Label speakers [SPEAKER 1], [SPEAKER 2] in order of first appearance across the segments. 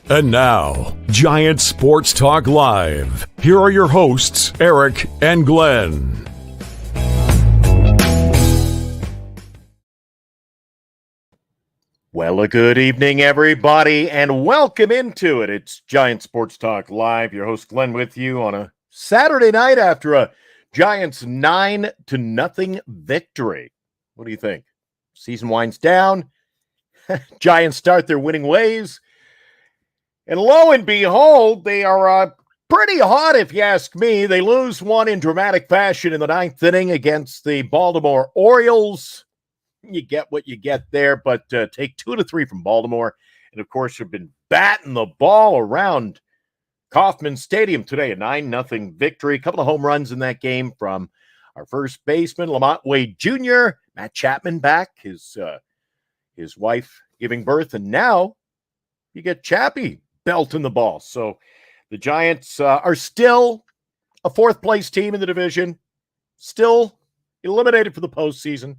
[SPEAKER 1] And now, Giant Sports Talk Live. Here are your hosts, Eric and Glenn.
[SPEAKER 2] Well, a good evening, everybody, and welcome into it. It's Giant Sports Talk Live. Your host, Glenn, with you on a Saturday night after a Giants 9-0 victory. What do you think? Season winds down. Giants start their winning ways. And lo and behold, they are pretty hot, if you ask me. They lose one in dramatic fashion in the ninth inning against the Baltimore Orioles. You get what you get there, but take 2-3 from Baltimore. And, of course, you've been batting the ball around Kauffman Stadium today. A 9-0 victory. A couple of home runs in that game from our first baseman, Lamont Wade Jr., Matt Chapman back, his wife giving birth. And now you get Chappie belting the ball. So the Giants are still a fourth-place team in the division, still eliminated for the postseason.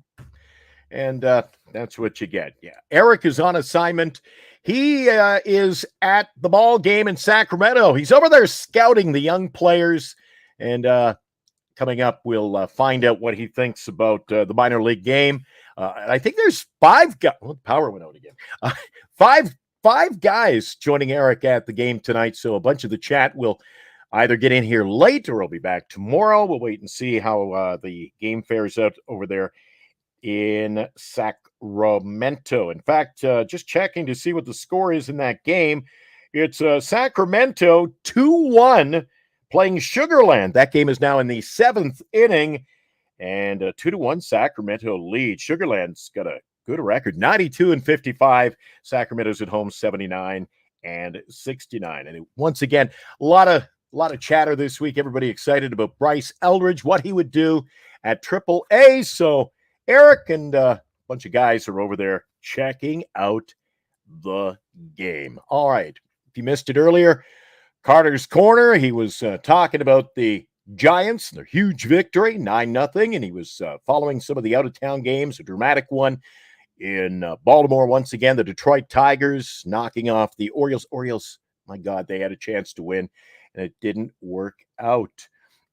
[SPEAKER 2] And that's what you get. Yeah, Eric is on assignment. He is at the ball game in Sacramento. He's over there scouting the young players. And coming up, we'll find out what he thinks about the minor league game. And I think there's five guys. Well, power went out again. Five guys joining Eric at the game tonight. So a bunch of the chat will either get in here late or will be back tomorrow. We'll wait and see how the game fares out over there in Sacramento. In fact, just checking to see what the score is in that game. It's Sacramento 2-1 playing Sugar Land. That game is now in the seventh inning, and 2-1 Sacramento lead. Sugar Land's got a good record, 92-55. Sacramento's at home, 79-69. And once again, a lot of chatter this week. Everybody excited about Bryce Eldridge, what he would do at AAA. So Eric and a bunch of guys are over there checking out the game. All right. If you missed it earlier, Carter's Corner, he was talking about the Giants, their huge victory, 9-0, and he was following some of the out-of-town games, a dramatic one in Baltimore once again, the Detroit Tigers knocking off the Orioles. Orioles, my God, they had a chance to win, and it didn't work out.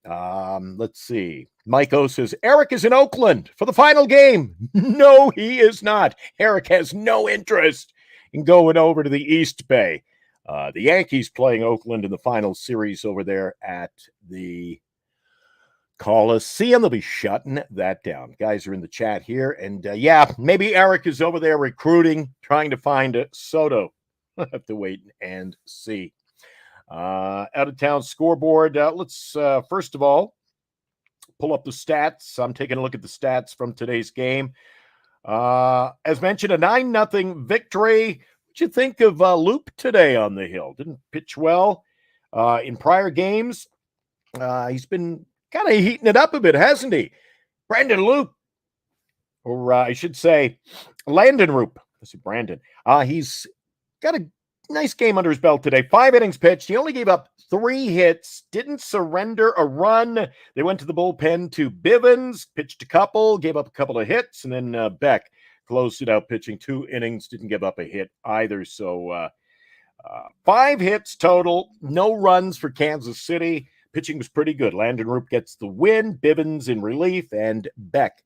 [SPEAKER 2] Let's see. Mike O says, Eric is in Oakland for the final game. No, he is not. Eric has no interest in going over to the East Bay. The Yankees playing Oakland in the final series over there at the Coliseum. They'll be shutting that down. Guys are in the chat here. And yeah, maybe Eric is over there recruiting, trying to find Soto. I'll have to wait and see. Out of town scoreboard. Let's first of all pull up the stats. I'm taking a look at the stats from today's game. As mentioned, a 9-0 victory. What'd you think of Loop today on the hill? Didn't pitch well in prior games. He's been kind of heating it up a bit, hasn't he? Brandon Loop, or I should say Landon Roop. I see Brandon. He's got a nice game under his belt today. 5 innings pitched. He only gave up 3 hits, didn't surrender a run. They went to the bullpen to Bivens, pitched a couple, gave up a couple of hits, and then Beck closed it out, pitching 2 innings, didn't give up a hit either. So 5 hits total, no runs for Kansas City. Pitching was pretty good. Landon Roop gets the win, Bivens in relief, and Beck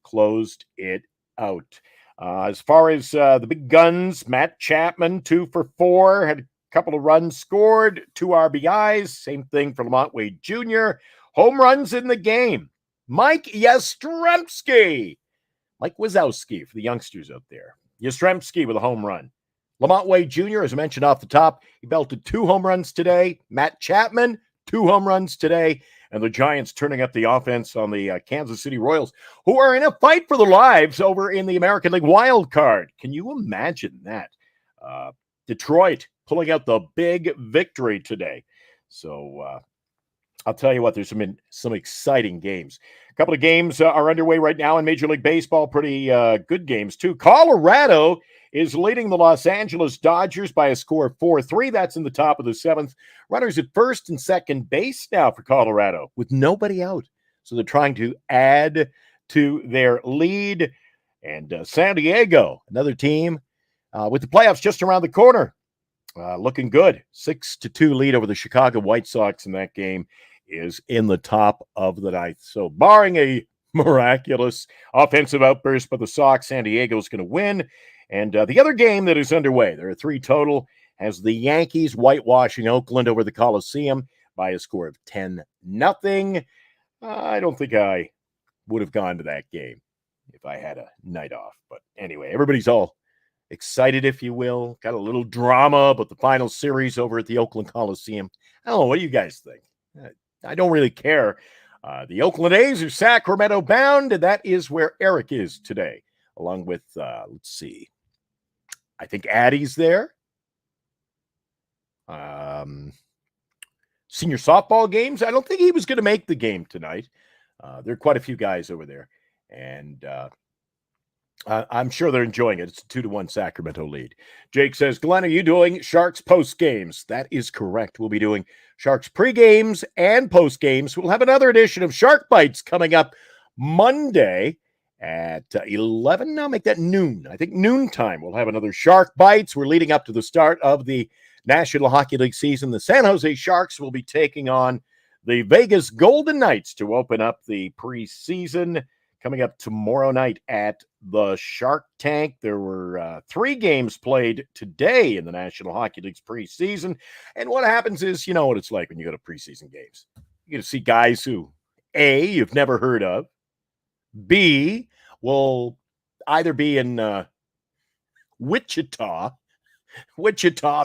[SPEAKER 2] closed it out. As far as the big guns, Matt Chapman, 2 for 4, had a couple of runs scored, 2 RBIs. Same thing for Lamont Wade Jr. Home runs in the game. Mike Yastrzemski. Mike Wazowski for the youngsters out there. Yastrzemski with a home run. Lamont Wade Jr., as I mentioned off the top, he belted 2 home runs today. Matt Chapman, 2 home runs today. And the Giants turning up the offense on the Kansas City Royals, who are in a fight for their lives over in the American League wild card. Can you imagine that? Detroit pulling out the big victory today. So I'll tell you what, there's been some exciting games. A couple of games are underway right now in Major League Baseball. Pretty good games, too. Colorado is leading the Los Angeles Dodgers by a score of 4-3. That's in the top of the 7th. Runners at first and second base now for Colorado with nobody out. So they're trying to add to their lead. And San Diego, another team with the playoffs just around the corner. looking good. 6-2 lead over the Chicago White Sox in that game is in the top of the ninth. So barring a miraculous offensive outburst by the Sox, San Diego is going to win. And the other game that is underway, there are 3 total, has the Yankees whitewashing Oakland over the Coliseum by a score of 10-0. I don't think I would have gone to that game if I had a night off. But anyway, everybody's all excited, if you will. Got a little drama about the final series over at the Oakland Coliseum. I don't know. What do you guys think? I don't really care. The Oakland A's are Sacramento bound, and that is where Eric is today, along with, let's see, I think Addie's there. Senior softball games. I don't think he was going to make the game tonight. There are quite a few guys over there, and I'm sure they're enjoying it. It's a 2-1 Sacramento lead. Jake says, Glenn, are you doing Sharks post games? That is correct. We'll be doing Sharks pre-games and post games. We'll have another edition of Shark Bites coming up Monday at 11. I'll make that noon. I think noontime. We'll have another Shark Bites. We're leading up to the start of the National Hockey League season. The San Jose Sharks will be taking on the Vegas Golden Knights to open up the preseason. Coming up tomorrow night at the Shark Tank. There were 3 games played today in the National Hockey League's preseason. And what happens is, you know what it's like when you go to preseason games. You get to see guys who, A, you've never heard of, B, will either be in Wichita,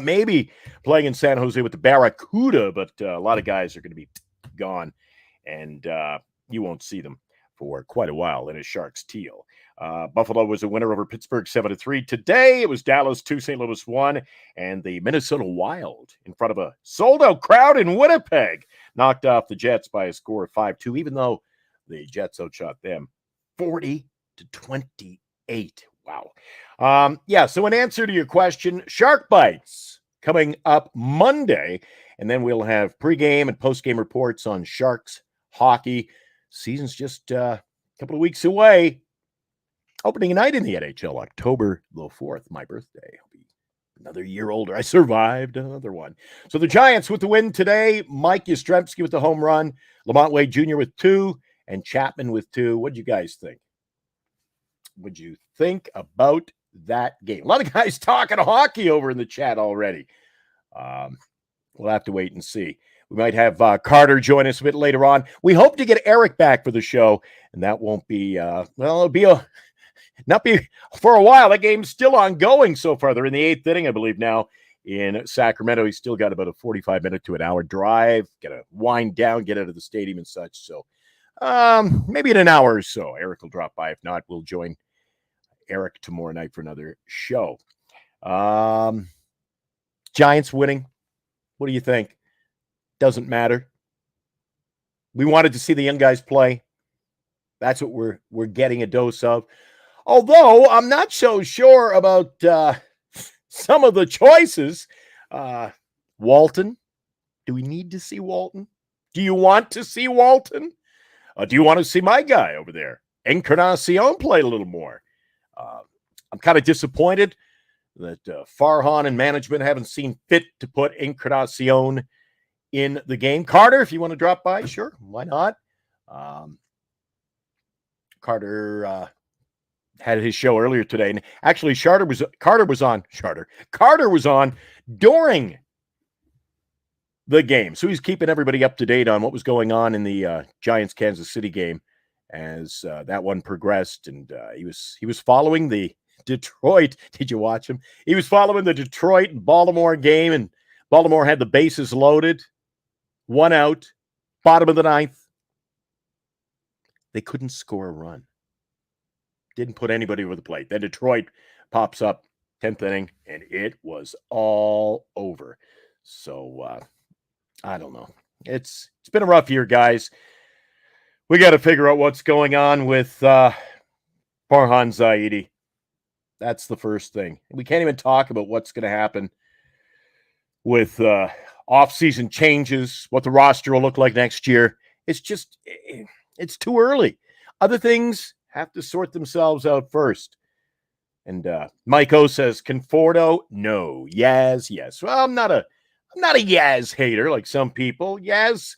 [SPEAKER 2] maybe playing in San Jose with the Barracuda, but a lot of guys are going to be gone, and you won't see them for quite a while in a Sharks teal. Buffalo was a winner over Pittsburgh 7-3. Today, it was Dallas 2, St. Louis 1, and the Minnesota Wild, in front of a sold-out crowd in Winnipeg, knocked off the Jets by a score of 5-2, even though the Jets outshot them 40-28. Wow. So in answer to your question, Shark Bites coming up Monday, and then we'll have pregame and postgame reports on Sharks hockey. Season's just a couple of weeks away. Opening night in the NHL, October the 4th, my birthday. I'll be another year older. I survived another one. So the Giants with the win today. Mike Yastrzemski with the home run. Lamont Wade Jr. with 2. And Chapman with 2. What'd you guys think? Would you think about that game? A lot of guys talking hockey over in the chat already. We'll have to wait and see. We might have Carter join us a bit later on. We hope to get Eric back for the show, and that won't be, it'll be not be for a while. That game's still ongoing so far. They're in the 8th inning, I believe, now in Sacramento. He's still got about a 45-minute to an hour drive. Got to wind down, get out of the stadium and such. So maybe in an hour or so, Eric will drop by. If not, we'll join Eric tomorrow night for another show. Giants winning. What do you think? Doesn't matter. We wanted to see the young guys play. That's what we're getting a dose of. Although I'm not so sure about some of the choices. Walton. Do we need to see Walton? Do you want to see Walton? Do you want to see my guy over there, Encarnacion, play a little more? I'm kind of disappointed that Farhan and management haven't seen fit to put Encarnacion in the game. Carter, if you want to drop by, sure, why not? Carter had his show earlier today, and actually Carter was on during the game, so he's keeping everybody up to date on what was going on in the Giants Kansas City game as that one progressed, and he was following the Detroit. Did you watch him? He was following the Detroit and Baltimore game, and Baltimore had the bases loaded, 1 out, bottom of the 9th. They couldn't score a run. Didn't put anybody over the plate. Then Detroit pops up, 10th inning, and it was all over. So I don't know. It's been a rough year, guys. We got to figure out what's going on with Farhan Zaidi. That's the first thing. We can't even talk about what's going to happen with off-season changes, what the roster will look like next year. It's just, it's too early. Other things have to sort themselves out first. And Mike O says, Conforto, no. Yaz, yes. Well, I'm not a Yaz hater like some people. Yaz,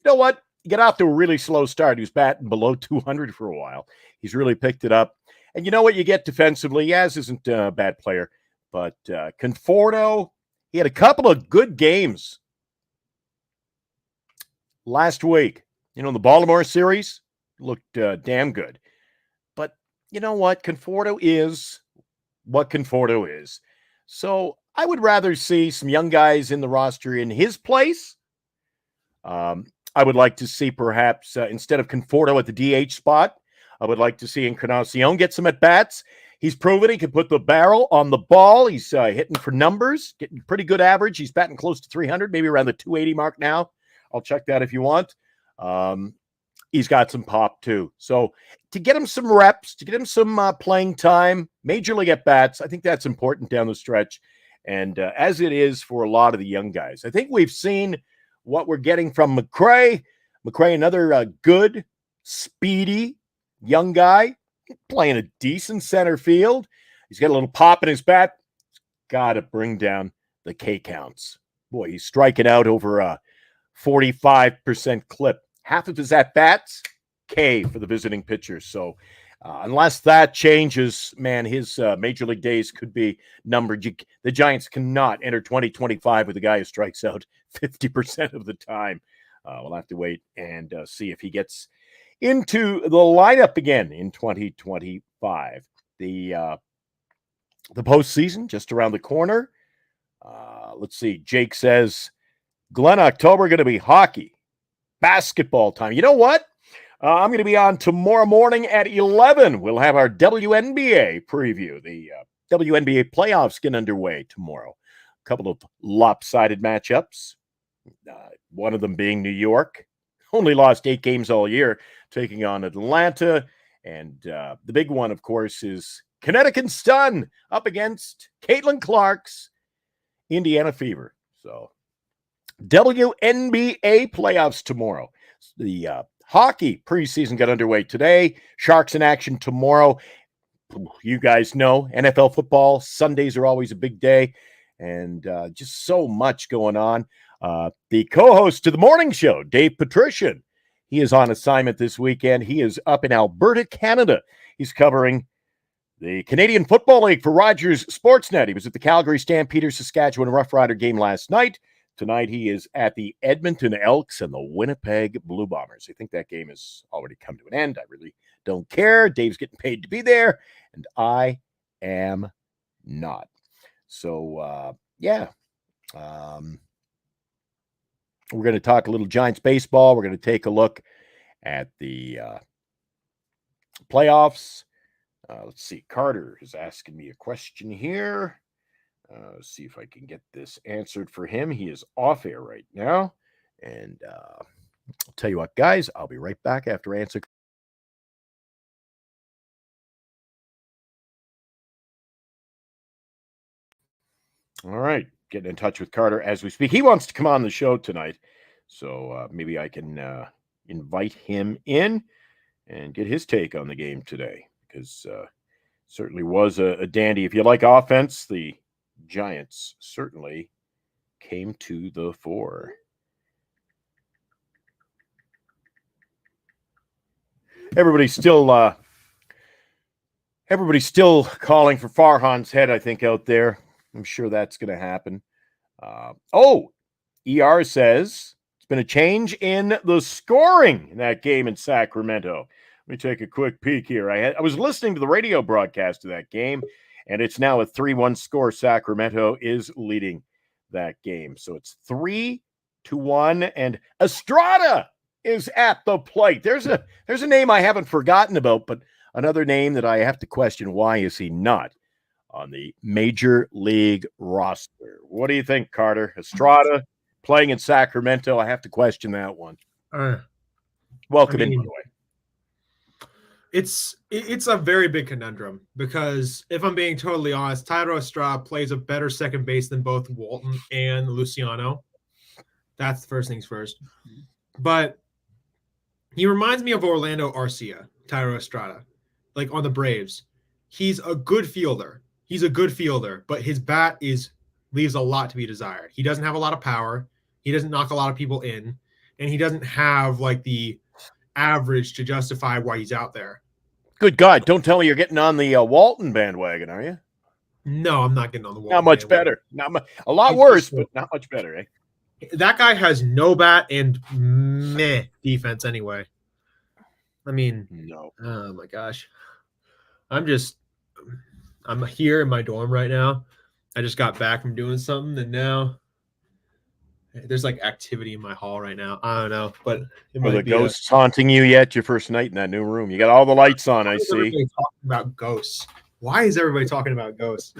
[SPEAKER 2] you know what? He got off to a really slow start. He was batting below 200 for a while. He's really picked it up. And you know what you get defensively? Yaz isn't a bad player. But Conforto, he had a couple of good games last week. You know, the Baltimore series looked damn good. But you know what? Conforto is what Conforto is. So I would rather see some young guys in the roster in his place. I would like to see perhaps instead of Conforto at the DH spot, I would like to see Encarnacion get some at-bats. He's proven he can put the barrel on the ball. He's hitting for numbers, getting pretty good average. He's batting close to 300, maybe around the 280 mark now. I'll check that if you want. He's got some pop too. So to get him some reps, to get him some playing time, major league at-bats, I think that's important down the stretch. And as it is for a lot of the young guys. I think we've seen what we're getting from McRae. McRae, another good, speedy young guy, playing a decent center field. He's got a little pop in his bat. He's got to bring down the K counts. Boy, he's striking out over a 45% clip. Half of his at-bats, K for the visiting pitchers. So unless that changes, man, his major league days could be numbered. The Giants cannot enter 2025 with a guy who strikes out 50% of the time. We'll have to wait and see if he gets into the lineup again in 2025. The postseason just around the corner. Let's see. Jake says, Glenn, October going to be hockey, basketball time. You know what? I'm going to be on tomorrow morning at 11. We'll have our WNBA preview. The WNBA playoffs get underway tomorrow. A couple of lopsided matchups. One of them being New York. Only lost 8 games all year, taking on Atlanta. And the big one, of course, is Connecticut Sun up against Caitlin Clark's Indiana Fever. So WNBA playoffs tomorrow. The hockey preseason got underway today. Sharks in action tomorrow. You guys know NFL football Sundays are always a big day, and just so much going on. The co-host to the morning show, Dave Patrician, he is on assignment this weekend. He is up in Alberta, Canada. He's covering the Canadian Football League for Rogers Sportsnet. He was at the Calgary Stampeders Saskatchewan Rough Rider game last night. Tonight, he is at the Edmonton Elks and the Winnipeg Blue Bombers. I think that game has already come to an end. I really don't care. Dave's getting paid to be there, and I am not. So, yeah. We're going to talk a little Giants baseball. We're going to take a look at the playoffs. Let's see. Carter is asking me a question here. See if I can get this answered for him. He is off air right now. And I'll tell you what, guys, I'll be right back after answer. All right. Getting in touch with Carter as we speak. He wants to come on the show tonight. So maybe I can invite him in and get his take on the game today. Because certainly was a dandy. If you like offense, the Giants certainly came to the fore. Everybody's still calling for Farhan's head, I think, out there. I'm sure that's going to happen. ER says it's been a change in the scoring in that game in Sacramento. Let me take a quick peek here. I was listening to the radio broadcast of that game, and it's now a 3-1 score. Sacramento is leading that game. So it's 3-1, and Estrada is at the plate. There's a name I haven't forgotten about, but another name that I have to question, why is he not on the major league roster? What do you think, Carter? Estrada playing in Sacramento, I have to question that one. Welcome in, by the way.
[SPEAKER 3] It's a very big conundrum because if I'm being totally honest, Tyro Estrada plays a better second base than both Walton and Luciano. That's the first things first. But he reminds me of Orlando Arcia, Tyro Estrada, like on the Braves. he's a good fielder. But his bat leaves a lot to be desired. He doesn't have a lot of power. He doesn't knock a lot of people in, and he doesn't have like the average to justify why he's out there.
[SPEAKER 2] Good God! Don't tell me you're getting on the Walton bandwagon, are you?
[SPEAKER 3] No, I'm not getting on the Walton.
[SPEAKER 2] Not much better. A lot worse, but not much better, eh?
[SPEAKER 3] That guy has no bat and meh defense anyway. I mean,
[SPEAKER 2] no.
[SPEAKER 3] Oh my gosh. I'm here in my dorm right now. I just got back from doing something, and now there's like activity in my hall right now. I don't know, but
[SPEAKER 2] Are the ghosts haunting you yet? Your first night in that new room. You got all the lights on, I see.
[SPEAKER 3] Everybody talking about ghosts. Why is everybody talking about ghosts?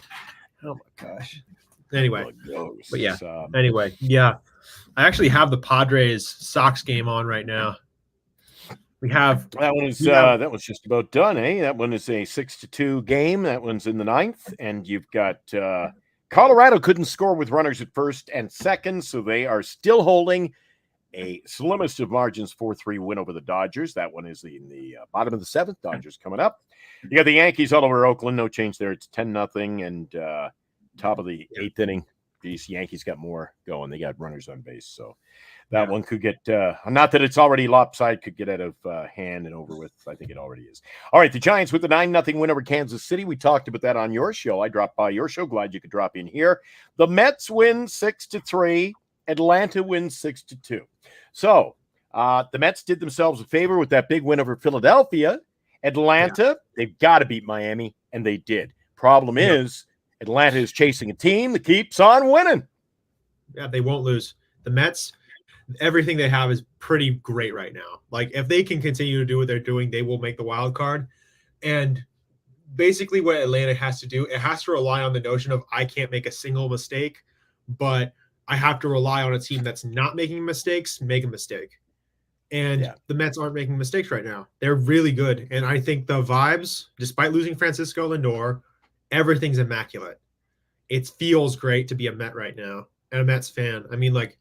[SPEAKER 3] Oh my gosh. Anyway, but yeah. Anyway, yeah. I actually have the Padres Sox game on right now. We have
[SPEAKER 2] that one is that one's just about done, eh? That one is a 6-2 game. That one's in the 9th, and you've got Colorado couldn't score with runners at first and second, so they are still holding a slimmest of margins 4-3 win over the Dodgers. That one is in the bottom of the 7th. Dodgers coming up. You got the Yankees all over Oakland. No change there. It's 10-0, and top of the 8th inning. These Yankees got more going. They got runners on base, so that one could get not that it's already lopsided, could get out of hand and over with. I think it already is. All right, the Giants with the 9-0 win over Kansas City. We talked about that on your show. I dropped by your show. Glad you could drop in here. The Mets win 6-3. Atlanta wins 6-2. So the Mets did themselves a favor with that big win over Philadelphia. Atlanta, they've got to beat Miami, and they did. Problem is, Atlanta is chasing a team that keeps on winning.
[SPEAKER 3] Yeah, they won't lose. The Mets, everything they have is pretty great right now. Like, if they can continue to do what they're doing, they will make the wild card. And basically what Atlanta has to do, it has to rely on the notion of I can't make a single mistake, but I have to rely on a team that's not making mistakes, make a mistake. And the Mets aren't making mistakes right now. They're really good. And I think the vibes, despite losing Francisco Lindor, everything's immaculate. It feels great to be a Met right now and a Mets fan. I mean, like,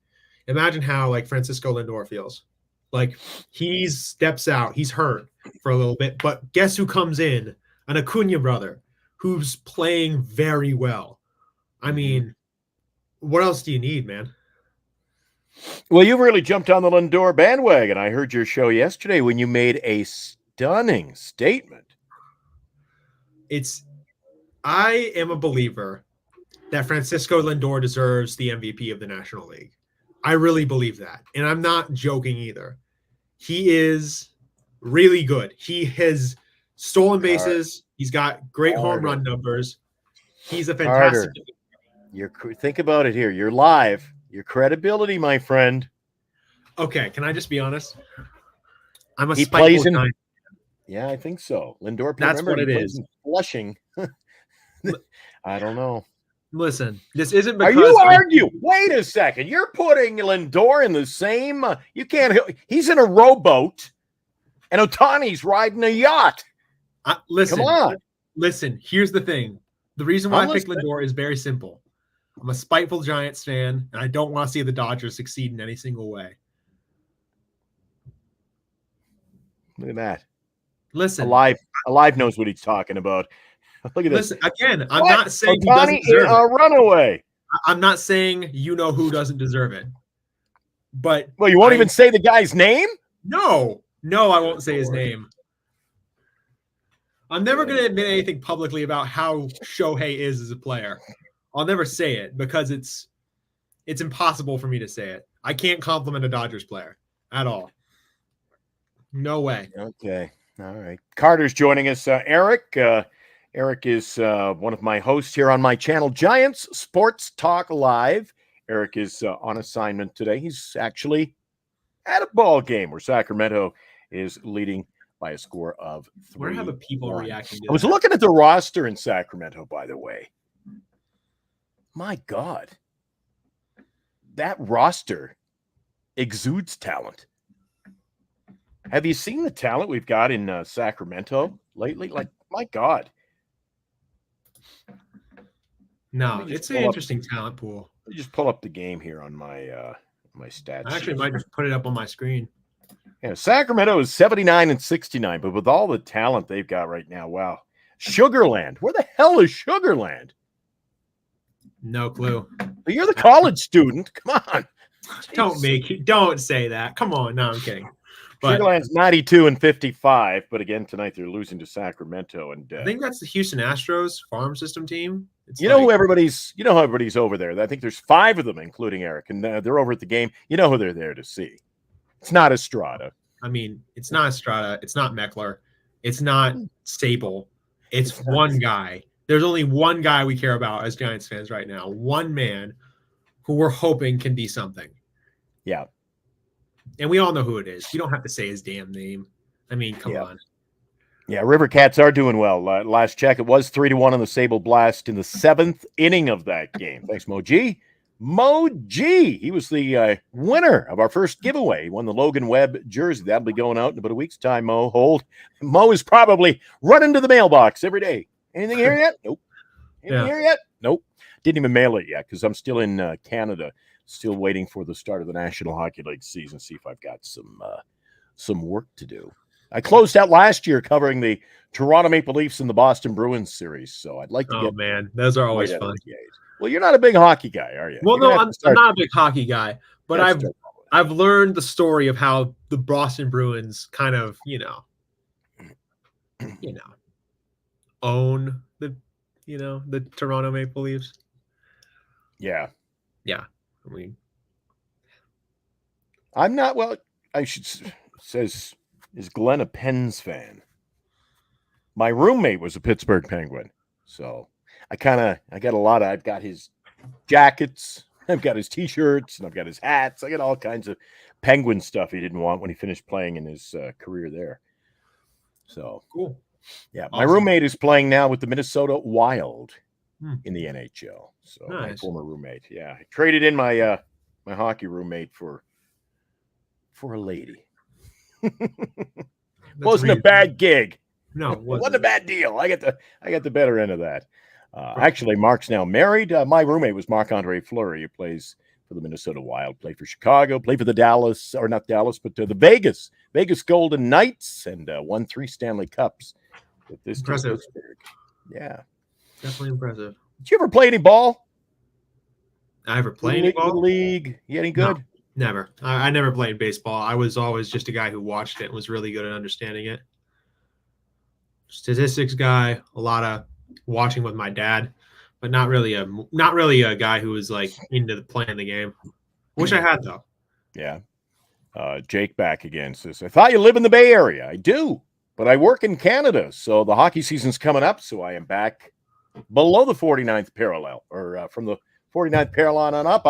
[SPEAKER 3] imagine how like Francisco Lindor feels. Like, he steps out, he's hurt for a little bit, but guess who comes in? An Acuna brother who's playing very well. I mean, what else do you need, man?
[SPEAKER 2] Well, you really jumped on the Lindor bandwagon. I heard your show yesterday when you made a stunning statement.
[SPEAKER 3] I am a believer that Francisco Lindor deserves the MVP of the National League. I really believe that. And I'm not joking either. He is really good. He has stolen bases. He's got great home run numbers. He's a fantastic.
[SPEAKER 2] Think about it here. You're live. Your credibility, my friend.
[SPEAKER 3] Okay, can I just be honest? I'm a spiteful guy.
[SPEAKER 2] Yeah, I think so. Lindor,
[SPEAKER 3] that's what it is.
[SPEAKER 2] Flushing. I don't know.
[SPEAKER 3] Listen, this isn't because
[SPEAKER 2] Wait a second. You're putting Lindor in the same. You can't. He's in a rowboat, and Ohtani's riding a yacht.
[SPEAKER 3] Listen,
[SPEAKER 2] come on.
[SPEAKER 3] Listen. Here's the thing. The reason why I picked Lindor is very simple. I'm a spiteful Giants fan, and I don't want to see the Dodgers succeed in any single way.
[SPEAKER 2] Look at that.
[SPEAKER 3] Listen,
[SPEAKER 2] Alive knows what he's talking about. Look at this.
[SPEAKER 3] Listen, again, I'm not saying he doesn't deserve it.
[SPEAKER 2] A runaway.
[SPEAKER 3] I'm not saying you know who doesn't deserve it. But
[SPEAKER 2] you won't even say the guy's name?
[SPEAKER 3] No, I won't say his name. I'm never going to admit anything publicly about how Shohei is as a player. I'll never say it because it's impossible for me to say it. I can't compliment a Dodgers player at all. No way.
[SPEAKER 2] Okay. All right. Carter's joining us. Eric. Eric is one of my hosts here on my channel, Giants Sports Talk Live. Eric is on assignment today. He's actually at a ball game where Sacramento is leading by a score of 3-1.
[SPEAKER 3] Where have the people reacting to
[SPEAKER 2] I was looking at the roster in Sacramento, by the way. My God. That roster exudes talent. Have you seen the talent we've got in Sacramento lately? Like, my God.
[SPEAKER 3] No, it's an interesting talent pool.
[SPEAKER 2] Let me just pull up the game here on my my stats.
[SPEAKER 3] I actually might just put it up on my screen.
[SPEAKER 2] Yeah, Sacramento is 79-69, but with all the talent they've got right now, wow. Sugarland. Where the hell is Sugarland?
[SPEAKER 3] No clue.
[SPEAKER 2] You're the college student. Come on.
[SPEAKER 3] Don't say that. Come on. No, I'm kidding. But
[SPEAKER 2] Sugarland's 92-55, but again tonight they're losing to Sacramento, and
[SPEAKER 3] I think that's the Houston Astros farm system team. It's
[SPEAKER 2] how everybody's over there. I think there's 5 of them, including Eric, and they're over at the game. You know who they're there to see. It's not Estrada.
[SPEAKER 3] I mean, it's not Estrada. It's not Meckler. It's not Sable. It's one guy. There's only one guy we care about as Giants fans right now. One man who we're hoping can be something.
[SPEAKER 2] Yeah.
[SPEAKER 3] And we all know who it is. You don't have to say his damn name. I mean, come on.
[SPEAKER 2] Yeah, River Cats are doing well. Last check, it was 3-1 on the Sable Blast in the 7th inning of that game. Thanks, Mo G. Mo G. He was the winner of our first giveaway. He won the Logan Webb jersey. That'll be going out in about a week's time, Mo. Hold. Mo is probably running to the mailbox every day. Anything here yet? Nope. Anything here yet? Nope. Didn't even mail it yet because I'm still in Canada. Still waiting for the start of the National Hockey League season. See if I've got some work to do. I closed out last year covering the Toronto Maple Leafs and the Boston Bruins series, so I'd like to get.
[SPEAKER 3] Oh man, those are always fun.
[SPEAKER 2] Well, you're not a big hockey guy, are you?
[SPEAKER 3] Well, no, I'm not a big hockey guy, but I've learned the story of how the Boston Bruins kind of own the Toronto Maple Leafs.
[SPEAKER 2] Yeah.
[SPEAKER 3] I mean,
[SPEAKER 2] I'm not. Well, says, is Glenn a Pens fan? My roommate was a Pittsburgh Penguin, so I've got his jackets, I've got his T-shirts, and I've got his hats. I got all kinds of Penguin stuff he didn't want when he finished playing in his career there. So
[SPEAKER 3] cool.
[SPEAKER 2] Yeah, my roommate is playing now with the Minnesota Wild in the NHL. So
[SPEAKER 3] nice.
[SPEAKER 2] My former roommate. Yeah, I traded in my my hockey roommate for a lady. Wasn't a bad gig.
[SPEAKER 3] No,
[SPEAKER 2] it wasn't a bad deal. I got the better end of that. Actually, Mark's now married. My roommate was Marc-Andre Fleury, who plays for the Minnesota Wild, played for Chicago, played for the the Vegas Golden Knights, and won 3 Stanley Cups with this
[SPEAKER 3] impressive.
[SPEAKER 2] Yeah,
[SPEAKER 3] definitely impressive.
[SPEAKER 2] Did you ever play any ball?
[SPEAKER 3] I ever played any ball?
[SPEAKER 2] League? You any good?
[SPEAKER 3] No, never. I never played baseball. I was always just a guy who watched it and was really good at understanding it. Statistics guy, a lot of watching with my dad, but not really a guy who was like into playing the game. Wish I had though.
[SPEAKER 2] Yeah. Jake back again says, I thought you live in the Bay Area. I do, but I work in Canada, so the hockey season's coming up, so I am back below the 49th parallel, or from the 49th parallel on up.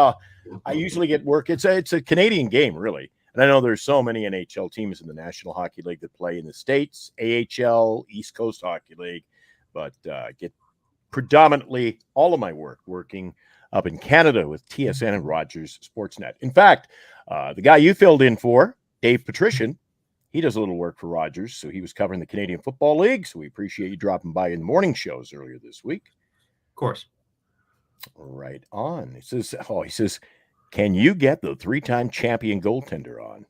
[SPEAKER 2] I usually get work. It's a Canadian game, really. And I know there's so many NHL teams in the National Hockey League that play in the States, AHL, East Coast Hockey League, but get predominantly all of my work working up in Canada with TSN and Rogers Sportsnet. In fact, the guy you filled in for, Dave Patrician, he does a little work for Rogers, so he was covering the Canadian Football League, so we appreciate you dropping by in the morning shows earlier this week.
[SPEAKER 3] Of course.
[SPEAKER 2] Right on. He says, can you get the 3-time champion goaltender on?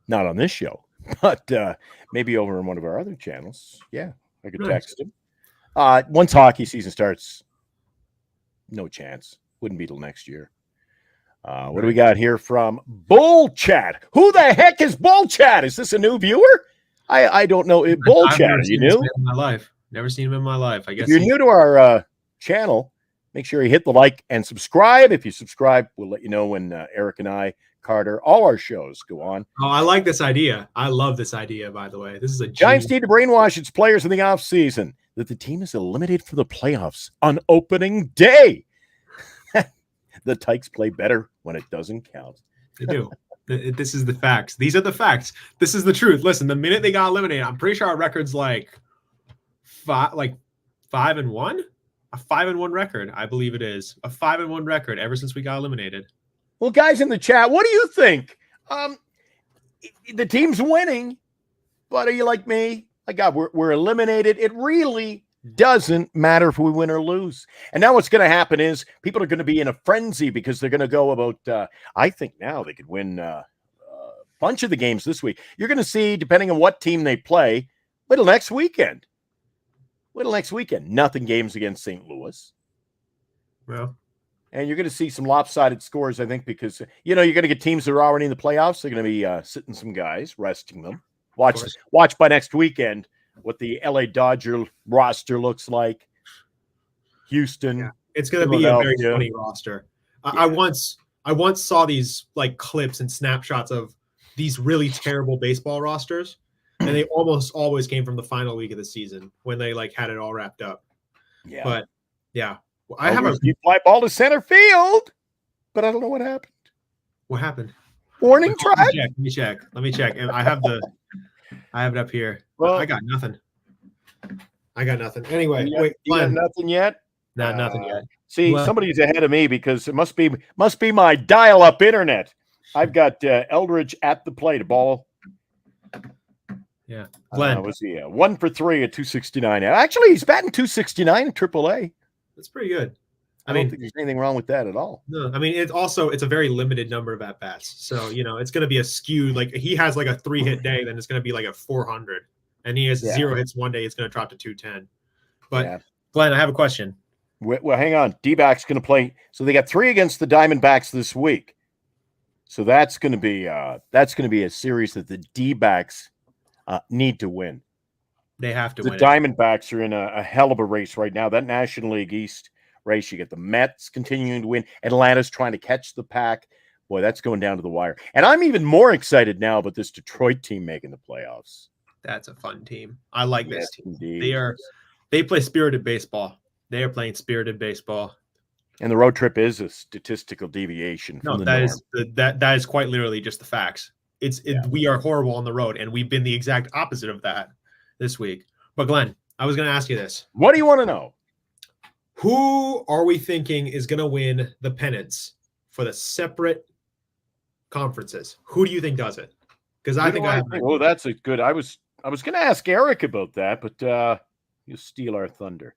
[SPEAKER 2] Not on this show, but maybe over on one of our other channels. Yeah, I could text him. Once hockey season starts, no chance. Wouldn't be till next year. What do we got here from Bull Chat? Who the heck is Bull Chat? Is this a new viewer? I don't know. Bull Chat, are you new?
[SPEAKER 3] In my life. Never seen him in my life. I guess
[SPEAKER 2] if you're new to our channel, make sure you hit the like and subscribe. If you subscribe, we'll let you know when Eric and I, Carter, all our shows go on.
[SPEAKER 3] Oh, I like this idea. I love this idea, by the way. This is a
[SPEAKER 2] Giants need to brainwash its players in the offseason that the team is eliminated from the playoffs on opening day. The Tykes play better when it doesn't count.
[SPEAKER 3] They do. This is the facts. These are the facts. This is the truth. Listen, the minute they got eliminated, I'm pretty sure our record's like 5-1. A 5-1 record, I believe it is. A 5-1 record ever since we got eliminated.
[SPEAKER 2] Well, guys in the chat, what do you think? The team's winning, but are you like me? My God, we're eliminated. It really doesn't matter if we win or lose. And now what's going to happen is people are going to be in a frenzy because they're going to go about, I think now they could win a bunch of the games this week. You're going to see, depending on what team they play, little next weekend. Wait till next weekend. Nothing games against St. Louis.
[SPEAKER 3] Well,
[SPEAKER 2] and you're going to see some lopsided scores, I think, because, you're going to get teams that are already in the playoffs. They're going to be sitting some guys, resting them. Watch by next weekend what the LA Dodger roster looks like. Houston.
[SPEAKER 3] Yeah. It's going to be a very funny roster. I once saw these like clips and snapshots of these really terrible baseball rosters, and they almost always came from the final week of the season when they like had it all wrapped up.
[SPEAKER 2] Yeah.
[SPEAKER 3] But yeah,
[SPEAKER 2] I have a fly ball to center field, but I don't know what happened.
[SPEAKER 3] What happened?
[SPEAKER 2] Warning track.
[SPEAKER 3] Let me check. And I have it up here. Well, I got nothing. Anyway, wait,
[SPEAKER 2] you got nothing yet?
[SPEAKER 3] Nothing yet.
[SPEAKER 2] See, somebody's ahead of me because it must be my dial-up internet. I've got Eldridge at the plate. A ball.
[SPEAKER 3] Yeah, Glenn
[SPEAKER 2] was he 1 for 3 at 269? Actually, he's batting 269 in AAA.
[SPEAKER 3] That's pretty good.
[SPEAKER 2] I don't think there's anything wrong with that at all.
[SPEAKER 3] No, I mean it's a very limited number of at bats, so it's going to be a skew. Like he has like a 3-hit day, then it's going to be like a 400, and he has 0 hits one day. It's going to drop to 210. But Glenn, I have a question.
[SPEAKER 2] Well, hang on. D-backs going to play. So they got 3 against the Diamondbacks this week. So that's going to be a series that the D-backs need to win.
[SPEAKER 3] They have to
[SPEAKER 2] win. The Diamondbacks are in a hell of a race right now. That National League East race, you get the Mets continuing to win. Atlanta's trying to catch the pack. Boy, that's going down to the wire. And I'm even more excited now about this Detroit team making the playoffs.
[SPEAKER 3] That's a fun team. I like this team.
[SPEAKER 2] Indeed.
[SPEAKER 3] They play spirited baseball. They are playing spirited baseball.
[SPEAKER 2] And the road trip is a statistical deviation from the norm.
[SPEAKER 3] That is quite literally just the facts. We are horrible on the road, and we've been the exact opposite of that this week. But Glenn, I was going to ask you this.
[SPEAKER 2] What do you want to know?
[SPEAKER 3] Who are we thinking is going to win the pennants for the separate conferences? Who do you think does it? Because I think I have.
[SPEAKER 2] Oh, that's a good. I was going to ask Eric about that, but you steal our thunder.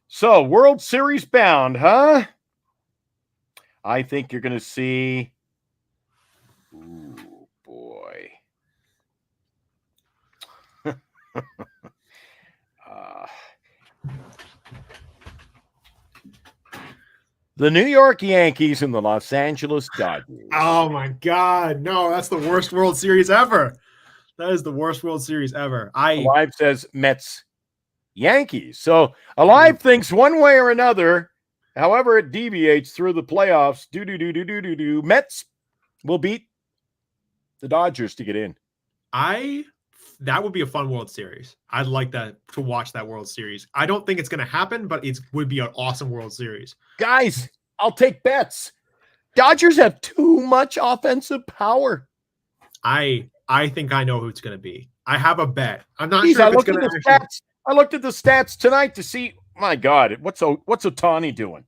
[SPEAKER 2] So, World Series bound, huh? I think you're going to see. Ooh, boy. The New York Yankees and the Los Angeles Dodgers.
[SPEAKER 3] Oh, my God. No, that's the worst World Series ever. That is the worst World Series ever.
[SPEAKER 2] Alive says Mets Yankees. So Alive thinks one way or another, however it deviates through the playoffs, Mets will beat the Dodgers to get in.
[SPEAKER 3] That would be a fun World Series. I'd like to watch that World Series. I don't think it's going to happen, but it would be an awesome World Series.
[SPEAKER 2] Guys, I'll take bets. Dodgers have too much offensive power.
[SPEAKER 3] I think I know who it's going to be. I have a bet. I'm not sure if it's going to
[SPEAKER 2] actually... I looked at the stats tonight to see, my God, what's Ohtani doing?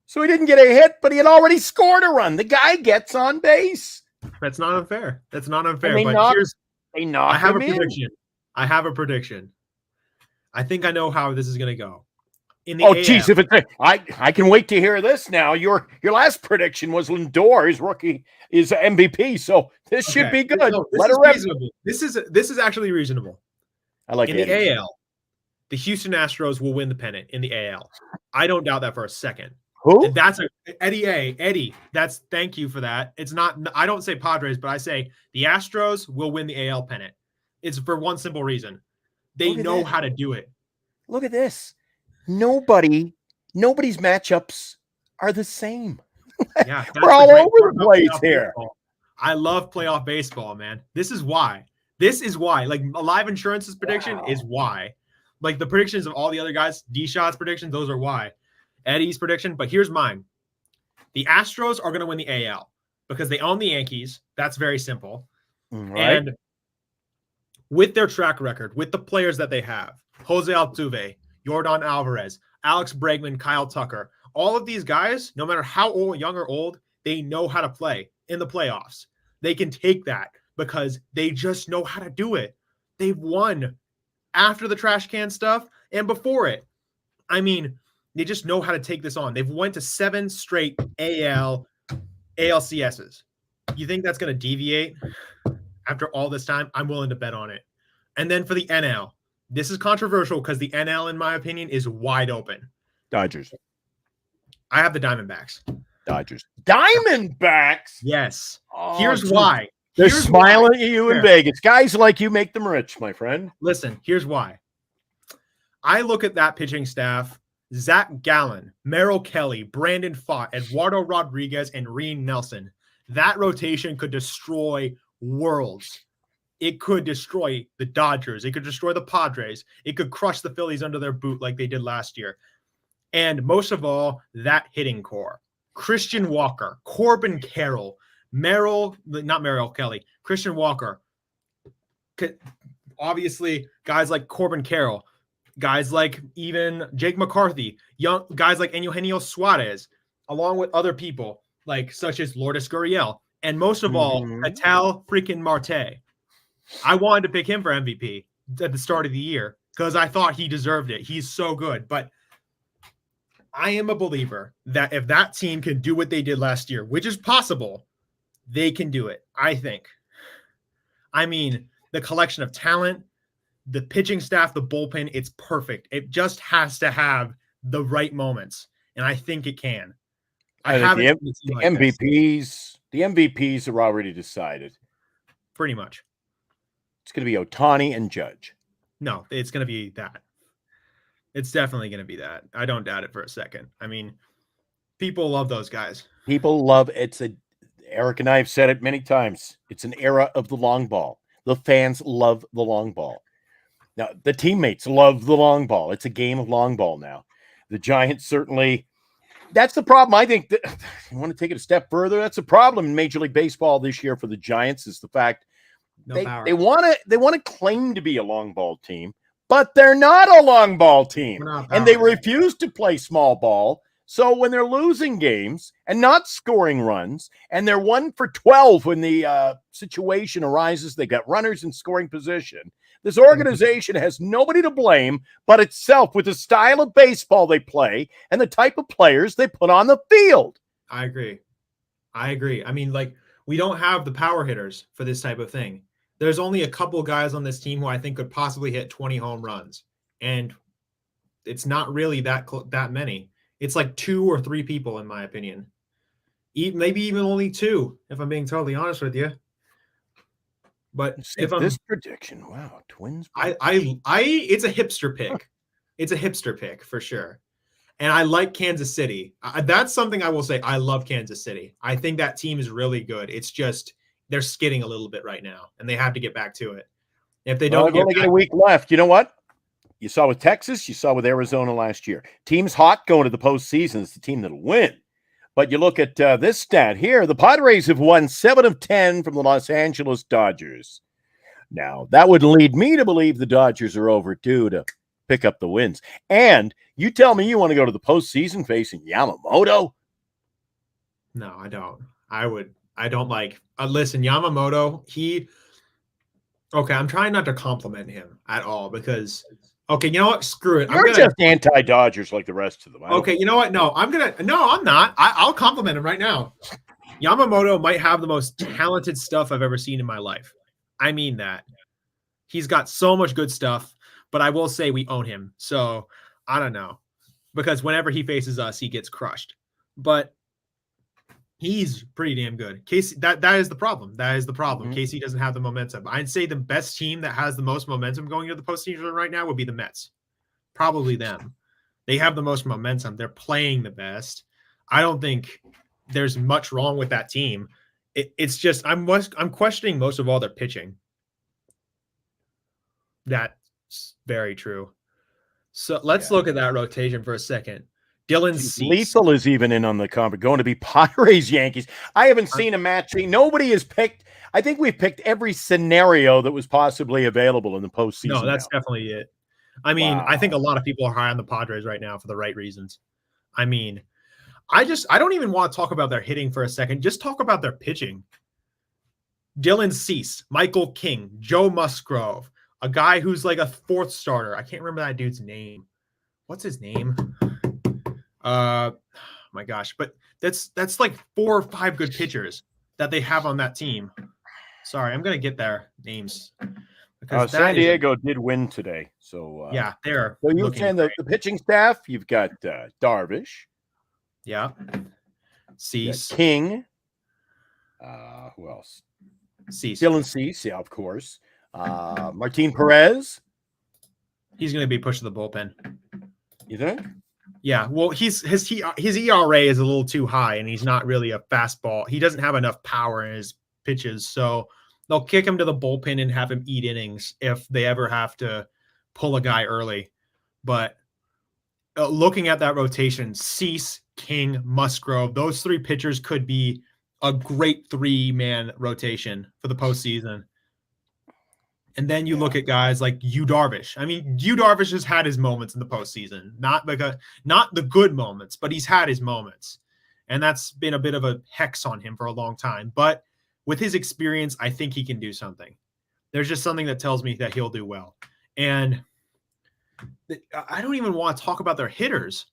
[SPEAKER 2] So he didn't get a hit, but he had already scored a run. The guy gets on base.
[SPEAKER 3] That's not unfair. But
[SPEAKER 2] I have
[SPEAKER 3] a prediction. I think I know how this is going to go.
[SPEAKER 2] Geez, I can wait to hear this now. Your last prediction was Lindor, his rookie, is MVP. So this should be good.
[SPEAKER 3] This is actually reasonable.
[SPEAKER 2] I like it.
[SPEAKER 3] In the AL, the Houston Astros will win the pennant in the AL. I don't doubt that for a second.
[SPEAKER 2] Who?
[SPEAKER 3] That's Eddie. Thank you for that. It's not. I don't say Padres, but I say the Astros will win the AL pennant. It's for one simple reason: they know how to do it.
[SPEAKER 2] Look at this. Nobody's matchups are the same.
[SPEAKER 3] Yeah,
[SPEAKER 2] we're all over the place here.
[SPEAKER 3] Baseball. I love playoff baseball, man. This is why. Like Alive Insurance's prediction is why. Like the predictions of all the other guys, D-Shot's predictions, those are why. Eddie's prediction, but here's mine. The Astros are going to win the AL because they own the Yankees. That's very simple.
[SPEAKER 2] Right.
[SPEAKER 3] And with their track record, with the players that they have, Jose Altuve, Yordan Alvarez, Alex Bregman, Kyle Tucker, all of these guys, no matter how old, young or old, they know how to play in the playoffs. They can take that because they just know how to do it. They've won after the trash can stuff and before it. I mean, they just know how to take this on. They've went to 7 straight ALCSs. You think that's going to deviate after all this time? I'm willing to bet on it. And then for the NL, This is controversial because the NL, in my opinion, is wide open.
[SPEAKER 2] Dodgers.
[SPEAKER 3] I have the Diamondbacks.
[SPEAKER 2] Diamondbacks?
[SPEAKER 3] Yes.
[SPEAKER 2] Oh,
[SPEAKER 3] Here's why.
[SPEAKER 2] They're
[SPEAKER 3] Here's
[SPEAKER 2] smiling
[SPEAKER 3] why.
[SPEAKER 2] at you in
[SPEAKER 3] Fair.
[SPEAKER 2] Vegas. Guys like you make them rich, my friend.
[SPEAKER 3] Listen, here's why. I look at that pitching staff: Zach Gallen, Merrill Kelly, Brandon Pfaadt, Eduardo Rodriguez, and Reen Nelson. That rotation could destroy worlds. It could destroy the Dodgers. It could destroy the Padres. It could crush the Phillies under their boot like they did last year. And most of all, that hitting core: Christian Walker, Corbin Carroll, not Merrill Kelly, Christian Walker. Obviously, guys like Corbin Carroll, guys like even Jake McCarthy, young guys like Eugenio Suarez, along with other people like such as Lourdes Gurriel, and most of all, Ketel freaking Marte. I wanted to pick him for MVP at the start of the year because I thought he deserved it. He's so good. But I am a believer that if that team can do what they did last year, which is possible, they can do it, I think. I mean, the collection of talent, the pitching staff, the bullpen, it's perfect. It just has to have the right moments, and I think it can.
[SPEAKER 2] The MVPs are already decided.
[SPEAKER 3] Pretty much.
[SPEAKER 2] It's going to be Ohtani and Judge.
[SPEAKER 3] No, it's going to be that. It's definitely going to be that. I don't doubt it for a second. I mean, people love those guys.
[SPEAKER 2] People love Eric and I have said it many times. It's an era of the long ball. The fans love the long ball. Now, the teammates love the long ball. It's a game of long ball now. The Giants certainly, that's the problem. I think that you want to take it a step further. That's a problem in Major League Baseball this year for the Giants is the fact they want to claim to be a long ball team, but they're not a long ball team. And they refuse to play small ball. So when they're losing games and not scoring runs, and they're 1 for 12 when the situation arises, they got runners in scoring position. This organization has nobody to blame but itself with the style of baseball they play and the type of players they put on the field.
[SPEAKER 3] I agree. I mean, like, we don't have the power hitters for this type of thing. There's only a couple guys on this team who I think could possibly hit 20 home runs. And it's not really that many. It's like 2 or 3 people, in my opinion. Maybe even only 2, if I'm being totally honest with you. But if
[SPEAKER 2] this prediction, wow, Twins.
[SPEAKER 3] It's a hipster pick. It's a hipster pick for sure. And I like Kansas City. That's something I will say. I love Kansas City. I think that team is really good. It's just they're skidding a little bit right now, and they have to get back to it. If they don't,
[SPEAKER 2] only get a week left. You know what? You saw with Texas, you saw with Arizona last year. Teams hot going to the postseason is the team that'll win. But you look at this stat here. The Padres have won 7 of 10 from the Los Angeles Dodgers. Now, that would lead me to believe the Dodgers are overdue to pick up the wins. And you tell me you want to go to the postseason facing Yamamoto?
[SPEAKER 3] No, I don't. I don't like. Listen, Yamamoto, okay, I'm trying not to compliment him at all because, okay, you know what? Screw it.
[SPEAKER 2] You're just anti-Dodgers like the rest of them.
[SPEAKER 3] Okay, you know what? No, I'm not. I'll compliment him right now. Yamamoto might have the most talented stuff I've ever seen in my life. I mean that. He's got so much good stuff, but I will say we own him. So I don't know, because whenever he faces us, he gets crushed. But he's pretty damn good. Casey, that is the problem. That is the problem. Casey doesn't have the momentum. I'd say the best team that has the most momentum going into the postseason right now would be the Mets. Probably them. They have the most momentum. They're playing the best. I don't think there's much wrong with that team. It's just I'm questioning most of all their pitching. That's very true. So let's look at that rotation for a second. Dylan Cease.
[SPEAKER 2] Lethal is even in on the conference, going to be Padres Yankees. I haven't seen a match. Nobody has picked. I think we've picked every scenario that was possibly available in the postseason.
[SPEAKER 3] No, that's definitely it. I mean, I think a lot of people are high on the Padres right now for the right reasons. I mean, I don't even want to talk about their hitting for a second. Just talk about their pitching. Dylan Cease, Michael King, Joe Musgrove, a guy who's like a 4th starter. I can't remember that dude's name. What's his name? My gosh, but that's like 4 or 5 good pitchers that they have on that team. Sorry, I'm gonna get their names because
[SPEAKER 2] San Diego did win today. So
[SPEAKER 3] they're
[SPEAKER 2] so you
[SPEAKER 3] looking
[SPEAKER 2] saying the pitching staff, you've got Darvish,
[SPEAKER 3] Cease,
[SPEAKER 2] King, who else?
[SPEAKER 3] Cease.
[SPEAKER 2] Dylan Cease, yeah, of course. Martin Perez.
[SPEAKER 3] He's going to be pushed to the bullpen.
[SPEAKER 2] You think?
[SPEAKER 3] Yeah, well, his ERA is a little too high, and he's not really a fastball. He doesn't have enough power in his pitches, so they'll kick him to the bullpen and have him eat innings if they ever have to pull a guy early. But looking at that rotation, Cease, King, Musgrove, those three pitchers could be a great 3-man rotation for the postseason. And then you look at guys like Yu Darvish. I mean, Yu Darvish has had his moments in the postseason, not the good moments, but he's had his moments. And that's been a bit of a hex on him for a long time. But with his experience, I think he can do something. There's just something that tells me that he'll do well. And I don't even want to talk about their hitters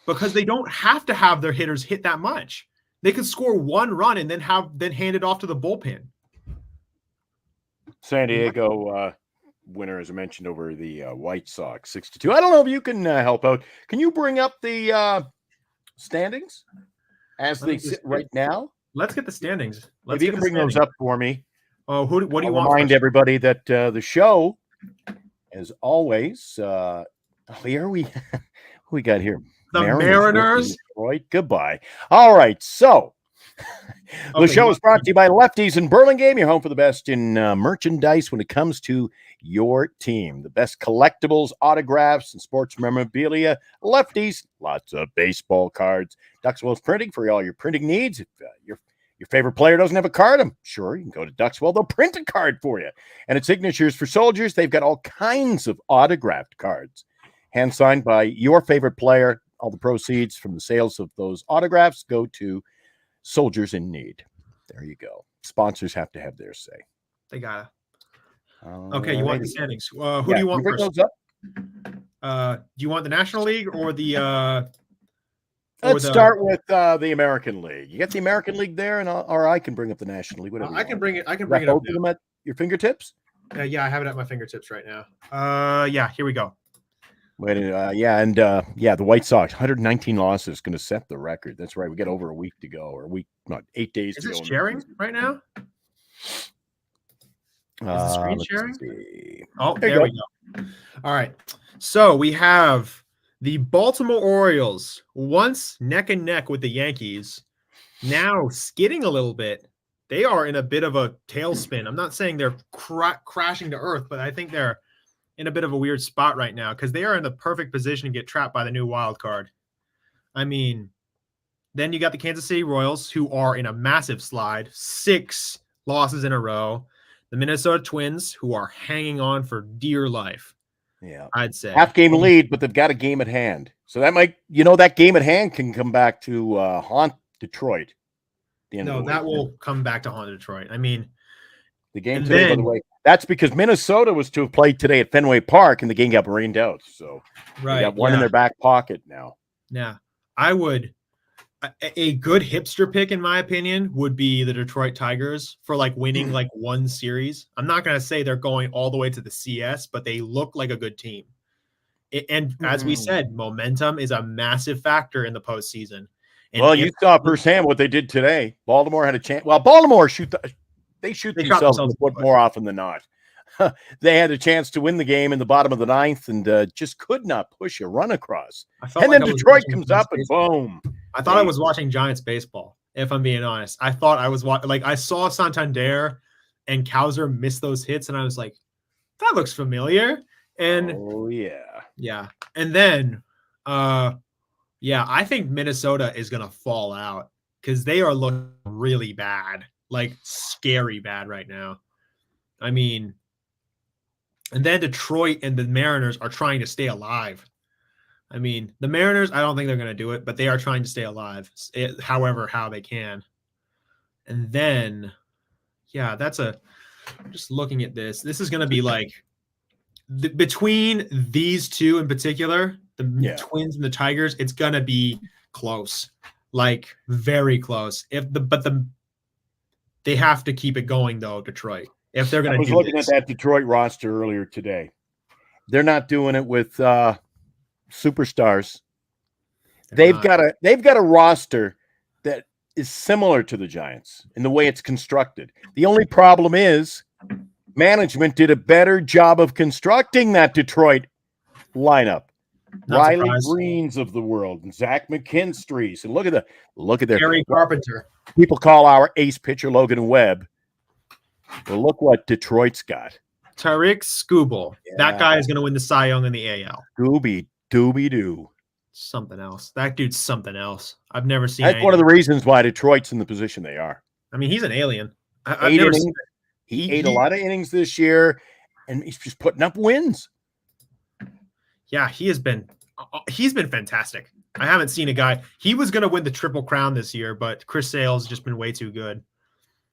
[SPEAKER 3] because they don't have to have their hitters hit that much. They could score 1 run and then hand it off to the bullpen.
[SPEAKER 2] San Diego winner, as I mentioned, over the White Sox, 6-2. I don't know if you can help out. Can you bring up the standings as they sit right now?
[SPEAKER 3] Let's get the standings.
[SPEAKER 2] If you can bring those up for me.
[SPEAKER 3] Oh, what do you want?
[SPEAKER 2] Remind everybody that the show, as always, here we got here.
[SPEAKER 3] The Mariners.
[SPEAKER 2] Detroit. Goodbye. All right, so. The show is brought to you by Lefties in Burlingame. Your home for the best in merchandise when it comes to your team. The best collectibles, autographs, and sports memorabilia. Lefties, lots of baseball cards. Duxwell's Printing for all your printing needs. If your favorite player doesn't have a card, I'm sure you can go to Duxwell. They'll print a card for you. And it's Signatures for Soldiers. They've got all kinds of autographed cards. Hand signed by your favorite player. All the proceeds from the sales of those autographs go to Soldiers in Need. There you go. Sponsors have to have their say.
[SPEAKER 3] They gotta. Okay, you want the standings? Who do you want
[SPEAKER 2] first?
[SPEAKER 3] Those up? Do you want the National League or the?
[SPEAKER 2] Let's start with the American League. You got the American League there, or I can bring up the National League. Whatever.
[SPEAKER 3] I can bring it. I can bring it up.
[SPEAKER 2] Both of them at your fingertips.
[SPEAKER 3] Yeah, I have it at my fingertips right now. Yeah, here we go.
[SPEAKER 2] The White Sox, 119 losses, going to set the record. That's right. We got over a week to go, or 8 days to go.
[SPEAKER 3] Is it sharing right now? Is the screen sharing?
[SPEAKER 2] See.
[SPEAKER 3] Oh, there we go. All right. So we have the Baltimore Orioles, once neck and neck with the Yankees, now skidding a little bit. They are in a bit of a tailspin. I'm not saying they're crashing to earth, but I think they're in a bit of a weird spot right now because they are in the perfect position to get trapped by the new wild card. I mean, then you got the Kansas City Royals, who are in a massive slide, 6 losses in a row. The Minnesota Twins, who are hanging on for dear life.
[SPEAKER 2] Yeah,
[SPEAKER 3] I'd say
[SPEAKER 2] half-game lead, but they've got a game at hand. So that might, that game at hand can come back to haunt Detroit.
[SPEAKER 3] That will come back to haunt Detroit. I mean,
[SPEAKER 2] the game today, by the way, that's because Minnesota was to have played today at Fenway Park, and the game got rained out. So they got one in their back pocket now.
[SPEAKER 3] Yeah, I would. A good hipster pick, in my opinion, would be the Detroit Tigers for winning one series. I'm not going to say they're going all the way to the CS, but they look like a good team. And as we said, momentum is a massive factor in the postseason. And
[SPEAKER 2] you saw firsthand what they did today. Baltimore had a chance. Well, Baltimore shoot themselves in the foot more often than not. They had a chance to win the game in the bottom of the 9th and just could not push a run across. And then Detroit comes up and boom.
[SPEAKER 3] I thought I was watching Giants baseball, if I'm being honest. I thought I was I saw Santander and Kauser miss those hits, and I was like, that looks familiar. And yeah. And then I think Minnesota is gonna fall out because they are looking really bad, scary bad right now. I mean, and then Detroit and the Mariners are trying to stay alive. I mean, the Mariners, I don't think they're going to do it, but they are trying to stay alive, how they can. And then, just looking at this is going to be between these two in particular, the Twins and the Tigers, it's going to be close, very close. They have to keep it going though, Detroit. if they're going
[SPEAKER 2] I
[SPEAKER 3] to
[SPEAKER 2] was
[SPEAKER 3] do
[SPEAKER 2] looking
[SPEAKER 3] this.
[SPEAKER 2] at that Detroit roster earlier today. They're not doing it with superstars. They've got a roster that is similar to the Giants in the way it's constructed. The only problem is management did a better job of constructing that Detroit lineup.
[SPEAKER 3] Not
[SPEAKER 2] Riley
[SPEAKER 3] surprised.
[SPEAKER 2] Greens of the world and Zach McKinstry's, and look at their
[SPEAKER 3] Gary Carpenter.
[SPEAKER 2] people call our ace pitcher Logan Webb. Well, look what Detroit's got.
[SPEAKER 3] Tariq Skubal.
[SPEAKER 2] Yeah.
[SPEAKER 3] That guy is going to win the Cy Young in the AL.
[SPEAKER 2] Dooby-doo.
[SPEAKER 3] Something else. That dude's something else. I've never seen.
[SPEAKER 2] That's one of the reasons why Detroit's in the position they are.
[SPEAKER 3] I mean, he's an alien. I've
[SPEAKER 2] Eight
[SPEAKER 3] never
[SPEAKER 2] innings.
[SPEAKER 3] seen.
[SPEAKER 2] He ate a lot of innings this year, and he's just putting up wins.
[SPEAKER 3] Yeah, he's been fantastic. I haven't seen a guy. He was going to win the Triple Crown this year, but Chris Sale's just been way too good.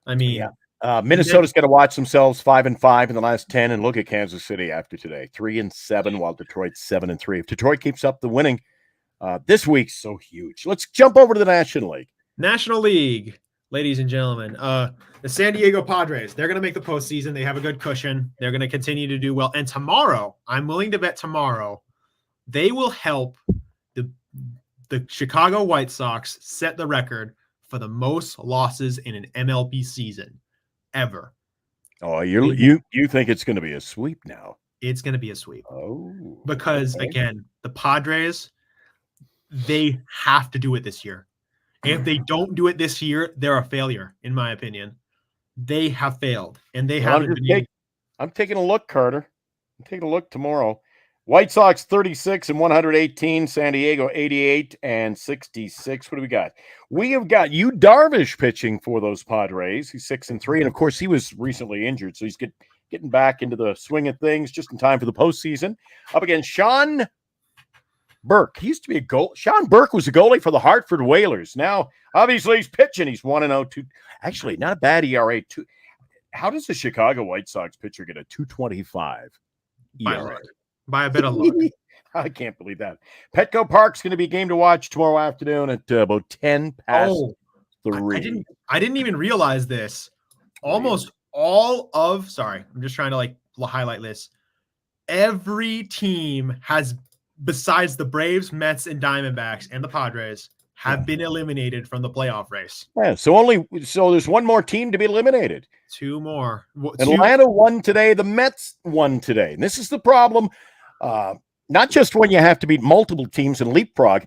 [SPEAKER 3] I mean,
[SPEAKER 2] Minnesota's got to watch themselves 5-5 in the last 10, and look at Kansas City after today, 3-7, while Detroit's 7-3. If Detroit keeps up the winning, this week's so huge. Let's jump over to the National League.
[SPEAKER 3] National League, ladies and gentlemen. The San Diego Padres, they're going to make the postseason. They have a good cushion. They're going to continue to do well. And tomorrow, I'm willing to bet tomorrow, they will help the Chicago White Sox set the record for the most losses in an MLB season ever.
[SPEAKER 2] Oh, you think it's going to be a sweep now?
[SPEAKER 3] It's going to be a sweep.
[SPEAKER 2] Oh,
[SPEAKER 3] because again, the Padres, they have to do it this year. If they don't do it this year, they're a failure, in my opinion. They have failed, and they haven't been.
[SPEAKER 2] I'm taking a look, Carter. I'm taking a look tomorrow. White Sox 36 and 118, San Diego 88 and 66. What do we got? We have got Yu Darvish pitching for those Padres. He's 6-3, and of course he was recently injured, so he's getting back into the swing of things just in time for the postseason. Up against Sean Burke. He used to be a goal. Sean Burke was a goalie for the Hartford Whalers. Now, obviously, he's pitching. He's 1-0. Actually, not a bad ERA. How does the Chicago White Sox pitcher get a 2.25 ERA?
[SPEAKER 3] By a bit of luck.
[SPEAKER 2] I can't believe that. Petco Park's going to be a game to watch tomorrow afternoon at about 10 past 3.
[SPEAKER 3] I didn't even realize this. Almost all of, sorry, I'm just trying to highlight this. Every team has, besides the Braves, Mets, and Diamondbacks, and the Padres, have been eliminated from the playoff race.
[SPEAKER 2] Yeah, so there's one more team to be eliminated.
[SPEAKER 3] 2 more.
[SPEAKER 2] Atlanta won today. The Mets won today. And this is the problem. Not just when you have to beat multiple teams and leapfrog.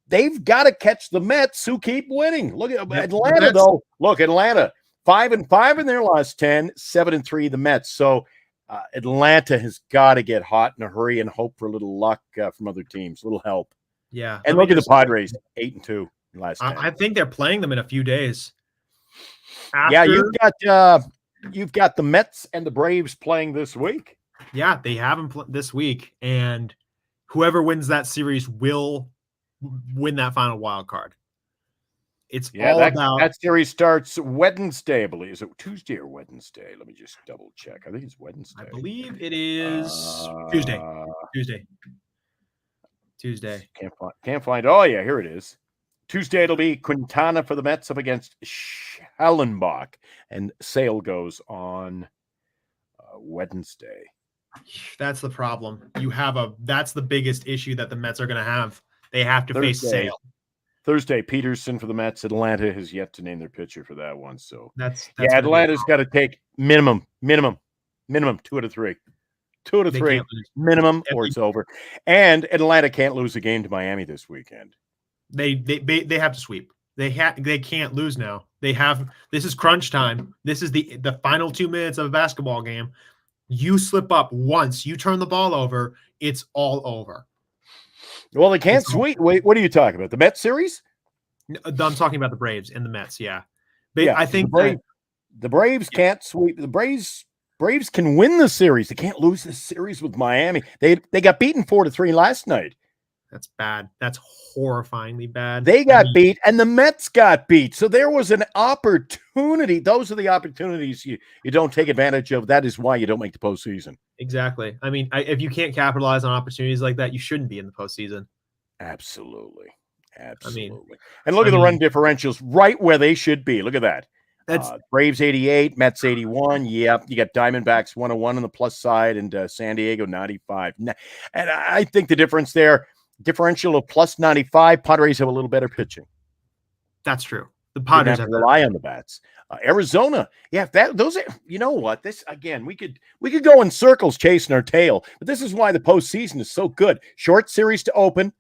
[SPEAKER 2] They've got to catch the Mets who keep winning. Look at Atlanta, though. Look, Atlanta, 5-5 in their last 10, 7-3 the Mets. So Atlanta has got to get hot in a hurry and hope for a little luck from other teams, a little help.
[SPEAKER 3] Yeah.
[SPEAKER 2] And look at the Padres, 8-2 last 10.
[SPEAKER 3] I think they're playing them in a few days.
[SPEAKER 2] You've got the Mets and the Braves playing this week.
[SPEAKER 3] Yeah, they have them this week, and whoever wins that series will win that final wild card. It's all about
[SPEAKER 2] that series starts Wednesday, I believe. Is it Tuesday or Wednesday? Let me just double check. I think it's Wednesday.
[SPEAKER 3] I believe it is Tuesday. Tuesday.
[SPEAKER 2] Can't find. Oh yeah, here it is. Tuesday it'll be Quintana for the Mets up against Schallenbach, and Sale goes on Wednesday.
[SPEAKER 3] That's the problem. That's the biggest issue that the Mets are going to have. They have to face Sale.
[SPEAKER 2] Thursday, Peterson for the Mets. Atlanta has yet to name their pitcher for that one. So
[SPEAKER 3] that's
[SPEAKER 2] Atlanta's got to take minimum 2 out of 3. 2 out of 3 minimum, or it's over. And Atlanta can't lose a game to Miami this weekend.
[SPEAKER 3] They have to sweep. They can't lose now. This is crunch time. This is the final 2 minutes of a basketball game. You slip up once, you turn the ball over, it's all over.
[SPEAKER 2] Well, they can't sweep. Wait, what are you talking about? The Mets series?
[SPEAKER 3] I'm talking about the Braves and the Mets. Yeah,
[SPEAKER 2] I think the Braves can't sweep. The Braves can win the series. They can't lose the series with Miami. They got beaten 4-3 last night.
[SPEAKER 3] That's bad. That's horrifyingly bad.
[SPEAKER 2] They got beat, and the Mets got beat. So there was an opportunity. Those are the opportunities you don't take advantage of. That is why you don't make the postseason.
[SPEAKER 3] Exactly. I mean, if you can't capitalize on opportunities like that, you shouldn't be in the postseason.
[SPEAKER 2] Absolutely.
[SPEAKER 3] I mean,
[SPEAKER 2] and look at the run differentials right where they should be. Look at that.
[SPEAKER 3] That's
[SPEAKER 2] Braves 88, Mets 81. Yep, you got Diamondbacks 101 on the plus side, and San Diego 95. And I think the difference there, differential of plus 95, Padres have a little better pitching.
[SPEAKER 3] that's true. The
[SPEAKER 2] Didn't
[SPEAKER 3] Padres
[SPEAKER 2] have
[SPEAKER 3] have
[SPEAKER 2] to rely on the bats. Arizona, yeah, those are, you know what? This again, we could go in circles chasing our tail, but this is why the postseason is so good. Short series to open.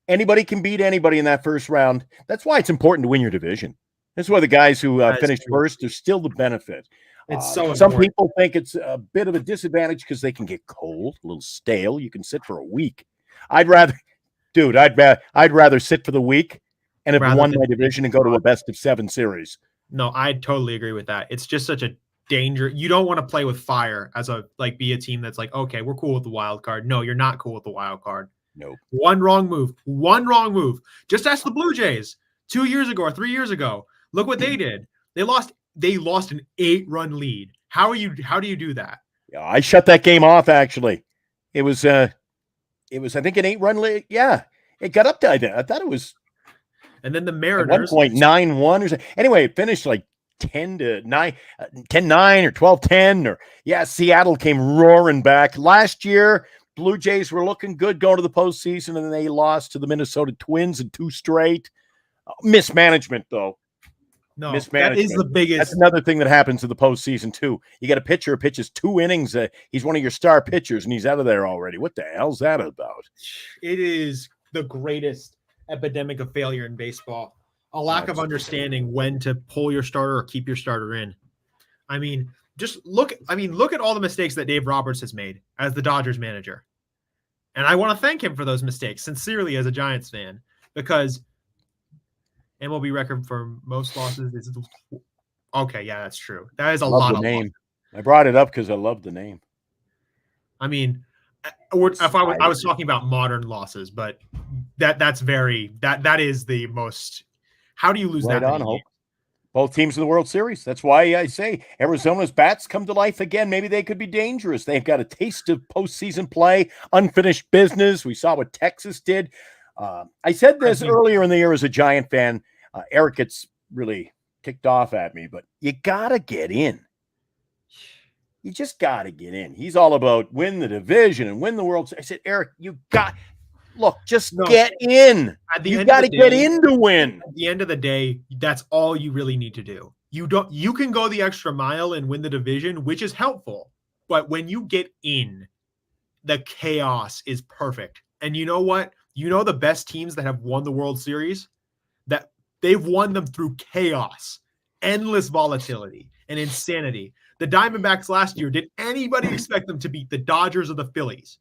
[SPEAKER 2] Anybody can beat anybody in that first round. That's why it's important to win your division. That's why the guys who finished first are still the benefit.
[SPEAKER 3] It's so
[SPEAKER 2] some
[SPEAKER 3] important.
[SPEAKER 2] people think it's a bit of a disadvantage because they can get cold, a little stale. You can sit for a week. I'd rather sit for the week and have won my division and go to a best of 7 series.
[SPEAKER 3] No, I totally agree with that. It's just such a danger. You don't want to play with fire as be a team that's like, okay, we're cool with the wild card. No, you're not cool with the wild card.
[SPEAKER 2] Nope.
[SPEAKER 3] One wrong move. Just ask the Blue Jays 2 years ago or 3 years ago. Look what they did. They lost an 8-run lead. How do you do that?
[SPEAKER 2] Yeah, I shut that game off actually. It was I think an 8-run lead. Yeah. It got up to I thought it was,
[SPEAKER 3] and then the Mariners
[SPEAKER 2] at one point 9-1 or something. Anyway, it finished like 10-9 or 12-10 or Seattle came roaring back. Last year Blue Jays were looking good going to the postseason, and then they lost to the Minnesota Twins in 2 straight. Mismanagement, though.
[SPEAKER 3] No, that is the biggest.
[SPEAKER 2] That's another thing that happens in the postseason, too. You got a pitcher who pitches 2 innings. He's one of your star pitchers, and he's out of there already. What the hell's that about?
[SPEAKER 3] It is the greatest epidemic of failure in baseball. A lack of understanding when to pull your starter or keep your starter in. I mean, look at all the mistakes that Dave Roberts has made as the Dodgers manager. And I want to thank him for those mistakes, sincerely, as a Giants fan, because MLB record for most losses is okay. Yeah, that's true. That is a lot of
[SPEAKER 2] name.
[SPEAKER 3] losses.
[SPEAKER 2] I brought it up because I love the name.
[SPEAKER 3] I mean, if I was talking about modern losses, but that is the most. How do you lose that many games?
[SPEAKER 2] Both teams in the World Series. That's why I say Arizona's bats come to life again. Maybe they could be dangerous. They've got a taste of postseason play, unfinished business. We saw what Texas did. I said this earlier in the year as a Giant fan. Eric gets really ticked off at me, but you got to get in. You just got to get in. He's all about win the division and win the World Series. I said, Eric, get in. You got to get in to win.
[SPEAKER 3] At the end of the day, that's all you really need to do. You can go the extra mile and win the division, which is helpful. But when you get in, the chaos is perfect. And you know what? You know the best teams that have won the World Series? That they've won them through chaos, endless volatility, and insanity. The Diamondbacks last year, did anybody expect them to beat the Dodgers or the Phillies?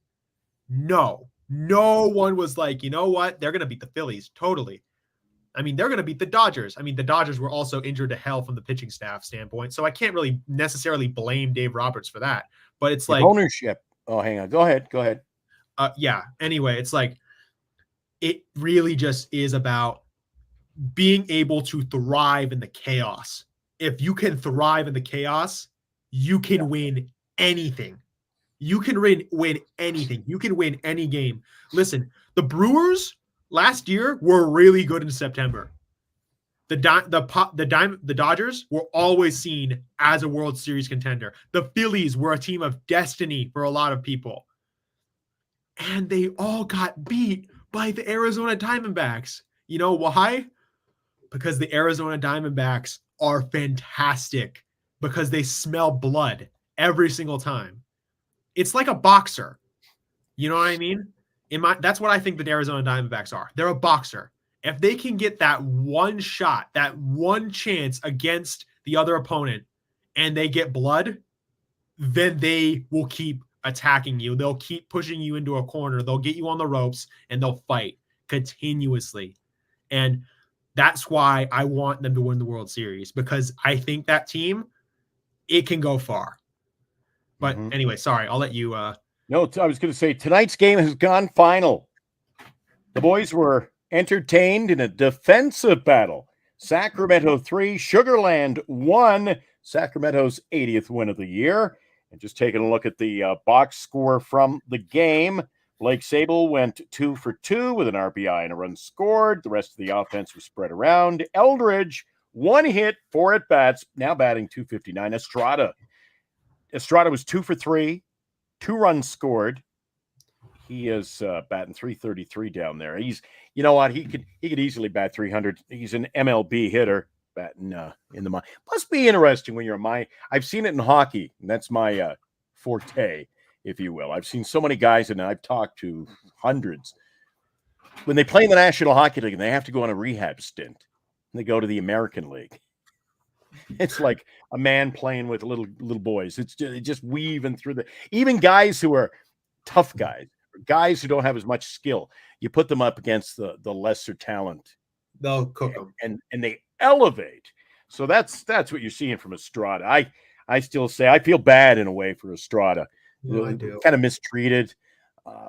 [SPEAKER 3] No. No one was like, you know what? They're going to beat the Phillies. Totally. I mean, they're going to beat the Dodgers. I mean, the Dodgers were also injured to hell from the pitching staff standpoint. So I can't really necessarily blame Dave Roberts for that. But it's like
[SPEAKER 2] ownership. Oh, hang on. Go ahead.
[SPEAKER 3] Yeah. Anyway, it's like it really just is about being able to thrive in the chaos. If you can thrive in the chaos, you can win anything. You can win anything. You can win any game. Listen, the Brewers last year were really good in September. The Dodgers were always seen as a World Series contender. The Phillies were a team of destiny for a lot of people. And they all got beat by the Arizona Diamondbacks. You know why? Because the Arizona Diamondbacks are fantastic because they smell blood every single time. It's like a boxer. You know what I mean? That's what I think the Arizona Diamondbacks are. They're a boxer. If they can get that one shot, that one chance against the other opponent, and they get blood, then they will keep attacking you. They'll keep pushing you into a corner. They'll get you on the ropes, and they'll fight continuously. And that's why I want them to win the World Series, because I think that team, it can go far. But anyway, sorry, I'll let you.
[SPEAKER 2] No, I was going to say tonight's game has gone final. The boys were entertained in a defensive battle. Sacramento 3, Sugarland 1. Sacramento's 80th win of the year. And just taking a look at the box score from the game, Blake Sable went 2 for 2 with an RBI and a run scored. The rest of the offense was spread around. Eldridge 1 hit, 4 at bats, now batting .259. Estrada was 2 for 3, 2 runs scored. He is batting .333 down there. He's, you know what? He could easily bat 300. He's an MLB hitter batting in the mind. Must be interesting when you're I've seen it in hockey, and that's my forte, if you will. I've seen so many guys, and I've talked to hundreds. When they play in the National Hockey League and they have to go on a rehab stint, and they go to the American League, it's like a man playing with little boys. It's just weaving through even guys who are tough guys who don't have as much skill. You put them up against the lesser talent,
[SPEAKER 3] they'll cook them,
[SPEAKER 2] and they elevate. So that's what you're seeing from Estrada. I still say I feel bad in a way for Estrada.
[SPEAKER 3] I do.
[SPEAKER 2] Kind of mistreated.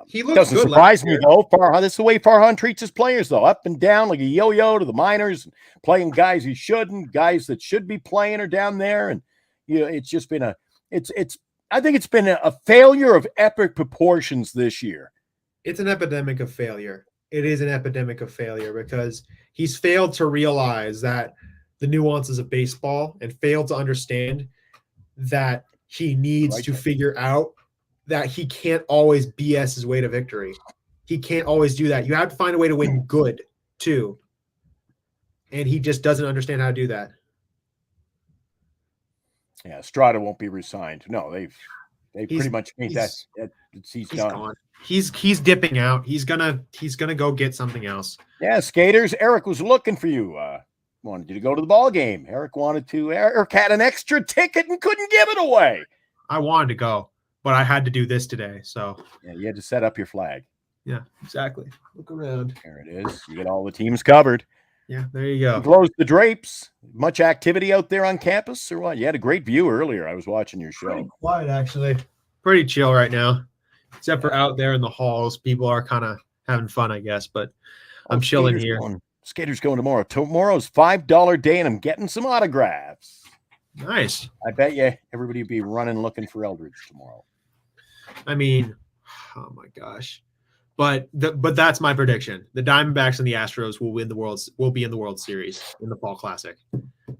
[SPEAKER 3] He looks
[SPEAKER 2] doesn't
[SPEAKER 3] good
[SPEAKER 2] surprise me though. Farhan, this is the way Farhan treats his players though, up and down like a yo-yo to the minors, playing guys he shouldn't, guys that should be playing are down there, and it's just been I think it's been a failure of epic proportions this year.
[SPEAKER 3] It's an epidemic of failure. It is an epidemic of failure because he's failed to realize that the nuances of baseball and failed to understand that he needs to figure out that he can't always BS his way to victory. He can't always do that. You have to find a way to win good too. And he just doesn't understand how to do that.
[SPEAKER 2] Yeah, Estrada won't be re-signed. No, they've pretty much made that he's done.
[SPEAKER 3] Gone. He's dipping out. He's gonna go get something else.
[SPEAKER 2] Yeah, skaters. Eric was looking for you. Wanted you to go to the ball game. Eric had an extra ticket and couldn't give it away.
[SPEAKER 3] I wanted to go, but I had to do this today. So
[SPEAKER 2] yeah, you had to set up your flag.
[SPEAKER 3] Yeah, exactly. Look around.
[SPEAKER 2] There it is. You get all the teams covered.
[SPEAKER 3] Yeah, there you go.
[SPEAKER 2] Close the drapes. Much activity out there on campus or what? You had a great view earlier. I was watching your show.
[SPEAKER 3] Pretty quiet, actually. Pretty chill right now. Except for out there in the halls. People are kind of having fun, I guess, but I'm chilling here.
[SPEAKER 2] Skaters going tomorrow. Tomorrow's $5 day, and I'm getting some autographs.
[SPEAKER 3] Nice.
[SPEAKER 2] I bet you everybody will be running looking for Eldridge tomorrow.
[SPEAKER 3] I mean, oh my gosh. But that's my prediction. The Diamondbacks and the Astros will be in the World Series in the Fall Classic.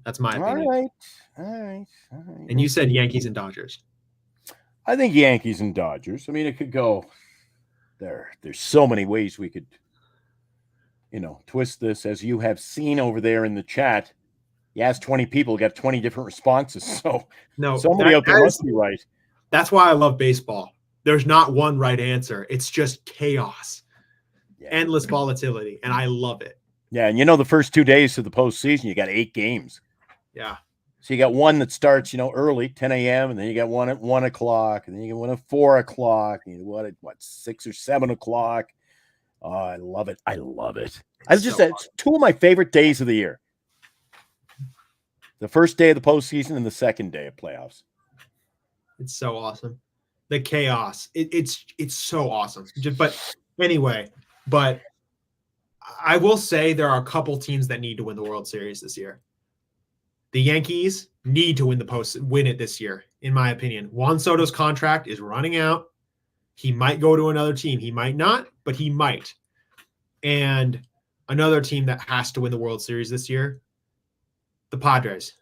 [SPEAKER 3] That's my opinion.
[SPEAKER 2] All right.
[SPEAKER 3] And you said Yankees and Dodgers.
[SPEAKER 2] I think Yankees and Dodgers. I mean, it could go there. There's so many ways we could, twist this, as you have seen over there in the chat. You ask 20 people, got 20 different responses. So somebody out there must be right.
[SPEAKER 3] That's why I love baseball. There's not one right answer. It's just chaos, endless volatility, and I love it.
[SPEAKER 2] Yeah, and the first 2 days of the postseason, you got 8 games.
[SPEAKER 3] Yeah.
[SPEAKER 2] So you got one that starts, early, 10 a.m., and then you got one at 1 o'clock, and then you got one at 4 o'clock, and one at 6 or 7 o'clock. Oh, I love it. It's 2 of my favorite days of the year. The first day of the postseason and the second day of playoffs.
[SPEAKER 3] It's so awesome. The chaos. It's so awesome. But I will say there are a couple teams that need to win the World Series this year. The Yankees need to win it this year, in my opinion. Juan Soto's contract is running out. He might go to another team. He might not, but he might. And another team that has to win the World Series this year, the Padres.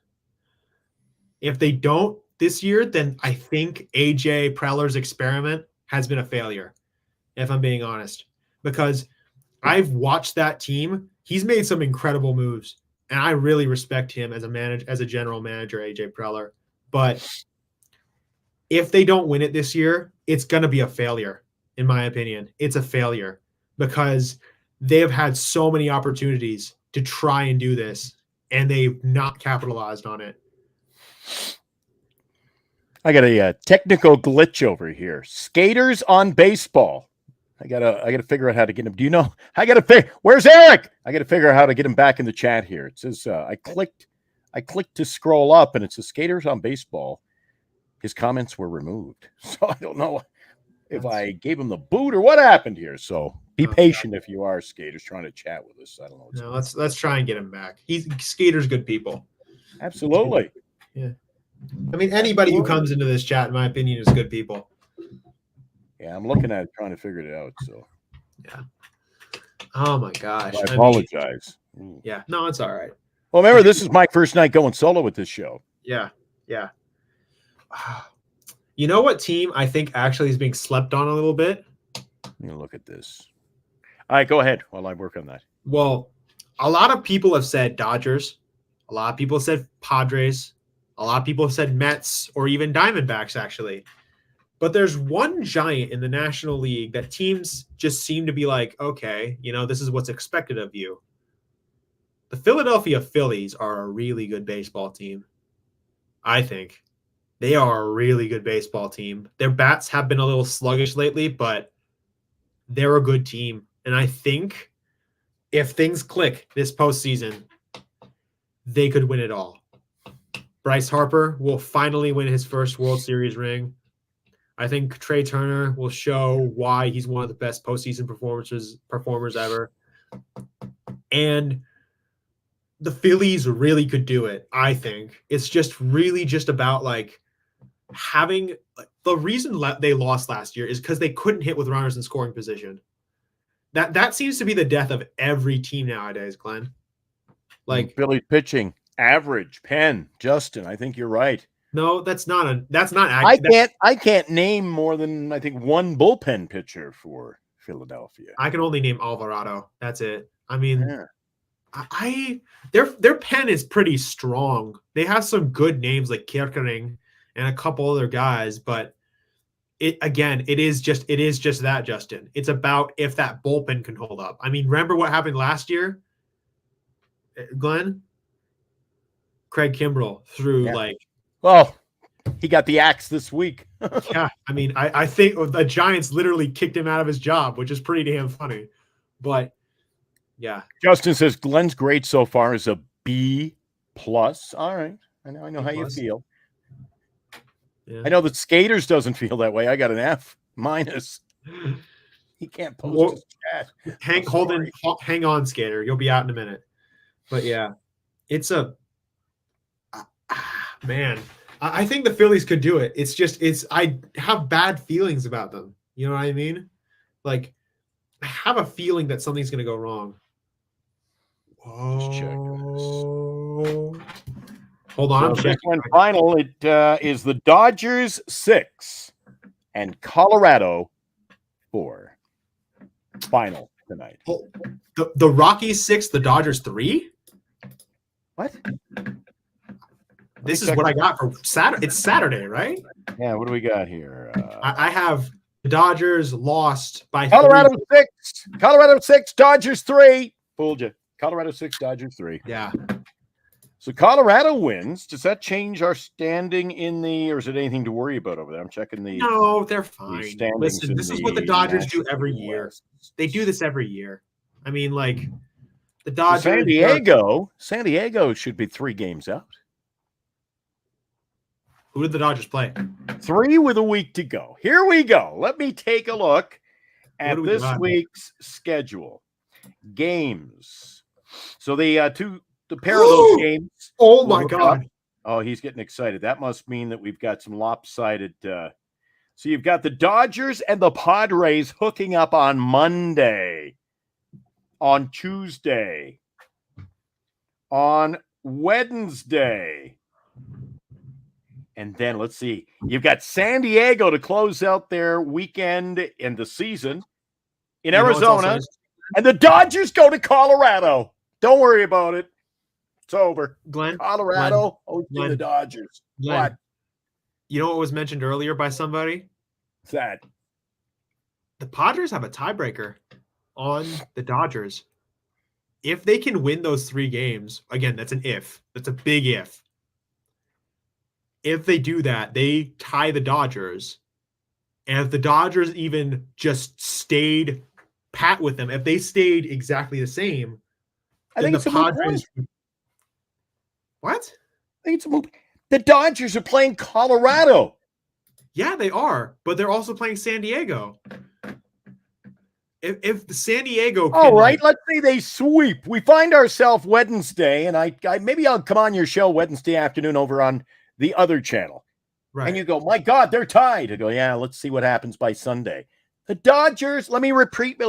[SPEAKER 3] If they don't this year, then I think AJ Preller's experiment has been a failure, if I'm being honest. Because I've watched that team. He's made some incredible moves, and I really respect him as a general manager, AJ Preller. But if they don't win it this year, it's going to be a failure, in my opinion. It's a failure because they have had so many opportunities to try and do this, and they've not capitalized on it.
[SPEAKER 2] I got a technical glitch over here. Skaters on baseball. I gotta figure out how to get him. Do you know? Where's Eric? I gotta figure out how to get him back in the chat here. It says I clicked to scroll up, and it says skaters on baseball. His comments were removed, so I don't know if I gave him the boot or what happened here. So be patient if you are skaters trying to chat with us. I don't know.
[SPEAKER 3] No, let's try and get him back. Skaters, good people.
[SPEAKER 2] Absolutely.
[SPEAKER 3] Yeah. I mean, anybody who comes into this chat, in my opinion, is good people.
[SPEAKER 2] Yeah, I'm looking at it, trying to figure it out. So,
[SPEAKER 3] yeah. Oh my gosh.
[SPEAKER 2] I apologize.
[SPEAKER 3] Yeah. No, it's all right.
[SPEAKER 2] Well, remember, this is my first night going solo with this show.
[SPEAKER 3] Yeah. You know what team I think actually is being slept on a little bit?
[SPEAKER 2] Look at this. All right, go ahead while I work on that.
[SPEAKER 3] Well, a lot of people have said Dodgers. A lot of people have said Padres. A lot of people have said Mets or even Diamondbacks, actually. But there's one giant in the National League that teams just seem to be like, okay, this is what's expected of you. The Philadelphia Phillies are a really good baseball team. I think they are a really good baseball team. Their bats have been a little sluggish lately, but they're a good team. And I think if things click this postseason, they could win it all. Bryce Harper will finally win his first World Series ring. I think Trey Turner will show why he's one of the best postseason performers ever. And the Phillies really could do it, I think. It's just really just about having the reason they lost last year is because they couldn't hit with runners in scoring position. That seems to be the death of every team nowadays, Glenn.
[SPEAKER 2] Phillies pitching, average, Penn, Justin. I think you're right.
[SPEAKER 3] No, that's not.
[SPEAKER 2] I can't name more than I think one bullpen pitcher for Philadelphia.
[SPEAKER 3] I can only name Alvarado. That's it. I mean, their pen is pretty strong. They have some good names like Kierkegaard and a couple other guys, but it is just that, Justin. It's about if that bullpen can hold up. I mean, remember what happened last year, Glenn? Craig Kimbrell threw
[SPEAKER 2] Well, he got the axe this week.
[SPEAKER 3] Yeah, I mean, I think the Giants literally kicked him out of his job, which is pretty damn funny. But yeah,
[SPEAKER 2] Justin says Glenn's grade so far is a B+. All right, I know how you feel.
[SPEAKER 3] Yeah.
[SPEAKER 2] I know that Skaters doesn't feel that way. I got an F-. He can't post his chat.
[SPEAKER 3] Hang on, Skater. You'll be out in a minute. But yeah, it's a man. I think the Phillies could do it. I have bad feelings about them. You know what I mean? I have a feeling that something's going to go wrong.
[SPEAKER 2] Just check.
[SPEAKER 3] Hold on.
[SPEAKER 2] So this one final, it is the Dodgers 6 and Colorado 4. Final tonight.
[SPEAKER 3] The Rockies 6, the Dodgers 3?
[SPEAKER 2] What?
[SPEAKER 3] This is what I got for Saturday. It's Saturday, right?
[SPEAKER 2] Yeah, what do we got here?
[SPEAKER 3] I have the Dodgers lost by
[SPEAKER 2] Colorado
[SPEAKER 3] 3.
[SPEAKER 2] 6. Colorado 6, Dodgers 3. Fooled you. Colorado 6, Dodgers 3.
[SPEAKER 3] Yeah.
[SPEAKER 2] So Colorado wins. Does that change our standing or is it anything to worry about over there? I'm checking the.
[SPEAKER 3] No, they're fine. Listen, this is what the Dodgers do every year.
[SPEAKER 2] West.
[SPEAKER 3] They do this every year. I mean, the Dodgers.
[SPEAKER 2] So San Diego should be 3 games out.
[SPEAKER 3] Who did the Dodgers play?
[SPEAKER 2] 3 with a week to go. Here we go. Let me take a look at this week's schedule. Games. So the pair of those games.
[SPEAKER 3] Oh my God.
[SPEAKER 2] Oh, he's getting excited. That must mean that we've got some lopsided. So you've got the Dodgers and the Padres hooking up on Monday, on Tuesday, on Wednesday. And then let's see. You've got San Diego to close out their weekend in the season in Arizona. And the Dodgers go to Colorado. Don't worry about it. It's over.
[SPEAKER 3] Glenn.
[SPEAKER 2] Colorado, the Dodgers.
[SPEAKER 3] Glenn,
[SPEAKER 2] what?
[SPEAKER 3] You know what was mentioned earlier by somebody?
[SPEAKER 2] What's that?
[SPEAKER 3] The Padres have a tiebreaker on the Dodgers. If they can win those 3 games, again, that's an if. That's a big if. If they do that, they tie the Dodgers. And if the Dodgers even just stayed pat with them, if they stayed exactly the same,
[SPEAKER 2] I think the Padres.
[SPEAKER 3] What?
[SPEAKER 2] I think it's a move. The Dodgers are playing Colorado.
[SPEAKER 3] Yeah, they are, but they're also playing San Diego. If the San Diego can,
[SPEAKER 2] all right, let's say they sweep. We find ourselves Wednesday, and I maybe I'll come on your show Wednesday afternoon over on the other channel.
[SPEAKER 3] Right.
[SPEAKER 2] And you go, my God, they're tied. I go, yeah, let's see what happens by Sunday. The Dodgers, let me repeat.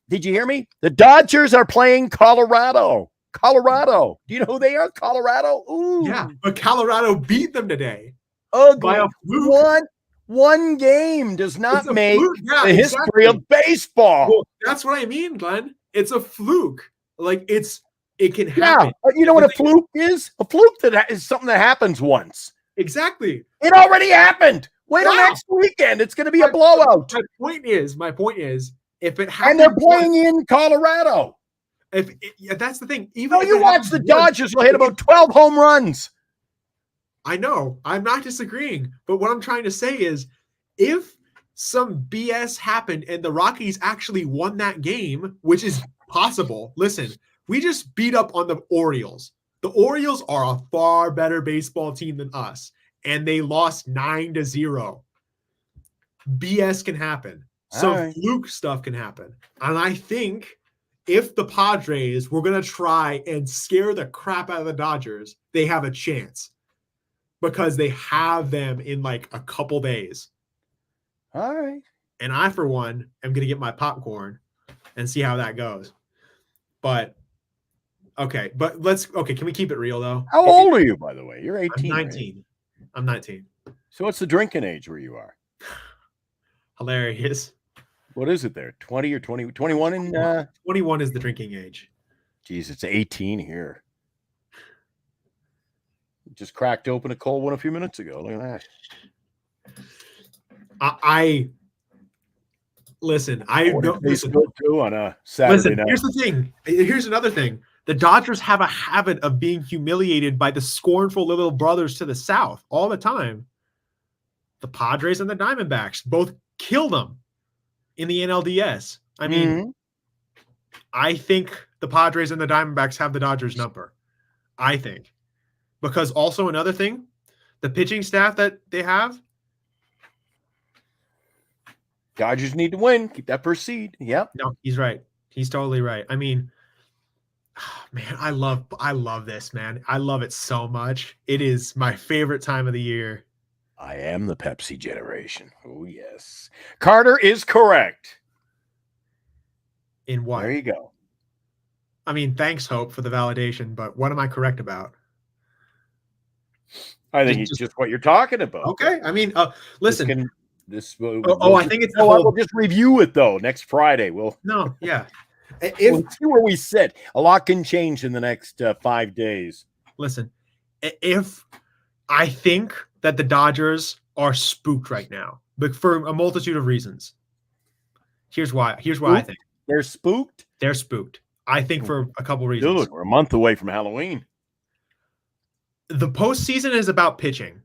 [SPEAKER 2] Did you hear me? The Dodgers are playing Colorado. Colorado. Do you know who they are? Colorado? Ooh.
[SPEAKER 3] Yeah, but Colorado beat them today.
[SPEAKER 2] Ugly.
[SPEAKER 3] By a fluke.
[SPEAKER 2] One game does not make
[SPEAKER 3] yeah,
[SPEAKER 2] the history of baseball.
[SPEAKER 3] Well, that's what I mean, Glenn. It's a fluke. Like it can happen.
[SPEAKER 2] Yeah, you know what a fluke is? A fluke that is something that happens once.
[SPEAKER 3] Exactly.
[SPEAKER 2] It already happened. Wait till next weekend. It's going to be a blowout.
[SPEAKER 3] My point is, if it happens,
[SPEAKER 2] and they're playing in Colorado.
[SPEAKER 3] That's the thing. Even
[SPEAKER 2] you watch the Dodgers will hit about 12 home runs.
[SPEAKER 3] I know. I'm not disagreeing. But what I'm trying to say is, if some BS happened and the Rockies actually won that game, which is possible, listen, we just beat up on the Orioles. The Orioles are a far better baseball team than us, and they lost 9-0. BS can happen. Some fluke stuff can happen. And I think if the Padres were going to try and scare the crap out of the Dodgers, they have a chance because they have them in like a couple days.
[SPEAKER 2] All right.
[SPEAKER 3] And I, for one, am going to get my popcorn and see how that goes. But okay, can we keep it real though?
[SPEAKER 2] How old are you, by the way? You're 18.
[SPEAKER 3] I'm 19. Right? I'm 19.
[SPEAKER 2] So what's the drinking age where you are?
[SPEAKER 3] Hilarious.
[SPEAKER 2] What is it there? 20 or 20? 21 and
[SPEAKER 3] 21 is the drinking age.
[SPEAKER 2] Geez, it's 18 here. Just cracked open a cold one a few minutes ago. Look at that.
[SPEAKER 3] Listen.
[SPEAKER 2] Listen too on a Saturday night.
[SPEAKER 3] Here's the thing. Here's another thing. The Dodgers have a habit of being humiliated by the scornful little brothers to the south all the time. The Padres and the Diamondbacks both kill them in the NLDS. I mean, I think the Padres and the Diamondbacks have the Dodgers number. I think. Because also another thing, the pitching staff that they have.
[SPEAKER 2] Dodgers need to win. Keep that first seed. Yep.
[SPEAKER 3] No, he's right. He's totally right. I mean, man, I love this, man. I love it so much. It is my favorite time of the year.
[SPEAKER 2] I am the Pepsi generation. Oh, yes. Carter is correct.
[SPEAKER 3] In what?
[SPEAKER 2] There you go.
[SPEAKER 3] I mean, thanks, Hope, for the validation, but what am I correct about?
[SPEAKER 2] I think it's just what you're talking about.
[SPEAKER 3] Okay. I mean, listen.
[SPEAKER 2] I think it's. We'll just review it, though, next Friday. We'll see where we sit. A lot can change in the next 5 days.
[SPEAKER 3] Listen, if I think that the Dodgers are spooked right now, but for a multitude of reasons. Here's why I think.
[SPEAKER 2] They're spooked?
[SPEAKER 3] They're spooked. I think for a couple reasons.
[SPEAKER 2] Dude, we're a month away from Halloween.
[SPEAKER 3] The postseason is about pitching.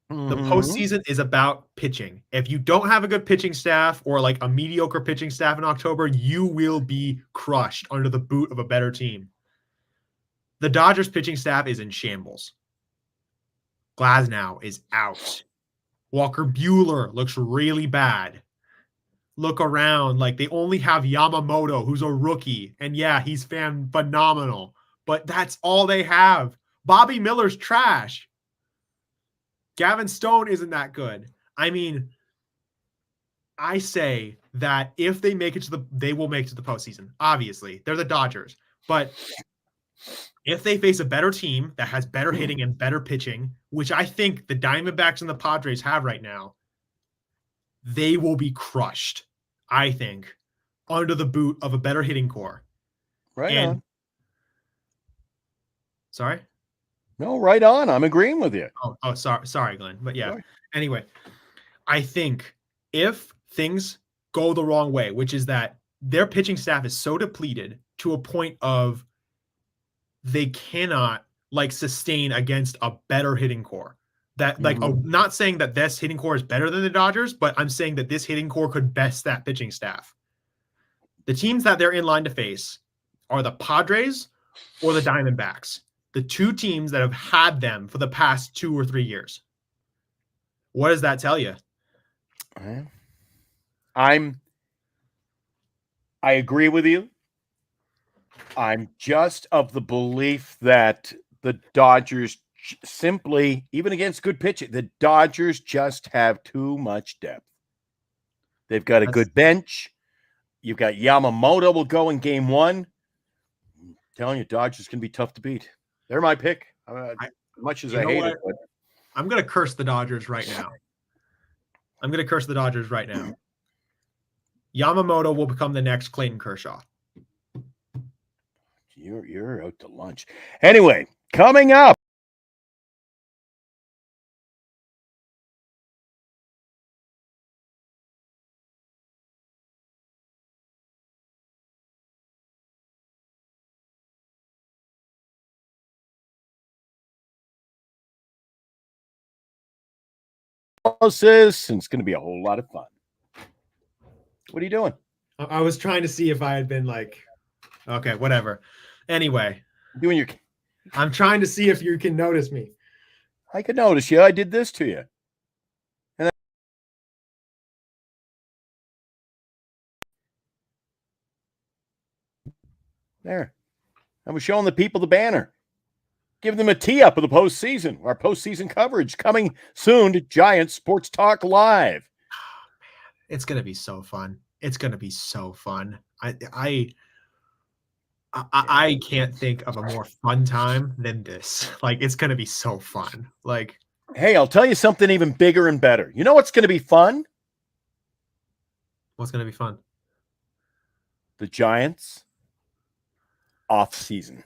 [SPEAKER 3] The postseason is about pitching. If you don't have a good pitching staff or like a mediocre pitching staff in October, you will be crushed under the boot of a better team. The Dodgers pitching staff is in shambles. Glasnow is out. Walker Buehler looks really bad. Look around. Like they only have Yamamoto, who's a rookie. And yeah, he's phenomenal. But that's all they have. Bobby Miller's trash. Gavin Stone isn't that good. I mean, I say that if they make it they will make it to the postseason. Obviously, they're the Dodgers. But if they face a better team that has better hitting and better pitching, which I think the Diamondbacks and the Padres have right now, they will be crushed, I think, under the boot of a better hitting core.
[SPEAKER 2] Right on.
[SPEAKER 3] Sorry?
[SPEAKER 2] No, right on. I'm agreeing with you.
[SPEAKER 3] Oh, sorry, Glenn. But yeah. Sorry. Anyway, I think if things go the wrong way, which is that their pitching staff is so depleted to a point of they cannot like sustain against a better hitting core. That not saying that this hitting core is better than the Dodgers, but I'm saying that this hitting core could best that pitching staff. The teams that they're in line to face are the Padres or the Diamondbacks. The two teams that have had them for the past 2 or 3 years. What does that tell you?
[SPEAKER 2] I agree with you. I'm just of the belief that the Dodgers simply, even against good pitching, the Dodgers just have too much depth. They've got a good bench. You've got Yamamoto will go in game 1. telling you, Dodgers can be tough to beat. They're my pick. Much as I hate it. But...
[SPEAKER 3] I'm going to curse the Dodgers right now. Yamamoto will become the next Clayton Kershaw.
[SPEAKER 2] You're out to lunch. Anyway, coming up. And it's going to be a whole lot of fun. What are you doing?
[SPEAKER 3] I was trying to see if I had been like, okay, whatever. Anyway, I'm trying to see if you can notice me.
[SPEAKER 2] I could notice you. I did this to you. And there. I was showing the people the banner. Give them a tee up of the postseason. Our postseason coverage coming soon to Giants Sports Talk Live.
[SPEAKER 3] Oh, man. It's going to be so fun. I can't think of a more fun time than this. Like, it's going to be so fun. Like,
[SPEAKER 2] hey, I'll tell you something even bigger and better. You know what's going to be fun?
[SPEAKER 3] What's going to be fun?
[SPEAKER 2] The Giants off season.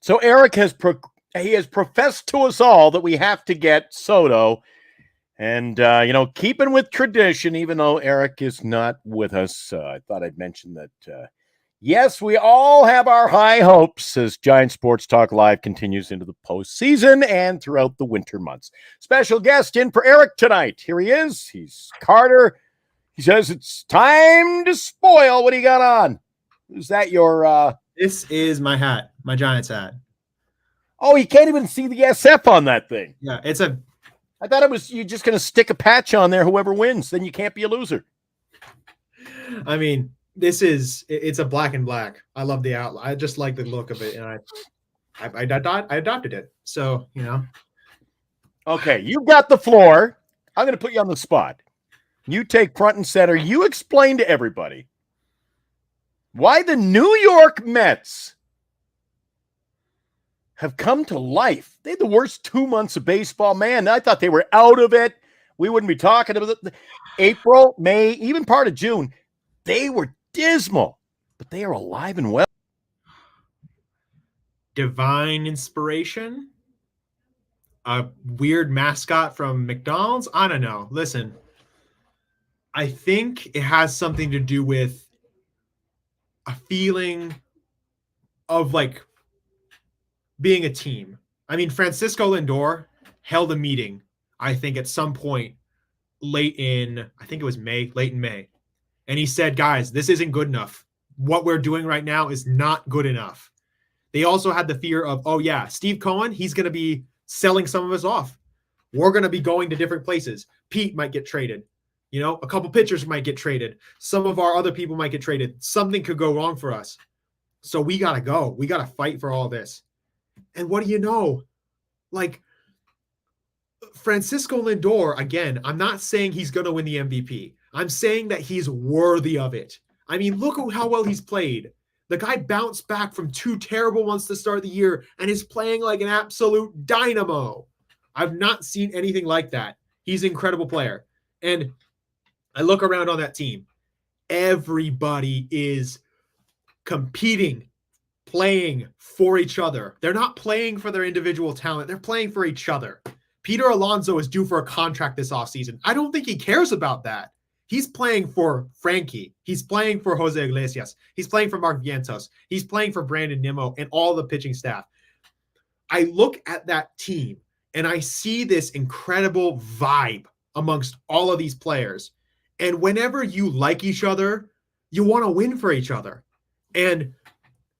[SPEAKER 2] So Eric has professed to us all that we have to get Soto. And, keeping with tradition, even though Eric is not with us, I thought I'd mention that, yes, we all have our high hopes as Giant Sports Talk Live continues into the postseason and throughout the winter months. Special guest in for Eric tonight. Here he is. He's Carter. He says it's time to spoil. What do you got on? Is that your...
[SPEAKER 3] This is my hat, my Giants hat.
[SPEAKER 2] Oh, you can't even see the SF on that thing.
[SPEAKER 3] Yeah,
[SPEAKER 2] I thought it was you just going to stick a patch on there, whoever wins. Then you can't be a loser.
[SPEAKER 3] I mean, it's a black and black. I love the outline. I just like the look of it, and I adopted it. So,
[SPEAKER 2] Okay, you got the floor. I'm going to put you on the spot. You take front and center. You explain to everybody why the New York Mets have come to life. They had the worst 2 months of baseball. Man, I thought they were out of it. We wouldn't be talking about it. April, May, even part of June. They were dismal, but they are alive and well.
[SPEAKER 3] Divine inspiration? A weird mascot from McDonald's? I don't know. Listen, I think it has something to do with a feeling of like being a team. I mean, Francisco Lindor held a meeting, I think at some point late in May. And he said, guys, this isn't good enough. What we're doing right now is not good enough. They also had the fear of, oh yeah, Steve Cohen, he's going to be selling some of us off. We're going to be going to different places. Pete might get traded. A couple pitchers might get traded. Some of our other people might get traded. Something could go wrong for us. So we got to go. We got to fight for all this. And what do you know? Like, Francisco Lindor, again, I'm not saying he's going to win the MVP. I'm saying that he's worthy of it. I mean, look at how well he's played. The guy bounced back from 2 terrible months to start the year and is playing like an absolute dynamo. I've not seen anything like that. He's an incredible player. And I look around on that team. Everybody is competing, playing for each other. They're not playing for their individual talent. They're playing for each other. Peter Alonso is due for a contract this offseason. I don't think he cares about that. He's playing for Frankie. He's playing for Jose Iglesias. He's playing for Mark Vientos. He's playing for Brandon Nimmo and all the pitching staff. I look at that team and I see this incredible vibe amongst all of these players. And whenever you like each other, you want to win for each other. And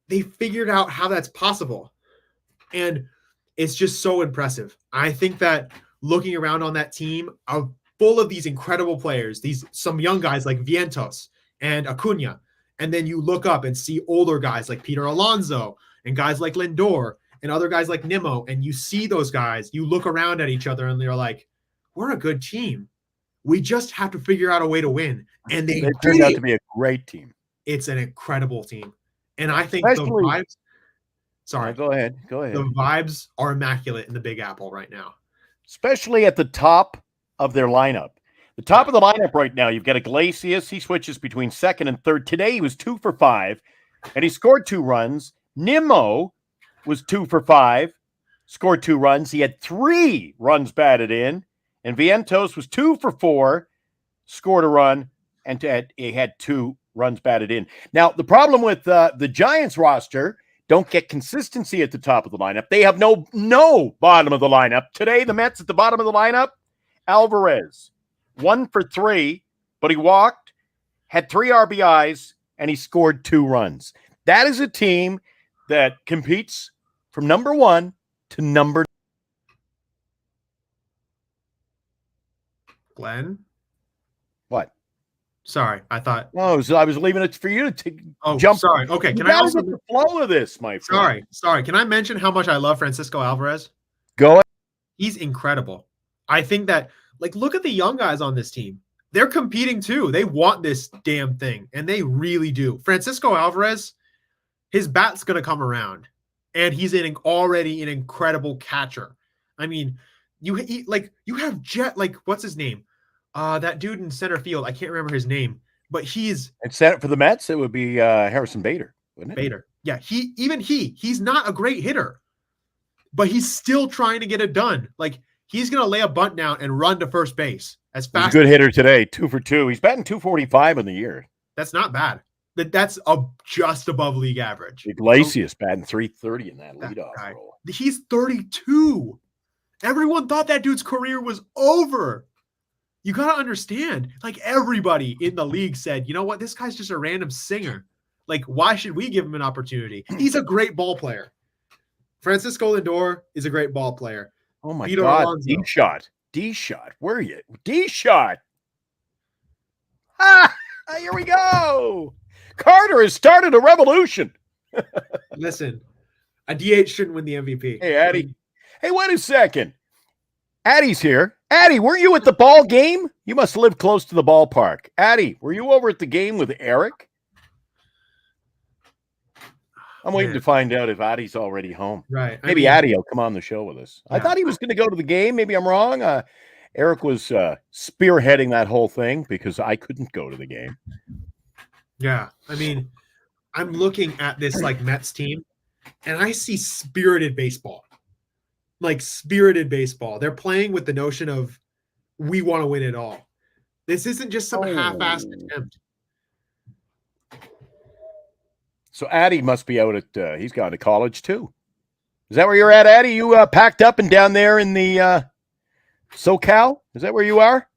[SPEAKER 3] they figured out how that's possible. And it's just so impressive. I think that looking around on that team are full of these incredible players, some young guys like Vientos and Acuna. And then you look up and see older guys like Peter Alonso and guys like Lindor and other guys like Nimmo. And you see those guys, you look around at each other and they're like, we're a good team. We just have to figure out a way to win. And they
[SPEAKER 2] turned out to be a great team.
[SPEAKER 3] It's an incredible team. And I think the vibes. Sorry.
[SPEAKER 2] Go ahead.
[SPEAKER 3] The vibes are immaculate in the Big Apple right now.
[SPEAKER 2] Especially at the top of their lineup. The top of the lineup right now, you've got Iglesias. He switches between second and third. Today he was 2 for 5, and he scored 2 runs. Nimmo was 2 for 5, scored 2 runs. He had 3 runs batted in. And Vientos was 2 for 4, scored a run, and he had 2 runs batted in. Now, the problem with the Giants roster, don't get consistency at the top of the lineup. They have no bottom of the lineup. Today, the Mets at the bottom of the lineup, Alvarez, 1 for 3, but he walked, had 3 RBIs, and he scored 2 runs. That is a team that competes from number 1 to number 2.
[SPEAKER 3] Glenn?
[SPEAKER 2] What?
[SPEAKER 3] Sorry, I thought.
[SPEAKER 2] Oh, so I was leaving it for you to jump.
[SPEAKER 3] Sorry. Okay,
[SPEAKER 2] can I also the flow of this, my friend?
[SPEAKER 3] Sorry. Can I mention how much I love Francisco Alvarez?
[SPEAKER 2] Go ahead.
[SPEAKER 3] He's incredible. I think that, look at the young guys on this team. They're competing too. They want this damn thing, and they really do. Francisco Alvarez, his bat's going to come around, and he's already an incredible catcher. I mean, you have Jet, what's his name? That dude in center field. I can't remember his name, but he's
[SPEAKER 2] for the Mets. It would be Harrison Bader, wouldn't it?
[SPEAKER 3] Bader. Yeah. He's not a great hitter, but he's still trying to get it done. He's going to lay a bunt down and run to first base as fast.
[SPEAKER 2] He's a good hitter today. 2 for 2. He's batting 245 in the year.
[SPEAKER 3] That's not bad. That's just above league average.
[SPEAKER 2] Iglesias batting 330 in that leadoff role.
[SPEAKER 3] He's 32. Everyone thought that dude's career was over. You got to understand, everybody in the league said, you know what? This guy's just a random singer. Why should we give him an opportunity? He's a great ball player. Francisco Lindor is a great ball player.
[SPEAKER 2] Oh, my God. D-shot. Where are you? D-shot. Here we go. Carter has started a revolution.
[SPEAKER 3] Listen, a DH shouldn't win the MVP.
[SPEAKER 2] Hey, Addie. Hey, wait a second. Addie's here. Addie, were you at the ball game? You must live close to the ballpark. Addie, were you over at the game with Eric? I'm waiting to find out if Addie's already home.
[SPEAKER 3] Right.
[SPEAKER 2] Maybe Addie will come on the show with us. Yeah. I thought he was going to go to the game. Maybe I'm wrong. Eric was spearheading that whole thing because I couldn't go to the game.
[SPEAKER 3] Yeah. I mean, I'm looking at this Mets team, and I see spirited baseball. Spirited baseball. They're playing with the notion of we want to win it all. This isn't just some half-assed attempt.
[SPEAKER 2] So Addie must be out at he's gone to college too. Is that where you're at, Addie? You packed up and down there in the SoCal? Is that where you are?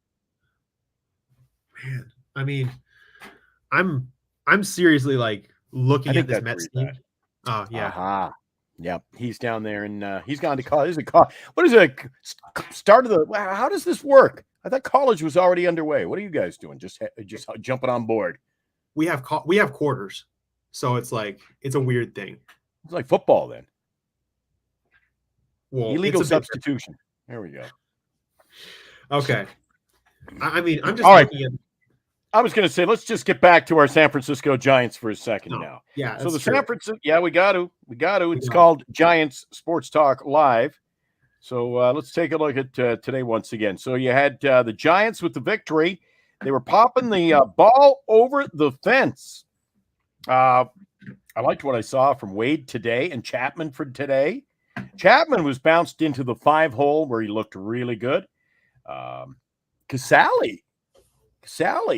[SPEAKER 3] Man, I mean, I'm seriously looking at this Mets team. Oh, yeah.
[SPEAKER 2] Uh-huh. Yeah, he's down there, and he's gone to college. What is it? Start of the? How does this work? I thought college was already underway. What are you guys doing? Just jumping on board?
[SPEAKER 3] We have quarters, so it's a weird thing.
[SPEAKER 2] It's like football then.
[SPEAKER 3] Well,
[SPEAKER 2] illegal substitution. There we go.
[SPEAKER 3] Okay. I mean, I'm just
[SPEAKER 2] All right.
[SPEAKER 3] looking at.
[SPEAKER 2] I was going to say, let's just get back to our San Francisco Giants for a second
[SPEAKER 3] No,
[SPEAKER 2] now.
[SPEAKER 3] yeah,
[SPEAKER 2] So
[SPEAKER 3] that's
[SPEAKER 2] the
[SPEAKER 3] true.
[SPEAKER 2] San Francisco, yeah, we got to.
[SPEAKER 3] We
[SPEAKER 2] It's
[SPEAKER 3] got
[SPEAKER 2] called Giants Sports Talk Live. So let's take a look at today once again. So you had the Giants with the victory. They were popping the ball over the fence. I liked what I saw from Wade today and Chapman for today. Chapman was bounced into the 5-hole where he looked really good. Casale,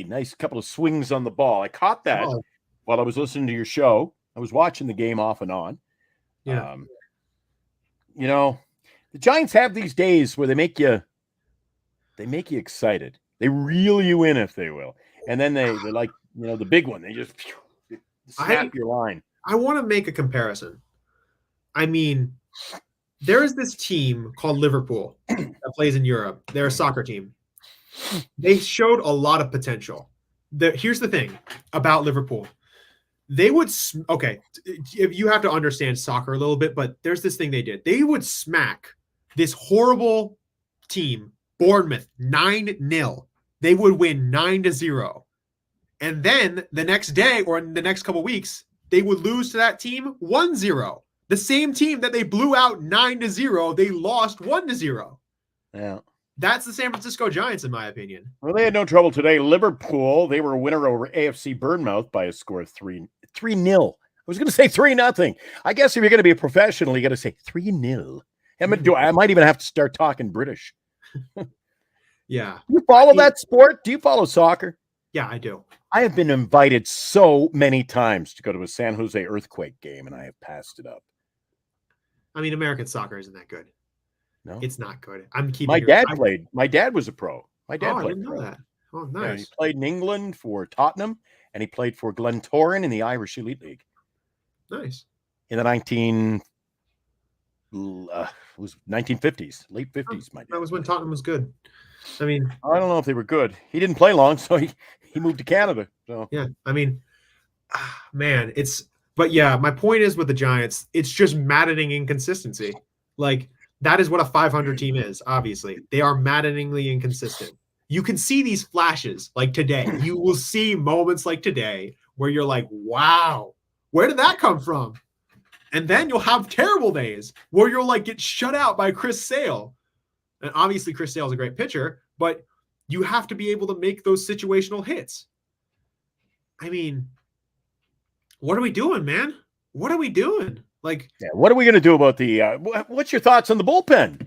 [SPEAKER 2] nice couple of swings on the ball. I caught that while I was listening to your show. I was watching the game off and on.
[SPEAKER 3] Yeah.
[SPEAKER 2] The Giants have these days where they make you excited. They reel you in, if they will. And then they're like, the big one. They just snap your line.
[SPEAKER 3] I want to make a comparison. I mean, there is this team called Liverpool that plays in Europe. They're a soccer team. They showed a lot of potential. Here's the thing about Liverpool. They would, if you have to understand soccer a little bit, but there's this thing they did. They would smack this horrible team, Bournemouth, 9-0. They would win 9-0. And then the next day or in the next couple of weeks, they would lose to that team 1-0. The same team that they blew out 9-0, they lost 1-0.
[SPEAKER 2] Yeah.
[SPEAKER 3] That's the San Francisco Giants, in my opinion.
[SPEAKER 2] Well, they had no trouble today. Liverpool, they were a winner over AFC Bournemouth by a score of 3-0. I was going to say 3-0. I guess if you're going to be a professional, you got to say 3-0. I might even have to start talking British.
[SPEAKER 3] Yeah.
[SPEAKER 2] You follow that sport? Do you follow soccer?
[SPEAKER 3] Yeah, I do.
[SPEAKER 2] I have been invited so many times to go to a San Jose Earthquake game, and I have passed it up.
[SPEAKER 3] I mean, American soccer isn't that good.
[SPEAKER 2] No,
[SPEAKER 3] it's not good. I'm keeping.
[SPEAKER 2] My dad played. My dad was a pro. My dad played.
[SPEAKER 3] I didn't know that. Oh, nice.
[SPEAKER 2] Yeah, he played in England for Tottenham, and he played for Glentoran in the Irish Elite League.
[SPEAKER 3] Nice.
[SPEAKER 2] In the 1950s, late 50s. My dad.
[SPEAKER 3] That was when Tottenham was good. I mean,
[SPEAKER 2] I don't know if they were good. He didn't play long, so he moved to Canada. So
[SPEAKER 3] yeah, I mean, man, but yeah, my point is with the Giants, it's just maddening inconsistency. Like, that is what a 500 team is, obviously. They are maddeningly inconsistent. You can see these flashes like today. You will see moments like today where you're like, wow, where did that come from? And then you'll have terrible days where you'll like get shut out by Chris Sale. And obviously Chris Sale is a great pitcher, but you have to be able to make those situational hits. I mean, what are we doing, man? What are we doing? Like,
[SPEAKER 2] yeah, what are we going to do about the what's your thoughts on the bullpen?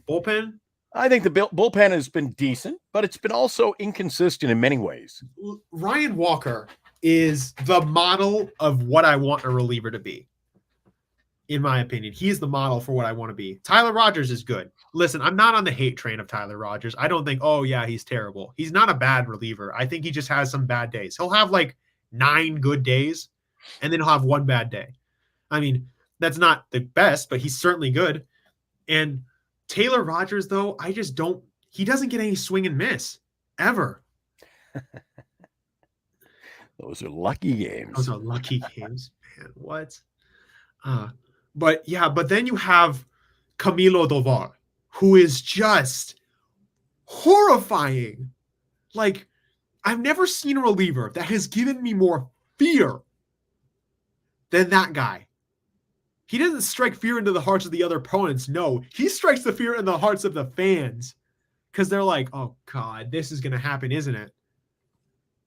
[SPEAKER 3] Bullpen?
[SPEAKER 2] I think the bullpen has been decent, but it's been also inconsistent in many ways.
[SPEAKER 3] Ryan Walker is the model of what I want a reliever to be. In my opinion, he's the model for what I want to be. Tyler Rogers is good. Listen, I'm not on the hate train of Tyler Rogers. I don't think, oh yeah, he's terrible. He's not a bad reliever. I think he just has some bad days. He'll have like 9 good days, and then he'll have 1 bad day. I mean, that's not the best, but he's certainly good. And Taylor Rogers, though, he doesn't get any swing and miss ever.
[SPEAKER 2] Those are lucky games.
[SPEAKER 3] Man. What? But then you have Camilo Doval, who is just horrifying. Like, I've never seen a reliever that has given me more fear than that guy. He doesn't strike fear into the hearts of the other opponents. No, he strikes the fear in the hearts of the fans because they're like, oh, God, this is going to happen, isn't it?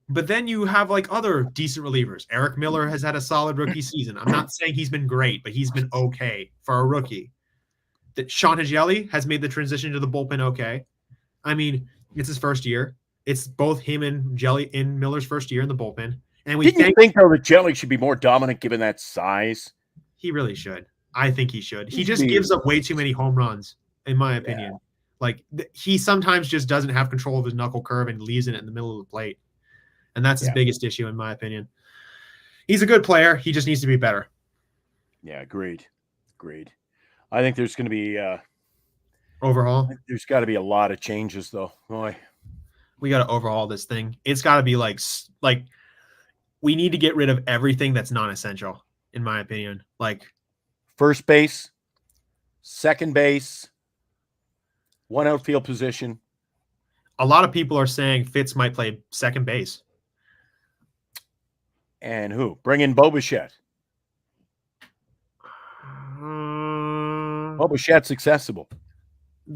[SPEAKER 3] But then you have like other decent relievers. Eric Miller has had a solid rookie season. I'm not saying he's been great, but he's been okay for a rookie. That Sean Hajeli has made the transition to the bullpen okay. I mean, it's his first year. It's both him and Jelly in Miller's first year in the bullpen. And
[SPEAKER 2] you think though that Jelly should be more dominant given that size?
[SPEAKER 3] He really should. I think he should. He just gives up way too many home runs, in my opinion. Yeah. Like he sometimes just doesn't have control of his knuckle curve and leaves it in the middle of the plate. And that's his biggest issue, in my opinion. He's a good player. He just needs to be better.
[SPEAKER 2] Yeah, agreed. I think there's going to be
[SPEAKER 3] overhaul.
[SPEAKER 2] There's got to be a lot of changes, though. Boy,
[SPEAKER 3] we got to overhaul this thing. It's got to be like we need to get rid of everything that's non-essential, in my opinion. Like
[SPEAKER 2] first base, second base, 1 outfield position,
[SPEAKER 3] a lot of people are saying Fitz might play second base.
[SPEAKER 2] And who? Bring in Bo Bichette. Bo Bichette's accessible.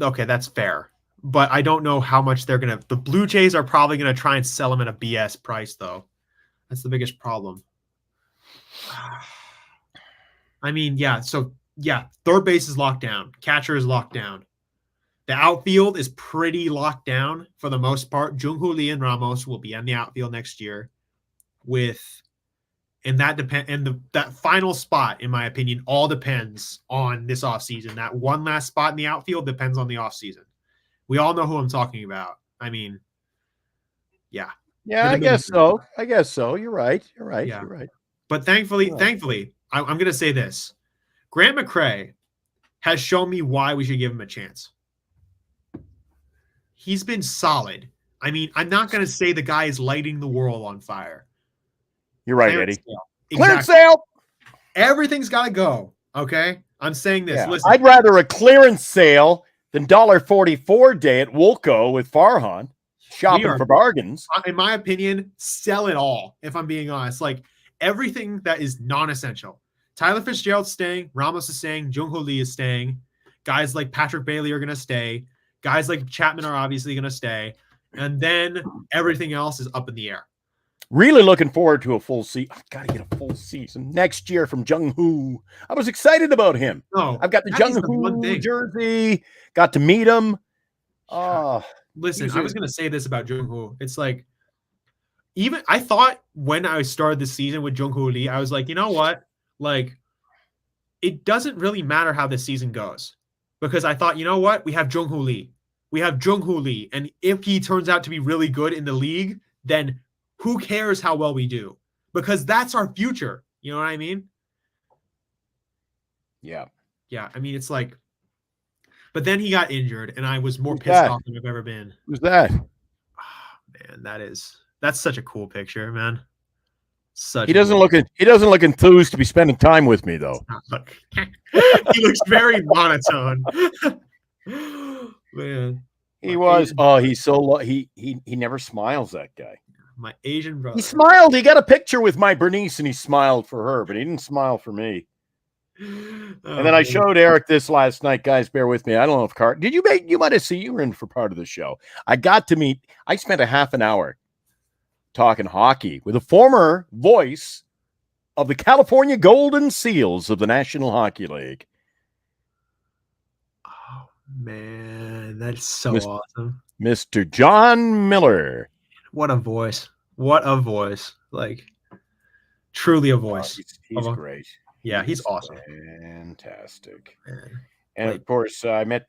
[SPEAKER 3] Okay, that's fair. But I don't know how much they're going to... The Blue Jays are probably going to try and sell him at a BS price, though. That's the biggest problem. I mean, yeah. So, yeah, third base is locked down. Catcher is locked down. The outfield is pretty locked down for the most part. Jung-Hoo Lee and Ramos will be in the outfield next year. That final spot, in my opinion, all depends on this offseason. That one last spot in the outfield depends on the offseason. We all know who I'm talking about. I mean, yeah.
[SPEAKER 2] Yeah, I guess so. You're right. Yeah. You're right.
[SPEAKER 3] But thankfully, I'm going to say this. Grant McCray has shown me why we should give him a chance. He's been solid. I mean, I'm not going to say the guy is lighting the world on fire.
[SPEAKER 2] You're right, Eddie.
[SPEAKER 3] Clearance
[SPEAKER 2] sale.
[SPEAKER 3] Everything's got to go. Okay? I'm saying this.
[SPEAKER 2] Yeah.
[SPEAKER 3] Listen.
[SPEAKER 2] I'd rather a clearance sale than $1.44 day at Woolco with Farhan shopping for bargains.
[SPEAKER 3] In my opinion, sell it all, if I'm being honest. Like, everything that is non-essential. Tyler Fitzgerald's staying. Ramos is staying. Jung-Hoo Lee is staying. Guys like Patrick Bailey are going to stay. Guys like Chapman are obviously going to stay. And then everything else is up in the air.
[SPEAKER 2] Really looking forward to a full season. I've got to get a full season next year from Jung-Hoo. I was excited about him.
[SPEAKER 3] No,
[SPEAKER 2] I've got the Jung-Hoo jersey. Got to meet him.
[SPEAKER 3] Listen, I was going to say this about Jung-Hoo. It's like, even I thought when I started the season with Jung-Hoo Lee, I was like, you know what? Like, it doesn't really matter how this season goes. Because I thought, you know what? We have Jung-Hoo Lee. And if he turns out to be really good in the league, then who cares how well we do? Because that's our future. You know what I mean?
[SPEAKER 2] Yeah.
[SPEAKER 3] Yeah. I mean, it's like, but then he got injured and I was more pissed off than I've ever been.
[SPEAKER 2] Who's that?
[SPEAKER 3] Oh, man, that's such a cool picture, man.
[SPEAKER 2] He doesn't look enthused to be spending time with me, though.
[SPEAKER 3] He looks very monotone. Man.
[SPEAKER 2] He was. Oh, he's so he never smiles, that guy.
[SPEAKER 3] My Asian brother.
[SPEAKER 2] He smiled. He got a picture with my Bernice and he smiled for her, but he didn't smile for me. And then I showed Eric this last night. Guys, bear with me. I don't know if you might have seen you were in for part of the show. I spent a half an hour talking hockey with a former voice of the California Golden Seals of the National Hockey League.
[SPEAKER 3] Oh, man, that's so awesome.
[SPEAKER 2] Mr. John Miller.
[SPEAKER 3] What a voice. Like, truly a voice.
[SPEAKER 2] He's great.
[SPEAKER 3] Yeah, he's awesome.
[SPEAKER 2] Fantastic.
[SPEAKER 3] Man.
[SPEAKER 2] And of course, I met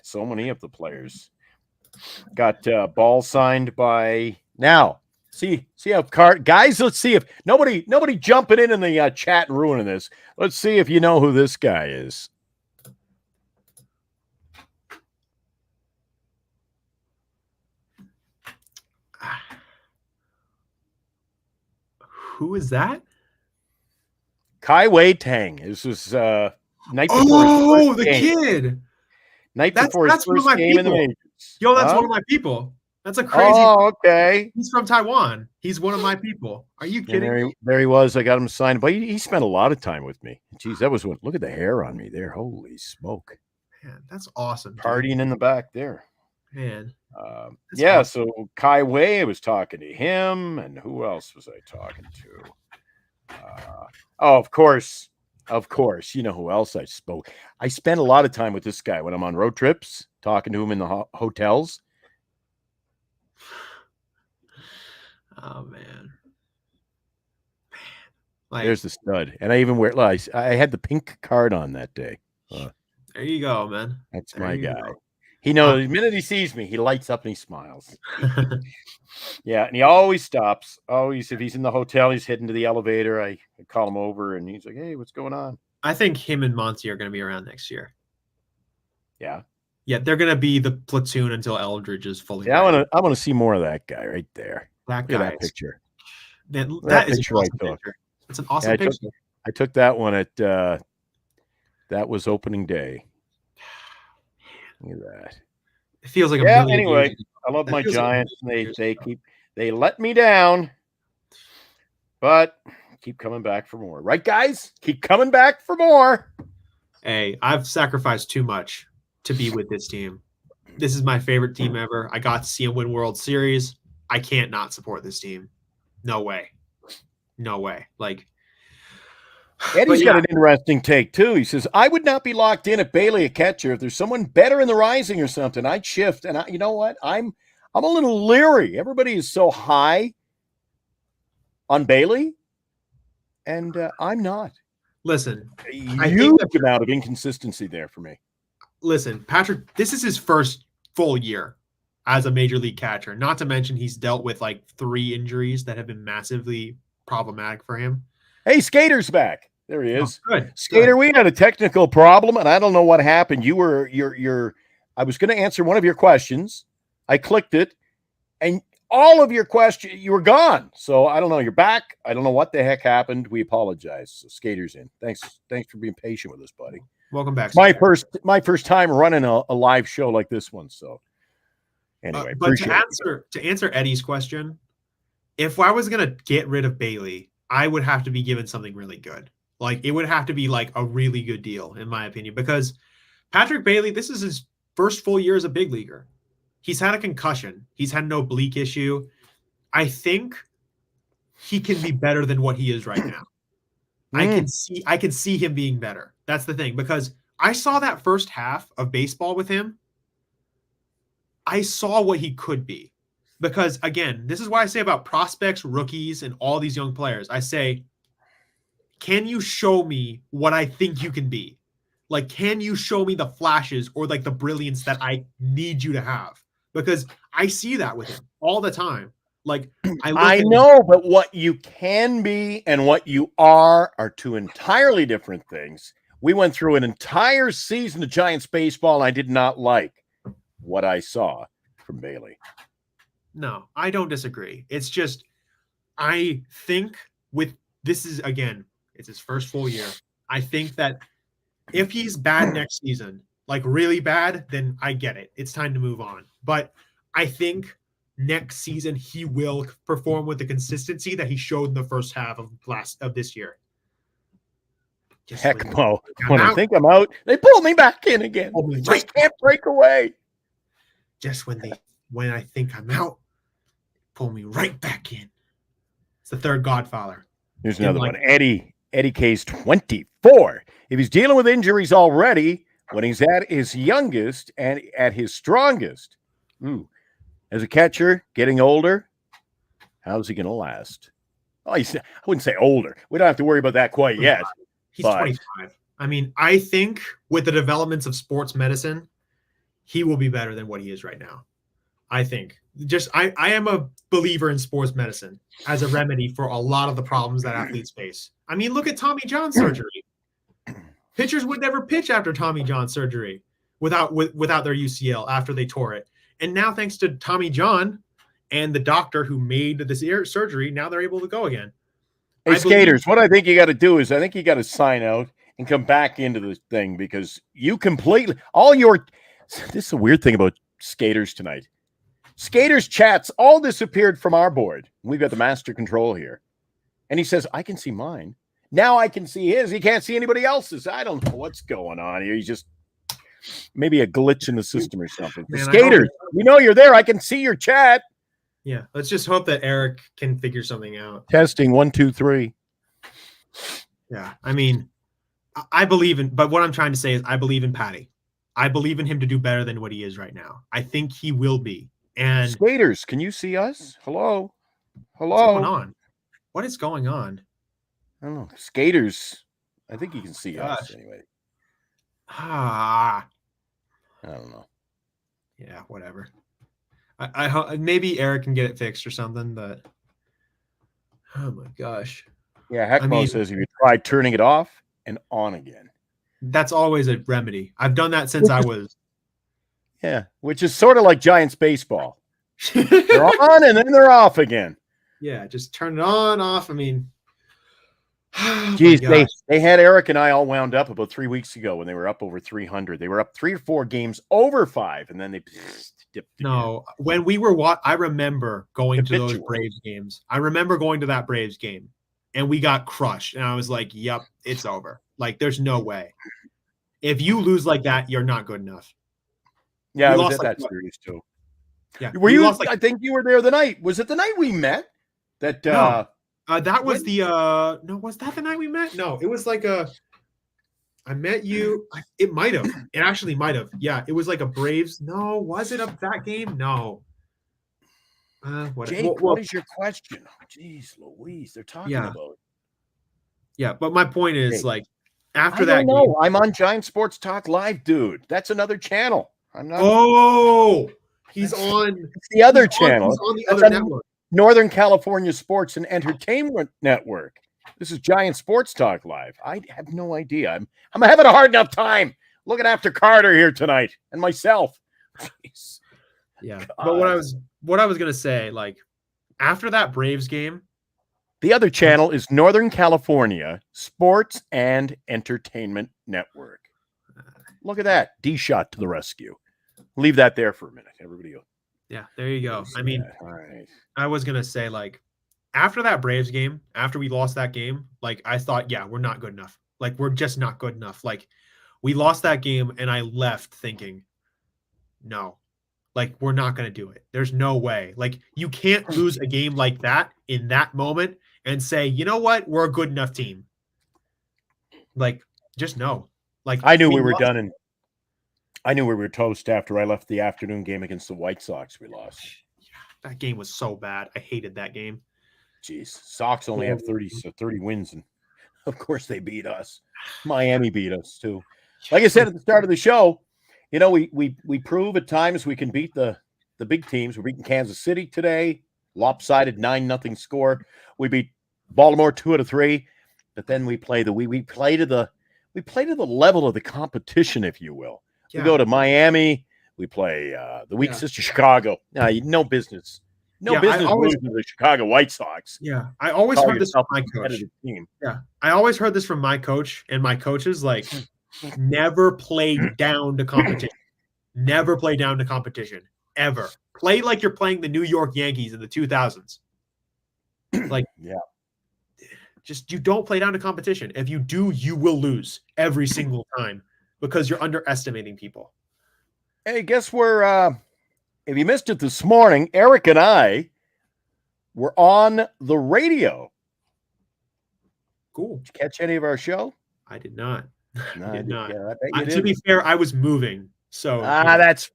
[SPEAKER 2] so many of the players. Got ball signed by now. See how guys, let's see if nobody jumping in the chat and ruining this. Let's see if you know who this guy is.
[SPEAKER 3] Who is that?
[SPEAKER 2] Kai Wei Tang. This was night before
[SPEAKER 3] the kid.
[SPEAKER 2] Night before his first game in the majors.
[SPEAKER 3] Yo, that's one of my people. That's a crazy.
[SPEAKER 2] Oh, okay.
[SPEAKER 3] He's from Taiwan. He's one of my people. Are you kidding?
[SPEAKER 2] There he was. I got him signed, but he spent a lot of time with me. Jeez, that was look at the hair on me there. Holy smoke.
[SPEAKER 3] Man, that's awesome.
[SPEAKER 2] Partying in the back there.
[SPEAKER 3] Man.
[SPEAKER 2] Yeah, awesome. So Kai Wei, I was talking to him, and who else was I talking to? Of course. You know who else I spoke. I spent a lot of time with this guy when I'm on road trips, talking to him in the hotels.
[SPEAKER 3] Oh, man.
[SPEAKER 2] Like, there's the stud. And I even I had the pink card on that day.
[SPEAKER 3] There you go, man.
[SPEAKER 2] That's my guy. He knows the minute he sees me, he lights up and he smiles. Yeah, and he always stops. Always, if he's in the hotel, he's heading to the elevator. I call him over, and he's like, "Hey, what's going on?"
[SPEAKER 3] I think him and Monty are going to be around next year.
[SPEAKER 2] Yeah,
[SPEAKER 3] they're going to be the platoon until Eldridge is fully.
[SPEAKER 2] Yeah, I want to see more of that guy right there.
[SPEAKER 3] That guy.
[SPEAKER 2] That picture.
[SPEAKER 3] That is an awesome picture. It's an awesome picture.
[SPEAKER 2] I took that one at that was opening day. Look at that.
[SPEAKER 3] It feels like a
[SPEAKER 2] Yeah,
[SPEAKER 3] million
[SPEAKER 2] anyway,
[SPEAKER 3] years.
[SPEAKER 2] I love
[SPEAKER 3] That
[SPEAKER 2] my
[SPEAKER 3] feels like a
[SPEAKER 2] Giants.
[SPEAKER 3] million years ago.
[SPEAKER 2] They let me down, but keep coming back for more. Right, guys? Keep coming back for more.
[SPEAKER 3] Hey, I've sacrificed too much to be with this team. This is my favorite team ever. I got to see them win World Series. I can't not support this team. No way. No way. Like,
[SPEAKER 2] Eddie's
[SPEAKER 3] but
[SPEAKER 2] got
[SPEAKER 3] yeah,
[SPEAKER 2] an interesting take, too. He says, I would not be locked in at Bailey a catcher. If there's someone better in the Rising or something, I'd shift. And you know what? I'm a little leery. Everybody is so high on Bailey, and I'm not.
[SPEAKER 3] listen, I think
[SPEAKER 2] Huge
[SPEAKER 3] that,
[SPEAKER 2] amount of inconsistency there for me.
[SPEAKER 3] listen, Patrick, this is his first full year as a major league catcher. Not to mention he's dealt with like 3 injuries that have been massively problematic for him.
[SPEAKER 2] Hey, Skater's back. There he is.
[SPEAKER 3] Oh, good.
[SPEAKER 2] Skater,
[SPEAKER 3] Good.
[SPEAKER 2] we had a technical problem, and I don't know what happened. I was going to answer one of your questions. I clicked it, and all of your questions, you were gone. So I don't know. You're back. I don't know what the heck happened. We apologize. So Skater's in. Thanks for being patient with us, buddy.
[SPEAKER 3] Welcome back.
[SPEAKER 2] My first time running a live show like this one. So anyway,
[SPEAKER 3] but to answer Eddie's question, if I was gonna get rid of Bailey, I would have to be given something really good. Like it would have to be like a really good deal, in my opinion, because Patrick Bailey, this is his first full year as a big leaguer. He's had a concussion. He's had an oblique issue. I think he can be better than what he is right now. I can see him being better. That's the thing, because I saw that first half of baseball with him. I saw what he could be. Because again, this is what I say about prospects, rookies, and all these young players. I say, can you show me what I think you can be? Like, can you show me the flashes or like the brilliance that I need you to have? Because I see that with him all the time. Like
[SPEAKER 2] I know, but what you can be and what you are 2 entirely different things. We went through an entire season of Giants baseball, and I did not like what I saw from Bailey.
[SPEAKER 3] No, I don't disagree. It's just, I think this is, again, it's his first full year. I think that if he's bad next season, like really bad, then I get it. It's time to move on. But I think next season he will perform with the consistency that he showed in the first half of this year.
[SPEAKER 2] Heck no. When I think I'm out, they pull me back in again. Just can't break away.
[SPEAKER 3] Just when I think I'm out, pull me right back in. It's the third Godfather.
[SPEAKER 2] Here's another one. Eddie K's 24. If he's dealing with injuries already, when he's at his youngest and at his strongest, as a catcher, getting older, how's he going to last? Oh, I wouldn't say older. We don't have to worry about that quite yet.
[SPEAKER 3] He's 25. I mean, I think with the developments of sports medicine, he will be better than what he is right now. I think. I am a believer in sports medicine as a remedy for a lot of the problems that athletes face. I mean, look at Tommy John surgery. Pitchers would never pitch after Tommy John surgery without their UCL after they tore it. And now, thanks to Tommy John and the doctor who made this surgery, now they're able to go again.
[SPEAKER 2] Hey, Skaters, what I think you got to do is I think you got to sign out and come back into the thing, because you completely this is a weird thing about Skaters tonight. Skaters chats all disappeared from our board. We've got the master control here. And he says, I can see mine. Now I can see his. He can't see anybody else's. I don't know what's going on here. He's just maybe a glitch in the system or something. Man, Skaters, we know you're there. I can see your chat.
[SPEAKER 3] Yeah, let's just hope that Eric can figure something out.
[SPEAKER 2] Testing 1, 2, 3.
[SPEAKER 3] Yeah, I mean, I believe in, but what I'm trying to say is I believe in Patty. I believe in him to do better than what he is right now. I think he will be. And
[SPEAKER 2] Skaters, can you see us? Hello?
[SPEAKER 3] What's going on? What is going on?
[SPEAKER 2] I don't know. Skaters, I think you can see us anyway.
[SPEAKER 3] I
[SPEAKER 2] don't know.
[SPEAKER 3] Yeah, whatever. I maybe Eric can get it fixed or something, but oh my gosh.
[SPEAKER 2] Yeah, Heckmo says if you try turning it off and on again.
[SPEAKER 3] That's always a remedy. I've done that since I was.
[SPEAKER 2] Yeah, which is sort of like Giants baseball. They're on and then they're off again.
[SPEAKER 3] Yeah, just turn it on, off. I mean,
[SPEAKER 2] geez, they had Eric and I all wound up about 3 weeks ago when they were up over 300. They were up 3 or 4 games over 5, and then they dipped.
[SPEAKER 3] No, when we were I remember going to those Braves games. I remember going to that Braves game, and we got crushed. And I was like, "Yep, it's over. Like, there's no way. If you lose like that, you're not good enough."
[SPEAKER 2] Yeah, I was at that series too.
[SPEAKER 3] Yeah,
[SPEAKER 2] were you? I think you were there the night. Was it the night we met? That
[SPEAKER 3] no, that was the no. Was that the night we met? No, it was like a. I met you. It might have. It actually might have. Yeah, it was like a Braves. No, was it up that game? No.
[SPEAKER 2] Jake, what is your question? Oh, jeez, Louise, they're talking about it.
[SPEAKER 3] Yeah, but my point is,
[SPEAKER 2] Jake,
[SPEAKER 3] like, after
[SPEAKER 2] I
[SPEAKER 3] that
[SPEAKER 2] don't know.
[SPEAKER 3] game,
[SPEAKER 2] I'm on Giant Sports Talk Live, dude. That's another channel. I'm not.
[SPEAKER 3] Oh, he's on.
[SPEAKER 2] It's the other channel.
[SPEAKER 3] He's on the other network.
[SPEAKER 2] Northern California Sports and Entertainment Network. This is Giant Sports Talk Live. I have no idea. I'm having a hard enough time looking after Carter here tonight and myself. Jeez.
[SPEAKER 3] Yeah. God. But what I was gonna say, like, after that Braves game,
[SPEAKER 2] the other channel is Northern California Sports and Entertainment Network. Look at that. D-shot to the rescue. Leave that there for a minute. Everybody go.
[SPEAKER 3] Yeah, there you go. I mean,
[SPEAKER 2] all right.
[SPEAKER 3] I was gonna say, like, after that Braves game, after we lost that game, like, I thought, yeah, we're not good enough. Like, we're just not good enough. Like, we lost that game, and I left thinking, no, like, we're not going to do it. There's no way. Like, you can't lose a game like that in that moment and say, you know what, we're a good enough team. Like, just no. Like,
[SPEAKER 2] I knew we were done, and I knew we were toast after I left the afternoon game against the White Sox. We lost.
[SPEAKER 3] That game was so bad. I hated that game.
[SPEAKER 2] Jeez, Sox only have 30 wins, and of course they beat us. Miami beat us too. Like I said at the start of the show, you know, we prove at times we can beat the big teams. We're beating Kansas City today, lopsided 9-0 score. We beat Baltimore 2 out of 3, but then we play we play to the level of the competition, if you will. Yeah. We go to Miami. We play the weak sister Chicago. No business. No business losing to the Chicago White Sox.
[SPEAKER 3] Yeah, I always heard this from my coach.
[SPEAKER 2] Team.
[SPEAKER 3] Yeah, I always heard this from my coach, and my coaches, like, never play down to competition. Never play down to competition, ever. Play like you're playing the New York Yankees in the 2000s. Like,
[SPEAKER 2] yeah,
[SPEAKER 3] just you don't play down to competition. If you do, you will lose every single time because you're underestimating people.
[SPEAKER 2] Hey, guess where? If you missed it this morning, Eric and I were on the radio.
[SPEAKER 3] Cool.
[SPEAKER 2] Did you catch any of our show?
[SPEAKER 3] I did not.
[SPEAKER 2] No,
[SPEAKER 3] I did not.
[SPEAKER 2] Yeah,
[SPEAKER 3] to be fair, I was moving. So
[SPEAKER 2] that's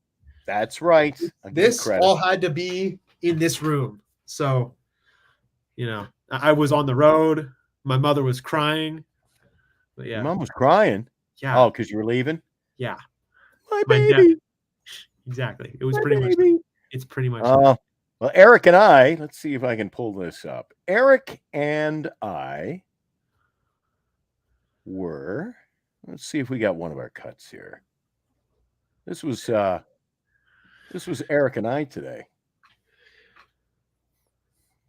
[SPEAKER 2] right.
[SPEAKER 3] This all had to be in this room. So, you know, I was on the road. My mother was crying. But yeah.
[SPEAKER 2] Your mom was crying?
[SPEAKER 3] Yeah.
[SPEAKER 2] Oh, because you were leaving?
[SPEAKER 3] Yeah.
[SPEAKER 2] My baby.
[SPEAKER 3] Exactly. It was pretty much. It's pretty much.
[SPEAKER 2] Well, Eric and I, let's see if I can pull this up. Eric and I were, let's see if we got one of our cuts here. This was Eric and I today.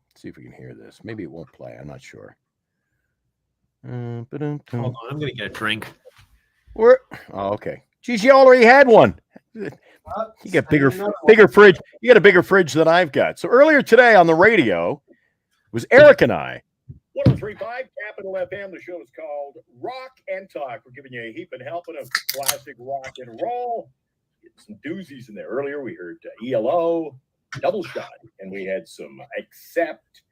[SPEAKER 2] Let's see if we can hear this. Maybe it won't play. I'm not sure.
[SPEAKER 3] Hold on, I'm gonna get a drink.
[SPEAKER 2] Okay. Geez, you already had one. You got bigger fridge. You got a bigger fridge than I've got. So earlier today on the radio was Eric and I. 103.5 Capital FM. The show is called Rock and Talk. We're giving you a heap and helping of classic rock and roll. Get some doozies in there. Earlier we heard ELO, Double Shot, and we had some Accept.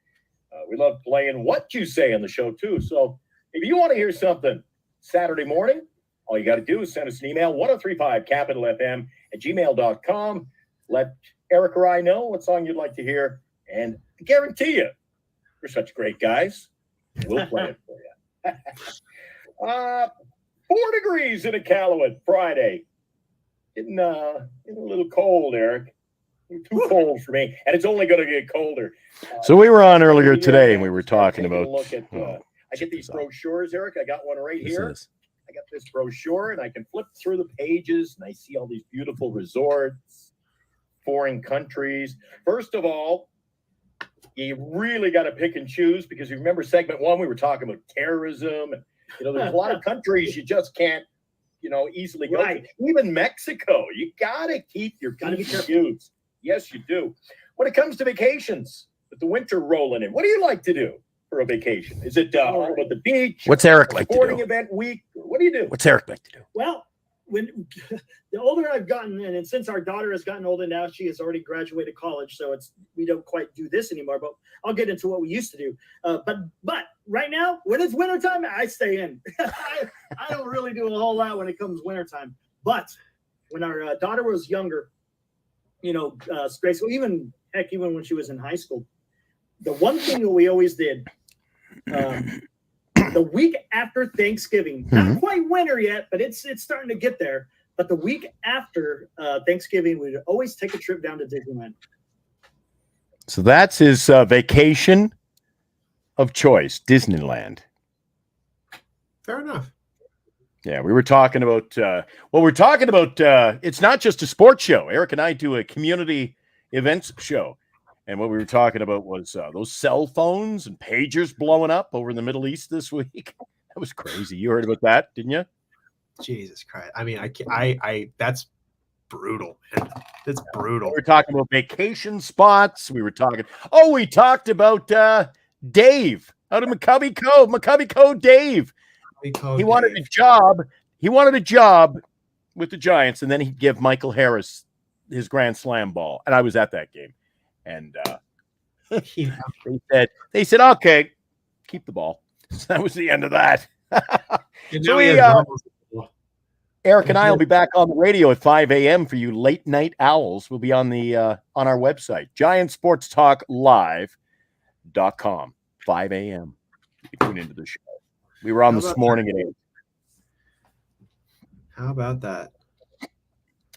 [SPEAKER 2] We love playing What You Say on the show too. So if you want to hear something Saturday morning, all you got to do is send us an email, 1035capitalfm@gmail.com. Let Eric or I know what song you'd like to hear, and I guarantee you, we're such great guys, we'll play it for you. 4 degrees in Iqaluit Friday. Getting a little cold, Eric. Too cold for me, and it's only going to get colder. So we were on earlier today, and we were talking about. I get these brochures, Eric. I got one right here. I got this brochure, and I can flip through the pages, and I see all these beautiful resorts, foreign countries. First of all, you really got to pick and choose, because you remember segment 1, we were talking about terrorism. And, there's a lot of countries you just can't easily go to. Even Mexico, you got to keep your views. Yes, you do. When it comes to vacations, with the winter rolling in, what do you like to do for a vacation? Is it about the beach?
[SPEAKER 4] What's Eric like to do?
[SPEAKER 2] Sporting event week? What do you do?
[SPEAKER 4] What's Eric like to do?
[SPEAKER 5] Well, when the older I've gotten, and since our daughter has gotten older now, she has already graduated college, so we don't quite do this anymore. But I'll get into what we used to do. But right now, when it's wintertime, I stay in. I don't really do a whole lot when it comes wintertime. But when our daughter was younger, grade school, even when she was in high school, the one thing that we always did. The week after Thanksgiving, not quite winter yet, but it's starting to get there. But the week after Thanksgiving, we'd always take a trip down to Disneyland.
[SPEAKER 2] So that's his vacation of choice, Disneyland.
[SPEAKER 3] Fair enough.
[SPEAKER 2] Yeah, we were talking about it's not just a sports show. Eric and I do a community events show. And what we were talking about was those cell phones and pagers blowing up over in the Middle East this week. That was crazy. You heard about that, didn't you?
[SPEAKER 3] Jesus Christ. I mean, I that's brutal. That's brutal.
[SPEAKER 2] We were talking about vacation spots. We talked about Dave out of McCovey Cove Dave. He wanted a job. He wanted a job with the Giants, and then he'd give Michael Harris his grand slam ball. And I was at that game. And they said, okay, keep the ball. So that was the end of that. Eric and I will be back on the radio at 5 a.m. for you late night owls. We'll be on our website, giantsportstalklive.com, 5 a.m. You can tune into the show. We were on this morning at 8.
[SPEAKER 3] How about that?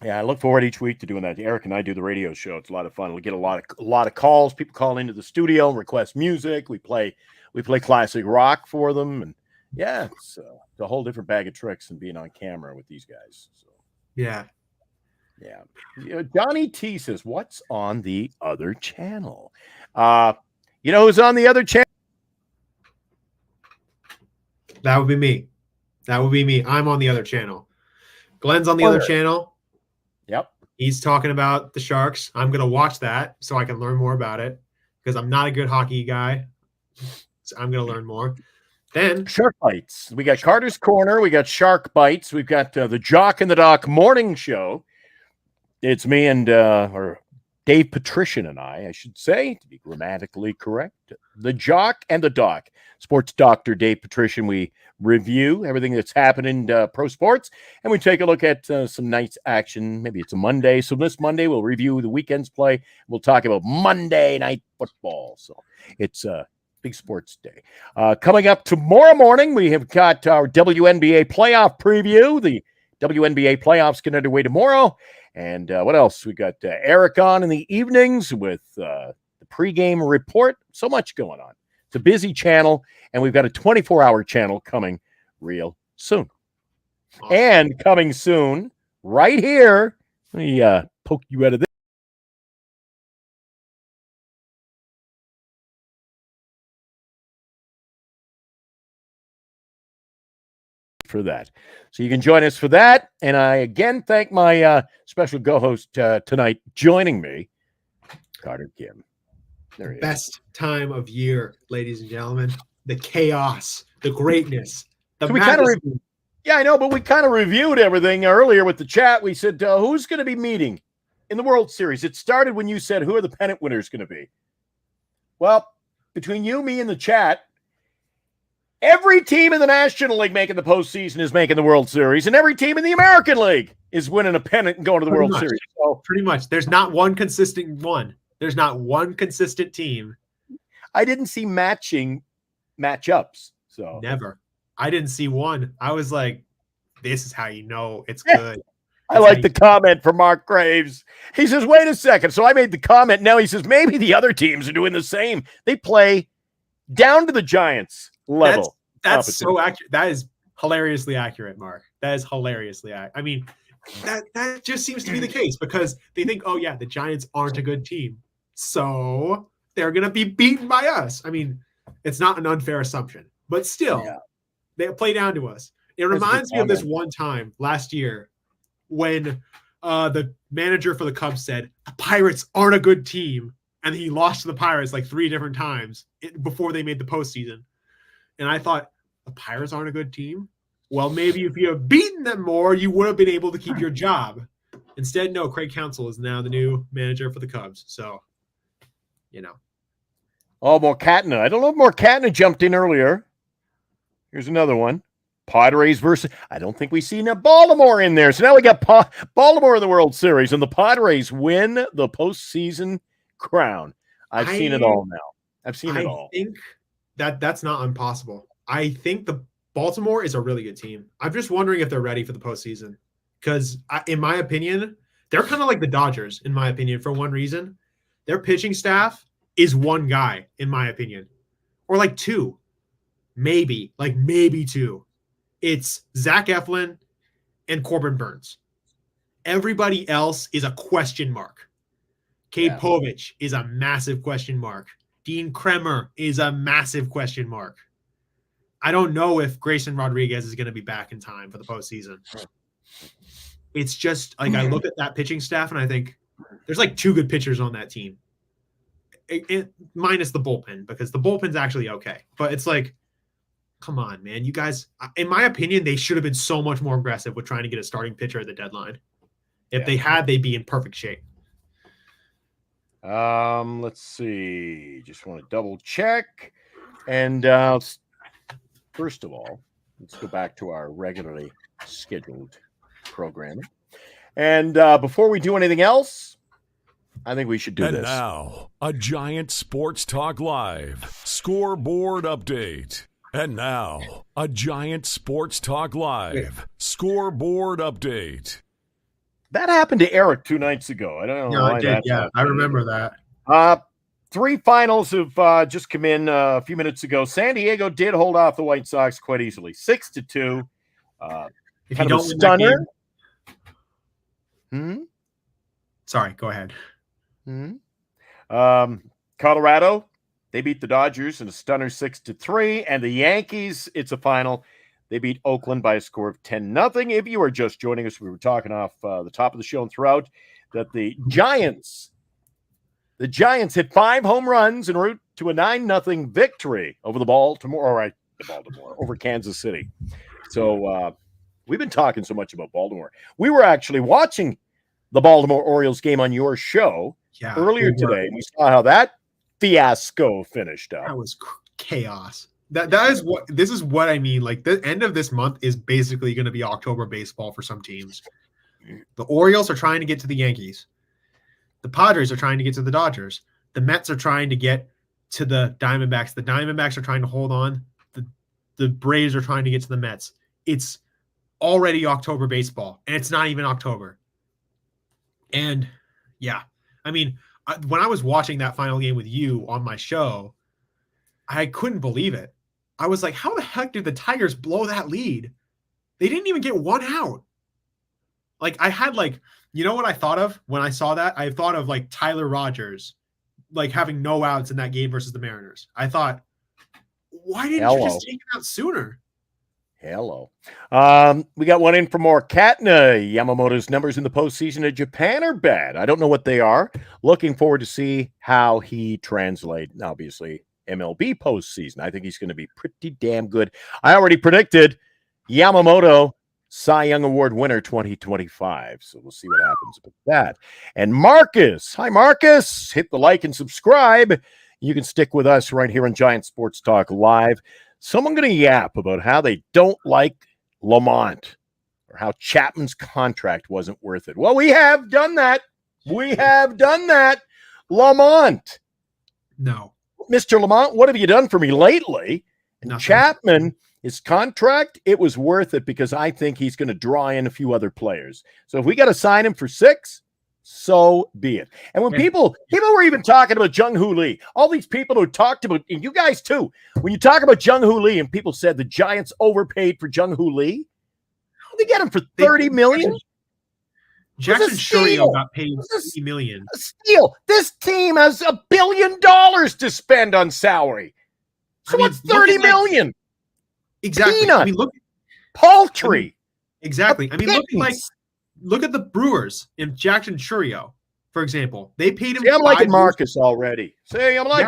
[SPEAKER 2] Yeah, I look forward each week to doing that. Eric and I do the radio show. It's a lot of fun. We get a lot of calls. People call into the studio and request music. We play classic rock for them, and yeah, it's a whole different bag of tricks than being on camera with these guys. So
[SPEAKER 3] yeah.
[SPEAKER 2] Johnny T says, "What's on the other channel?" Who's on the other channel?
[SPEAKER 3] That would be me. I'm on the other channel. Glenn's on the other channel.
[SPEAKER 2] Yep.
[SPEAKER 3] He's talking about the Sharks. I'm going to watch that so I can learn more about it because I'm not a good hockey guy. So I'm going to learn more. Then
[SPEAKER 2] Shark Bites. We got Carter's Corner. We got Shark Bites. We've got the Jock and the Doc morning show. It's me and or Dave Patrician and I should say, to be grammatically correct. The Jock and the Doc. Sports doctor Dave Patrician. We review everything that's happening in pro sports, and we take a look at some night's action. Maybe it's a Monday. So this Monday, we'll review the weekend's play. We'll talk about Monday Night Football. So it's a big sports day. Coming up tomorrow morning, we have got our WNBA playoff preview. The WNBA playoffs get underway tomorrow. And what else? We got Eric on in the evenings with the pregame report. So much going on. It's a busy channel, and we've got a 24-hour channel coming real soon. Awesome. And coming soon, right here, let me poke you out of this. For that. So you can join us for that. And I again thank my special co-host tonight joining me, Carter Kim. There he
[SPEAKER 3] Best time of year, ladies and gentlemen. The chaos, the greatness, the
[SPEAKER 2] so yeah, I know, but we kind of reviewed everything earlier with the chat. We said, who's going to be meeting in the World Series? It started when you said, who are the pennant winners going to be? Well, between you, me, and the chat, every team in the National League making the postseason is making the World Series, and every team in the American League is winning a pennant and going to the World Series. So,
[SPEAKER 3] pretty much. There's not one consistent one. There's not one consistent team.
[SPEAKER 2] I didn't see matchups. So
[SPEAKER 3] never. I didn't see one. I was like, this is how you know it's good.
[SPEAKER 2] I like the comment from Mark Graves. He says, wait a second. So I made the comment. Now he says, maybe the other teams are doing the same. They play down to the Giants level.
[SPEAKER 3] That's so accurate. That is hilariously accurate, Mark. That is hilariously accurate. I mean, that just seems to be the case because they think, oh, yeah, the Giants aren't a good team. So they're going to be beaten by us. I mean, it's not an unfair assumption, but still, they play down to us. It reminds me of this one time last year when the manager for the Cubs said, the Pirates aren't a good team. And he lost to the Pirates like 3 different times before they made the postseason. And I thought, the Pirates aren't a good team? Well, maybe if you have beaten them more, you would have been able to keep your job. Instead, no, Craig Counsell is now the new manager for the Cubs. So,
[SPEAKER 2] Oh, Morcatna. I don't know if Morcatna jumped in earlier. Here's another one. Padres versus, I don't think we've seen Baltimore in there. So now we got Baltimore in the World Series, and the Padres win the postseason crown. I've seen it all now. I've seen it all.
[SPEAKER 3] I think that's not impossible. I think the Baltimore is a really good team. I'm just wondering if they're ready for the postseason. Because in my opinion, they're kind of like the Dodgers, in my opinion, for one reason. Their pitching staff is one guy, in my opinion. Or like 2. Maybe 2. It's Zach Eflin and Corbin Burns. Everybody else is a question mark. Cade Povich is a massive question mark. Dean Kremer is a massive question mark. I don't know if Grayson Rodriguez is going to be back in time for the postseason. It's just like I look at that pitching staff and I think there's like 2 good pitchers on that team. Minus the bullpen, because the bullpen's actually okay. But it's like, come on, man. You guys, in my opinion, they should have been so much more aggressive with trying to get a starting pitcher at the deadline. If they had, they'd be in perfect shape.
[SPEAKER 2] Let's see. Just want to double check. And first of all, let's go back to our regularly scheduled programming. And before we do anything else, I think we should do this.
[SPEAKER 1] And now, a Giant Sports Talk Live scoreboard update. And now, a Giant Sports Talk Live scoreboard update.
[SPEAKER 2] That happened to Eric 2 nights ago. I don't know why that.
[SPEAKER 3] Yeah, I remember that.
[SPEAKER 2] 3 finals have just come in a few minutes ago. San Diego did hold off the White Sox quite easily, 6-2.
[SPEAKER 3] If you don't win that
[SPEAKER 2] game,
[SPEAKER 3] sorry, go ahead.
[SPEAKER 2] Colorado, they beat the Dodgers in a stunner 6-3, and the Yankees, it's a final. They beat Oakland by a score of 10-0. If you are just joining us, we were talking off the top of the show and throughout that the Giants hit 5 home runs en route to a 9-0 victory over over Kansas City. So we've been talking so much about Baltimore. We were actually watching the Baltimore Orioles game on your show earlier today. We saw how that fiasco finished up.
[SPEAKER 3] That was chaos. This is what I mean. Like, the end of this month is basically going to be October baseball for some teams. The Orioles are trying to get to the Yankees. The Padres are trying to get to the Dodgers. The Mets are trying to get to the Diamondbacks. The Diamondbacks are trying to hold on. The Braves are trying to get to the Mets. It's already October baseball, and it's not even October. And yeah, I mean, when I was watching that final game with you on my show, I couldn't believe it. I was like, how the heck did the Tigers blow that lead? They didn't even get 1 out. Like, I had you know what I thought of when I saw that? I thought of Tyler Rogers, having no outs in that game versus the Mariners. I thought, why didn't you just take it out sooner?
[SPEAKER 2] Hello. We got one in from Morcatna. Yamamoto's numbers in the postseason at Japan are bad. I don't know what they are. Looking forward to see how he translates. Obviously, MLB postseason. I think he's going to be pretty damn good. I already predicted Yamamoto Cy Young Award winner 2025. So we'll see what happens with that. And Marcus. Hi, Marcus. Hit the like and subscribe. You can stick with us right here on Giant Sports Talk Live. Someone going to yap about how they don't like Lamont or how Chapman's contract wasn't worth it. Well, we have done that. Lamont.
[SPEAKER 3] No.
[SPEAKER 2] Mr. Lamont, what have you done for me lately? And
[SPEAKER 3] Nothing.
[SPEAKER 2] Chapman, his contract, it was worth it because I think he's going to draw in a few other players. So if we got to sign him for 6, so be it. And when people were even talking about Jung-Hoo Lee, all these people who talked about, and you guys too, when you talk about Jung-Hoo Lee and people said the Giants overpaid for Jung-Hoo Lee, how'd they get him for $30 million?
[SPEAKER 3] Jackson Chourio got paid $50 million.
[SPEAKER 2] A steal. This team has $1 billion to spend on salary. So what's $30 million?
[SPEAKER 3] Exactly.
[SPEAKER 2] Peanut.
[SPEAKER 3] I mean,
[SPEAKER 2] Paltry.
[SPEAKER 3] Exactly. I mean, look at the Brewers in Jackson Chourio, for example. They paid him.
[SPEAKER 2] See, I'm liking Marcus already.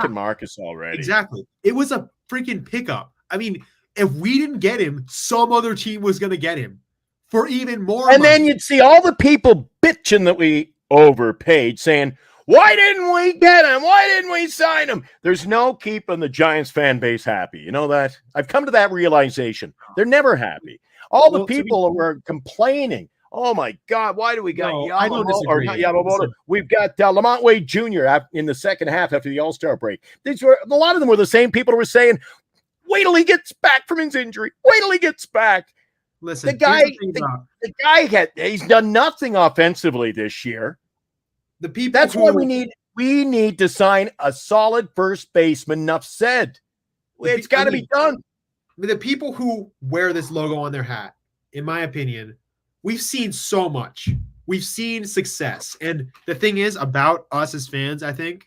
[SPEAKER 2] Marcus already.
[SPEAKER 3] Exactly. It was a freaking pickup. I mean, if we didn't get him, some other team was going to get him for even more
[SPEAKER 2] And
[SPEAKER 3] money.
[SPEAKER 2] then you'd see all the people bitching that we overpaid, saying, why didn't we get him? Why didn't we sign him? There's no keeping the Giants fan base happy. You know that? I've come to that realization. They're never happy. All the people were complaining. Oh my God! Why do we got Yamamoto? We've got Lamont Wade Jr. in the second half after the All-Star break. A lot of them were the same people who were saying, "Wait till he gets back from his injury. Wait till he gets back."
[SPEAKER 3] Listen,
[SPEAKER 2] the guy he's done nothing offensively this year. That's why we need to sign a solid first baseman. Enough said. It's got to be done.
[SPEAKER 3] The people who wear this logo on their hat, in my opinion, we've seen so much. We've seen success. And the thing is about us as fans, I think,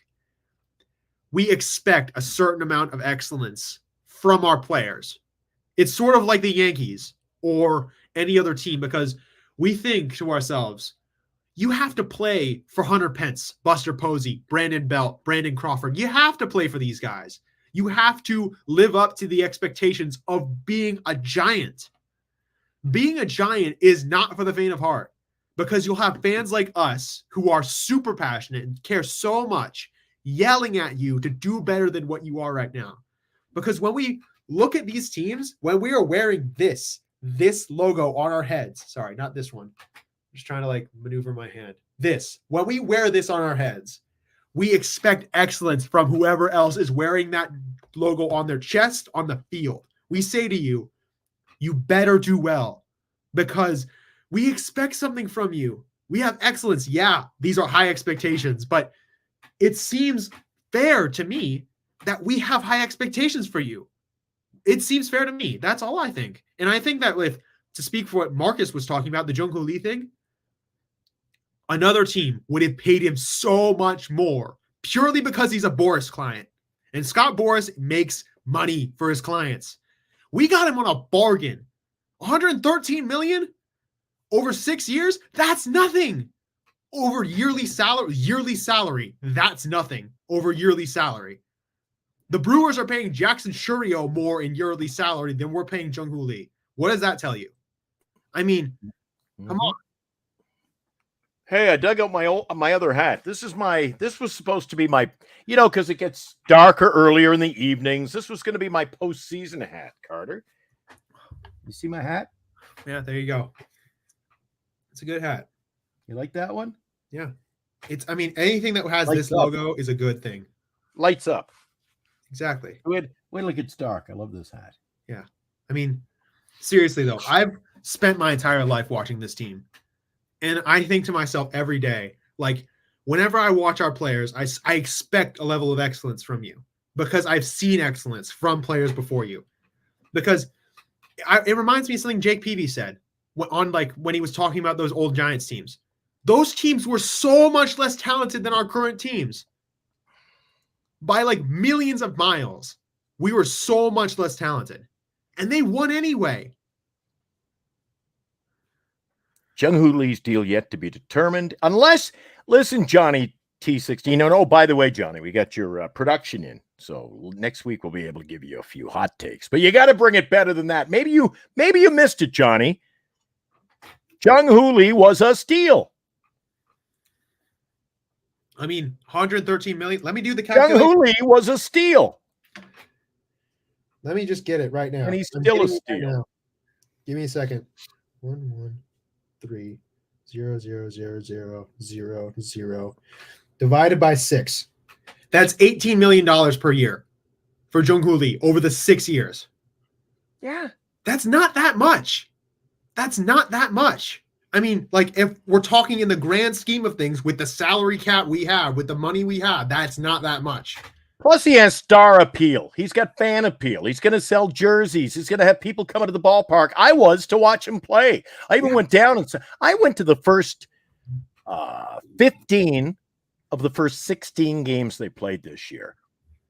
[SPEAKER 3] we expect a certain amount of excellence from our players. It's sort of like the Yankees or any other team, because we think to ourselves, you have to play for Hunter Pence, Buster Posey, Brandon Belt, Brandon Crawford. You have to play for these guys. You have to live up to the expectations of being a Giant. Being a Giant is not for the faint of heart, because you'll have fans like us who are super passionate and care so much yelling at you to do better than what you are right now. Because when we look at these teams, when we are wearing this logo on our heads, sorry, not this one. I'm just trying to maneuver my hand. When we wear this on our heads, we expect excellence from whoever else is wearing that logo on their chest on the field. We say to you, you better do well, because we expect something from you. We have excellence. Yeah, these are high expectations, but it seems fair to me that we have high expectations for you. It seems fair to me. That's all I think. And I think that to speak for what Marcus was talking about, the Jung-Hoo Lee thing, another team would have paid him so much more purely because he's a Boras client. And Scott Boras makes money for his clients. We got him on a bargain. $113 million over 6 years? That's nothing. Over yearly salary, that's nothing. Over yearly salary. The Brewers are paying Jackson Chourio more in yearly salary than we're paying Jung-Hoo Lee. What does that tell you? I mean, come on.
[SPEAKER 2] Hey, I dug out my other hat. This was supposed to be my, because it gets darker earlier in the evenings. This was going to be my postseason hat, Carter. You see my hat?
[SPEAKER 3] Yeah, there you go. It's a good hat.
[SPEAKER 2] You like that one?
[SPEAKER 3] Yeah. Anything that has this logo is a good thing.
[SPEAKER 2] Lights up.
[SPEAKER 3] Exactly.
[SPEAKER 2] Wait till it gets dark. I love this hat.
[SPEAKER 3] Yeah. Seriously though, I've spent my entire life watching this team. And I think to myself every day, whenever I watch our players, I expect a level of excellence from you, because I've seen excellence from players before you. Because it reminds me of something Jake Peavy said when he was talking about those old Giants teams. Those teams were so much less talented than our current teams. By millions of miles. We were so much less talented. And they won anyway.
[SPEAKER 2] Jung-Hoo Lee's deal yet to be determined. Unless, listen, Johnny T16. Oh, by the way, Johnny, we got your production in. So next week we'll be able to give you a few hot takes. But you got to bring it better than that. Maybe you missed it, Johnny. Jung-Hoo Lee was a steal.
[SPEAKER 3] 113 million. Let me do the calculation.
[SPEAKER 2] Jung-Hoo Lee was a steal.
[SPEAKER 3] Let me just get it right now.
[SPEAKER 2] And he's still a steal.
[SPEAKER 3] Right. Give me a second. 113 0 0 0 0 0 0 divided by 6. That's $18 million per year for Jung-Hoo Lee over the 6 years.
[SPEAKER 2] Yeah.
[SPEAKER 3] That's not that much. If we're talking in the grand scheme of things, with the salary cap we have, with the money we have, that's not that much.
[SPEAKER 2] Plus, he has star appeal. He's got fan appeal. He's going to sell jerseys. He's going to have people coming to the ballpark. I was to watch him play. I even went down and I went to the first 15 of the first 16 games they played this year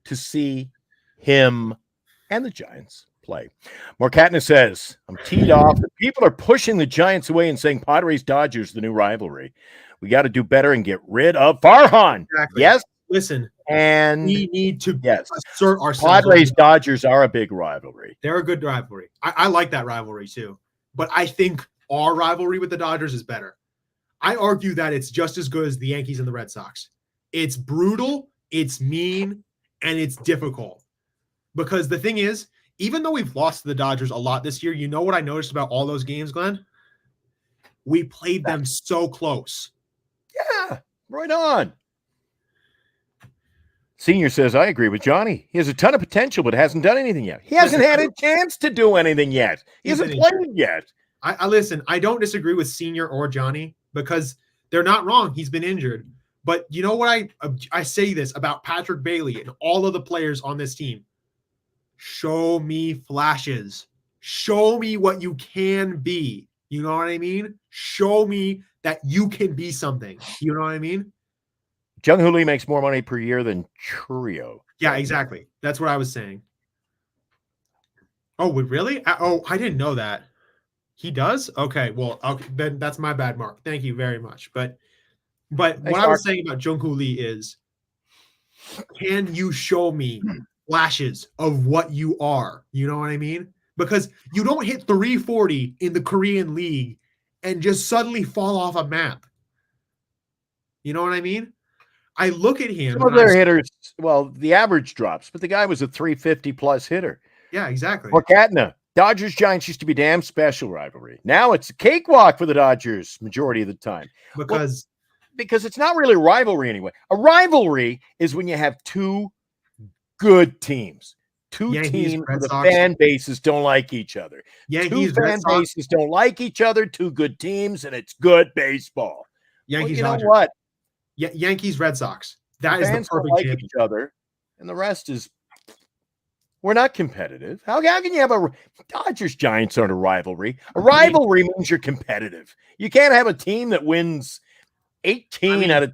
[SPEAKER 2] to see him and the Giants play. Morkatna says, I'm teed off. The people are pushing the Giants away and saying Padres-Dodgers, the new rivalry. We got to do better and get rid of Farhan.
[SPEAKER 3] Exactly.
[SPEAKER 2] Yes.
[SPEAKER 3] Listen,
[SPEAKER 2] And
[SPEAKER 3] we need to
[SPEAKER 2] yes,
[SPEAKER 3] assert ourselves.
[SPEAKER 2] Padres-Dodgers are a big rivalry.
[SPEAKER 3] They're a good rivalry. I like that rivalry too. But I think our rivalry with the Dodgers is better. I argue that it's just as good as the Yankees and the Red Sox. It's brutal, it's mean, and it's difficult. Because the thing is, even though we've lost to the Dodgers a lot this year, you know what I noticed about all those games, Glenn? We played them so close.
[SPEAKER 2] Yeah, right on. Senior says, I agree with Johnny. He has a ton of potential, but hasn't done anything yet. He hasn't had a chance to do anything yet. He hasn't played yet.
[SPEAKER 3] I listen, I don't disagree with Senior or Johnny because they're not wrong. He's been injured. But you know what? I say this about Patrick Bailey and all of the players on this team. Show me flashes. Show me what you can be. You know what I mean? Show me that you can be something. You know what I mean?
[SPEAKER 2] Jung-Hoo Lee makes more money per year than Churio.
[SPEAKER 3] Yeah, exactly. That's what I was saying. Oh, really? I didn't know that. He does? Okay, well, then that's my bad, Mark. Thank you very much. But what I was saying about Jung-Hoo Lee is, can you show me flashes of what you are? You know what I mean? Because you don't hit 340 in the Korean League and just suddenly fall off a map. You know what I mean? I look at him.
[SPEAKER 2] Some of their hitters, well, the average drops, but the guy was a 350-plus hitter.
[SPEAKER 3] Yeah, exactly.
[SPEAKER 2] Morkatna, Dodgers-Giants used to be damn special rivalry. Now it's a cakewalk for the Dodgers majority of the time. Because it's not really a rivalry anyway. A rivalry is when you have two good teams. Two
[SPEAKER 3] Yankees,
[SPEAKER 2] teams
[SPEAKER 3] Red
[SPEAKER 2] where the
[SPEAKER 3] Sox.
[SPEAKER 2] fan bases don't like each other.
[SPEAKER 3] Yankees,
[SPEAKER 2] Two fan bases don't like each other, two good teams, and it's good baseball.
[SPEAKER 3] Yankees,
[SPEAKER 2] well, you know what?
[SPEAKER 3] Yankees, Red Sox. That is the perfect
[SPEAKER 2] don't like each other, and the rest is we're not competitive. How can you have a Dodgers Giants aren't a rivalry? A rivalry means you're competitive. You can't have a team that wins 16 out of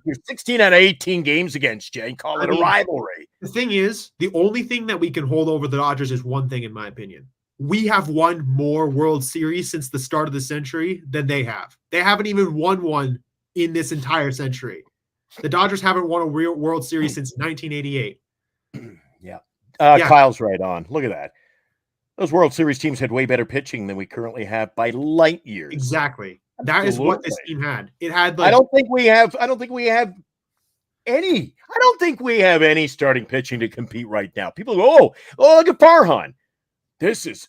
[SPEAKER 2] 18 games against you and call it a rivalry.
[SPEAKER 3] The thing is, the only thing that we can hold over the Dodgers is one thing, in my opinion. We have won more World Series since the start of the century than they have. They haven't even won one in this entire century. The Dodgers haven't won a real World Series since 1988.
[SPEAKER 2] Yeah. Kyle's right on. Look at that. Those World Series teams had way better pitching than we currently have by light years.
[SPEAKER 3] Exactly. That is what this team had. It had
[SPEAKER 2] I don't think we have any starting pitching to compete right now. People go, oh, look at Farhan.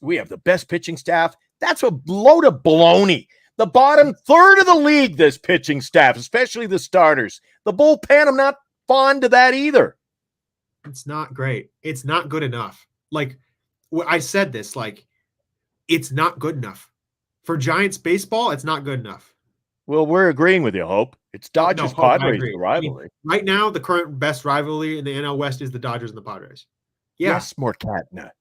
[SPEAKER 2] We have the best pitching staff. That's a load of baloney. The bottom third of the league, this pitching staff, especially the starters. The bullpen, I'm not fond of that either.
[SPEAKER 3] It's not great. It's not good enough. Like, I said this, like, it's not good enough. For Giants baseball, it's not good enough.
[SPEAKER 2] Well, we're agreeing with you, Hope. It's Dodgers Padres, the rivalry.
[SPEAKER 3] Right now, the current best rivalry in the NL West is the Dodgers and the Padres. Yeah.
[SPEAKER 2] Yes, Morkatna.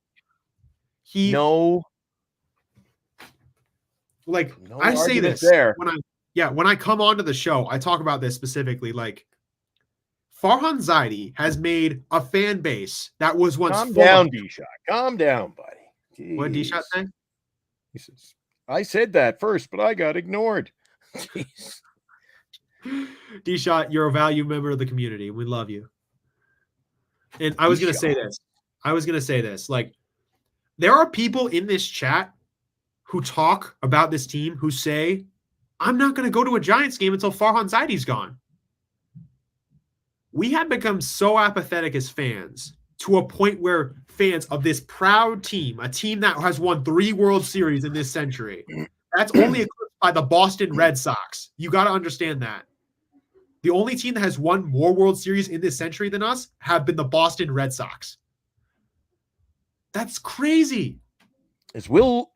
[SPEAKER 3] I say this when I come onto the show, I talk about this specifically. Like, Farhan Zaidi has made a fan base that was once.
[SPEAKER 2] Calm down, D-Shot. Calm down, buddy. Jeez.
[SPEAKER 3] What did D-Shot say?
[SPEAKER 2] He says, I said that first, but I got ignored. Jeez.
[SPEAKER 3] D-Shot, you're a valued member of the community. We love you. And I was going to say this. Like, there are people in this chat who talk about this team who say, I'm not going to go to a Giants game until Farhan Zaidi's gone. We have become so apathetic as fans to a point where fans of this proud team, a team that has won 3 World Series in this century, that's only eclipsed by the Boston Red Sox. You got to understand that. The only team that has won more World Series in this century than us have been the Boston Red Sox. That's crazy.
[SPEAKER 2] Is Will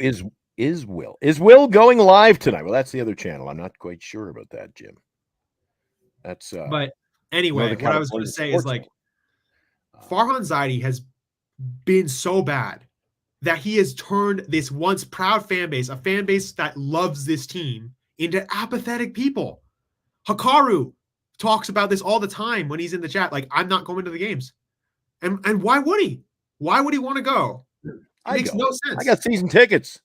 [SPEAKER 2] going live tonight? Well, that's the other channel. I'm not quite sure about that, Jim. That's
[SPEAKER 3] but anyway, what I was going to say is, like, Farhan Zaidi has been so bad that he has turned this once proud fan base, a fan base that loves this team, into apathetic people. Hikaru talks about this all the time when he's in the chat. Like, I'm not going to the games. And why would he? Why would he want to go? It makes no sense.
[SPEAKER 2] I got season tickets.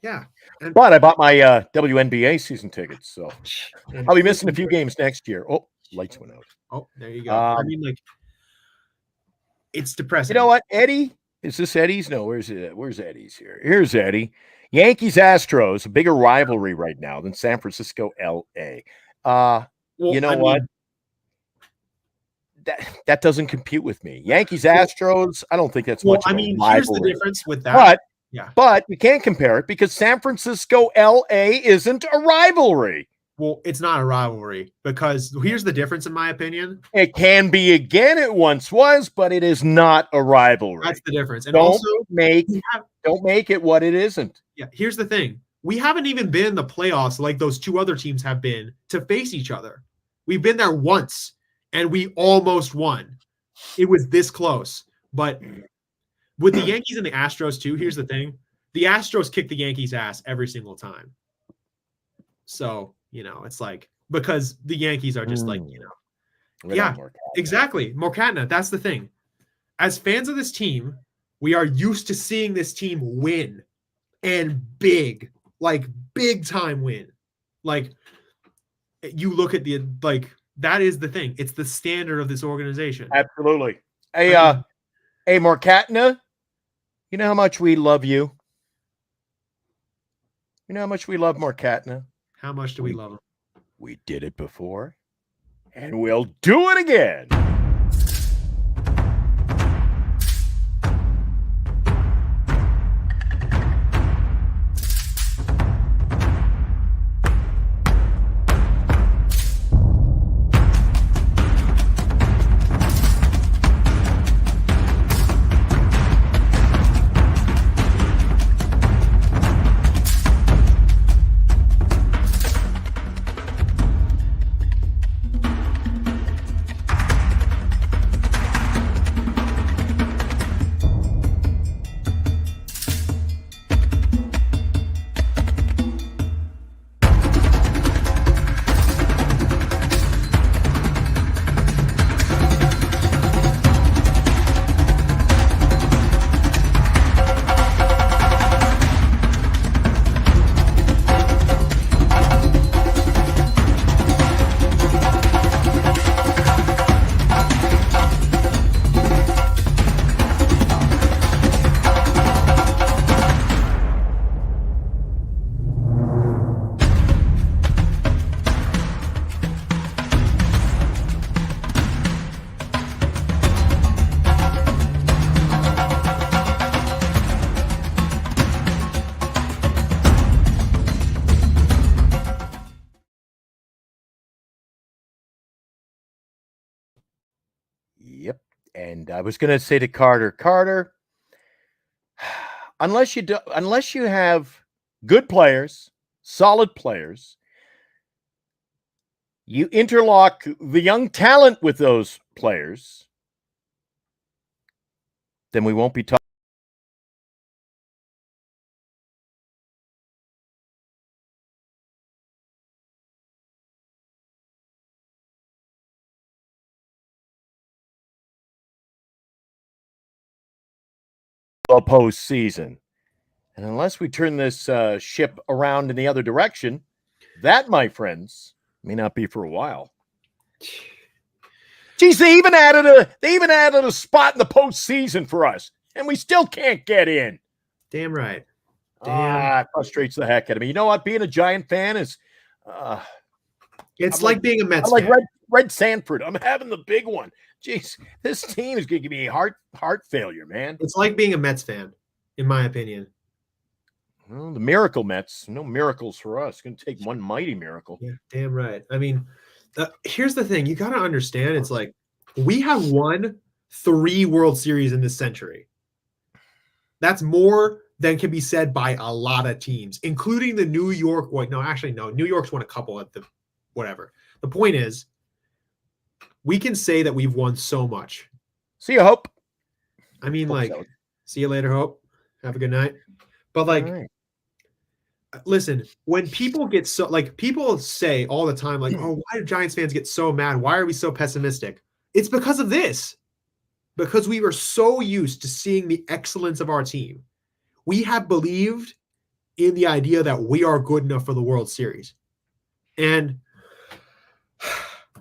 [SPEAKER 3] Yeah.
[SPEAKER 2] But I bought my WNBA season tickets, so I'll be missing a few games next year. Oh, lights went out.
[SPEAKER 3] Oh, there you go. I mean, like, it's depressing.
[SPEAKER 2] You know what, Eddie? Is this Eddie's? No, where's it? Where's Eddie's here? Here's Eddie. Yankees Astros, a bigger rivalry right now than San Francisco LA. You know what? That doesn't compute with me. Yankees Astros, I don't think that's much of a rivalry.
[SPEAKER 3] Here's the difference with that.
[SPEAKER 2] But you can't compare it because San Francisco LA isn't a rivalry.
[SPEAKER 3] Well, it's not a rivalry because here's the difference, in my opinion.
[SPEAKER 2] It can be again. It once was, but it is not a rivalry.
[SPEAKER 3] That's the difference. And
[SPEAKER 2] don't make it what it isn't.
[SPEAKER 3] Yeah. Here's the thing. We haven't even been in the playoffs like those two other teams have been to face each other. We've been there once and we almost won. It was this close. But with the Yankees and the Astros too, here's the thing. The Astros kick the Yankees' ass every single time. So, it's like, because the Yankees are just exactly. Morcatna, that's the thing. As fans of this team, we are used to seeing this team win and big time win. Like, you look at that is the thing. It's the standard of this organization.
[SPEAKER 2] Absolutely. Hey, Morcatna, you know how much we love you? You know how much we love Morcatna?
[SPEAKER 3] How much do we love him?
[SPEAKER 2] We did it before, and we'll do it again. Yep. And I was going to say to Carter, unless you have good players, solid players, you interlock the young talent with those players, then we won't be talking. Postseason. And unless we turn this ship around in the other direction, that, my friends, may not be for a while. Geez, they even added a spot in the postseason for us, and we still can't get in.
[SPEAKER 3] Damn right.
[SPEAKER 2] It frustrates the heck out of me. You know what? Being a Giant fan is
[SPEAKER 3] it's like being a Mets
[SPEAKER 2] fan.
[SPEAKER 3] fan.
[SPEAKER 2] Like Red Sanford. I'm having the big one. Jeez, this team is going to give me heart failure, man.
[SPEAKER 3] It's like being a Mets fan, in my opinion.
[SPEAKER 2] Well, the miracle Mets, no miracles for us. It's going to take one mighty miracle.
[SPEAKER 3] Yeah, damn right. I mean, here's the thing. You got to understand. It's like we have won 3 World Series in this century. That's more than can be said by a lot of teams, including the New York. Wait, no, actually, no. New York's won a couple at the whatever. The point is, we can say that we've won so much.
[SPEAKER 2] See you, Hope.
[SPEAKER 3] I mean, see you later, Hope. Have a good night. But listen, when people get so people say all the time, oh, why do Giants fans get so mad? Why are we so pessimistic? It's because of this. because we were so used to seeing the excellence of our team. We have believed in the idea that we are good enough for the World Series. And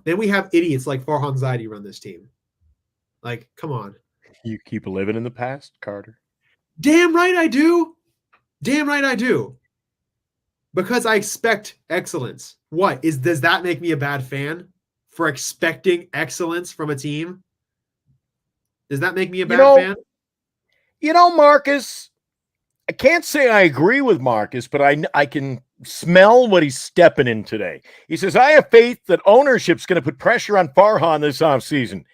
[SPEAKER 3] then we have idiots like Farhan Zaidi run this team. Like, come on.
[SPEAKER 2] You keep living in the past, Carter.
[SPEAKER 3] Damn right I do. Damn right I do. Because I expect excellence. Does that make me a bad fan for expecting excellence from a team? Does that make me a bad fan?
[SPEAKER 2] Marcus, I can't say I agree with Marcus, but I can smell what he's stepping in today. He says, I have faith that ownership's going to put pressure on Farhan this offseason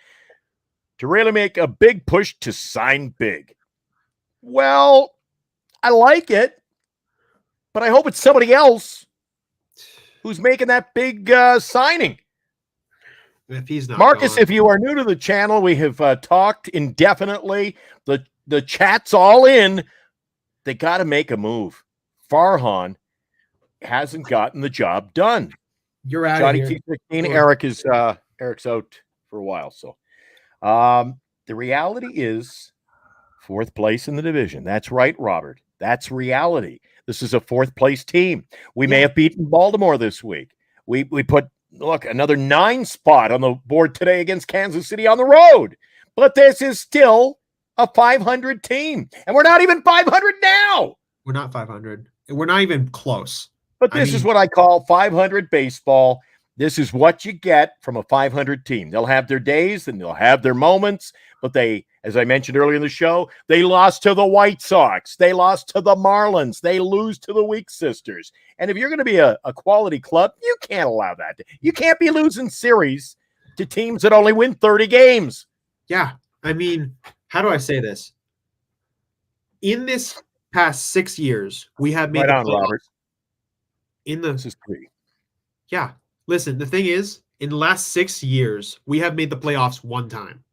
[SPEAKER 2] to really make a big push to sign big. Well, I like it, but I hope it's somebody else who's making that big signing.
[SPEAKER 3] If he's not
[SPEAKER 2] Marcus,
[SPEAKER 3] gone.
[SPEAKER 2] if you are new to the channel, we have talked indefinitely. The chat's all in. They got to make a move. Farhan hasn't gotten the job done.
[SPEAKER 3] You're out
[SPEAKER 2] Johnny
[SPEAKER 3] of here.
[SPEAKER 2] T16. Eric's out for a while. So the reality is fourth place in the division. That's right, Robert. That's reality. This is a fourth place team. We may have beaten Baltimore this week. We put, another 9 spot on the board today against Kansas City on the road. But this is still a 500 team. And we're not even 500 now.
[SPEAKER 3] We're not 500. We're not even close.
[SPEAKER 2] But this is what I call 500 baseball. This is what you get from a 500 team. They'll have their days and they'll have their moments. But they, as I mentioned earlier in the show, they lost to the White Sox. They lost to the Marlins. They lose to the Weak Sisters. And if you're going to be a quality club, you can't allow that. You can't be losing series to teams that only win 30 games.
[SPEAKER 3] Yeah. I mean, how do I say this? In this past 6 years, we have made
[SPEAKER 2] Right
[SPEAKER 3] the
[SPEAKER 2] on,
[SPEAKER 3] playoffs.
[SPEAKER 2] Robert.
[SPEAKER 3] This
[SPEAKER 2] is 3.
[SPEAKER 3] Yeah. Listen, the thing is, in the last 6 years, we have made the playoffs 1 time.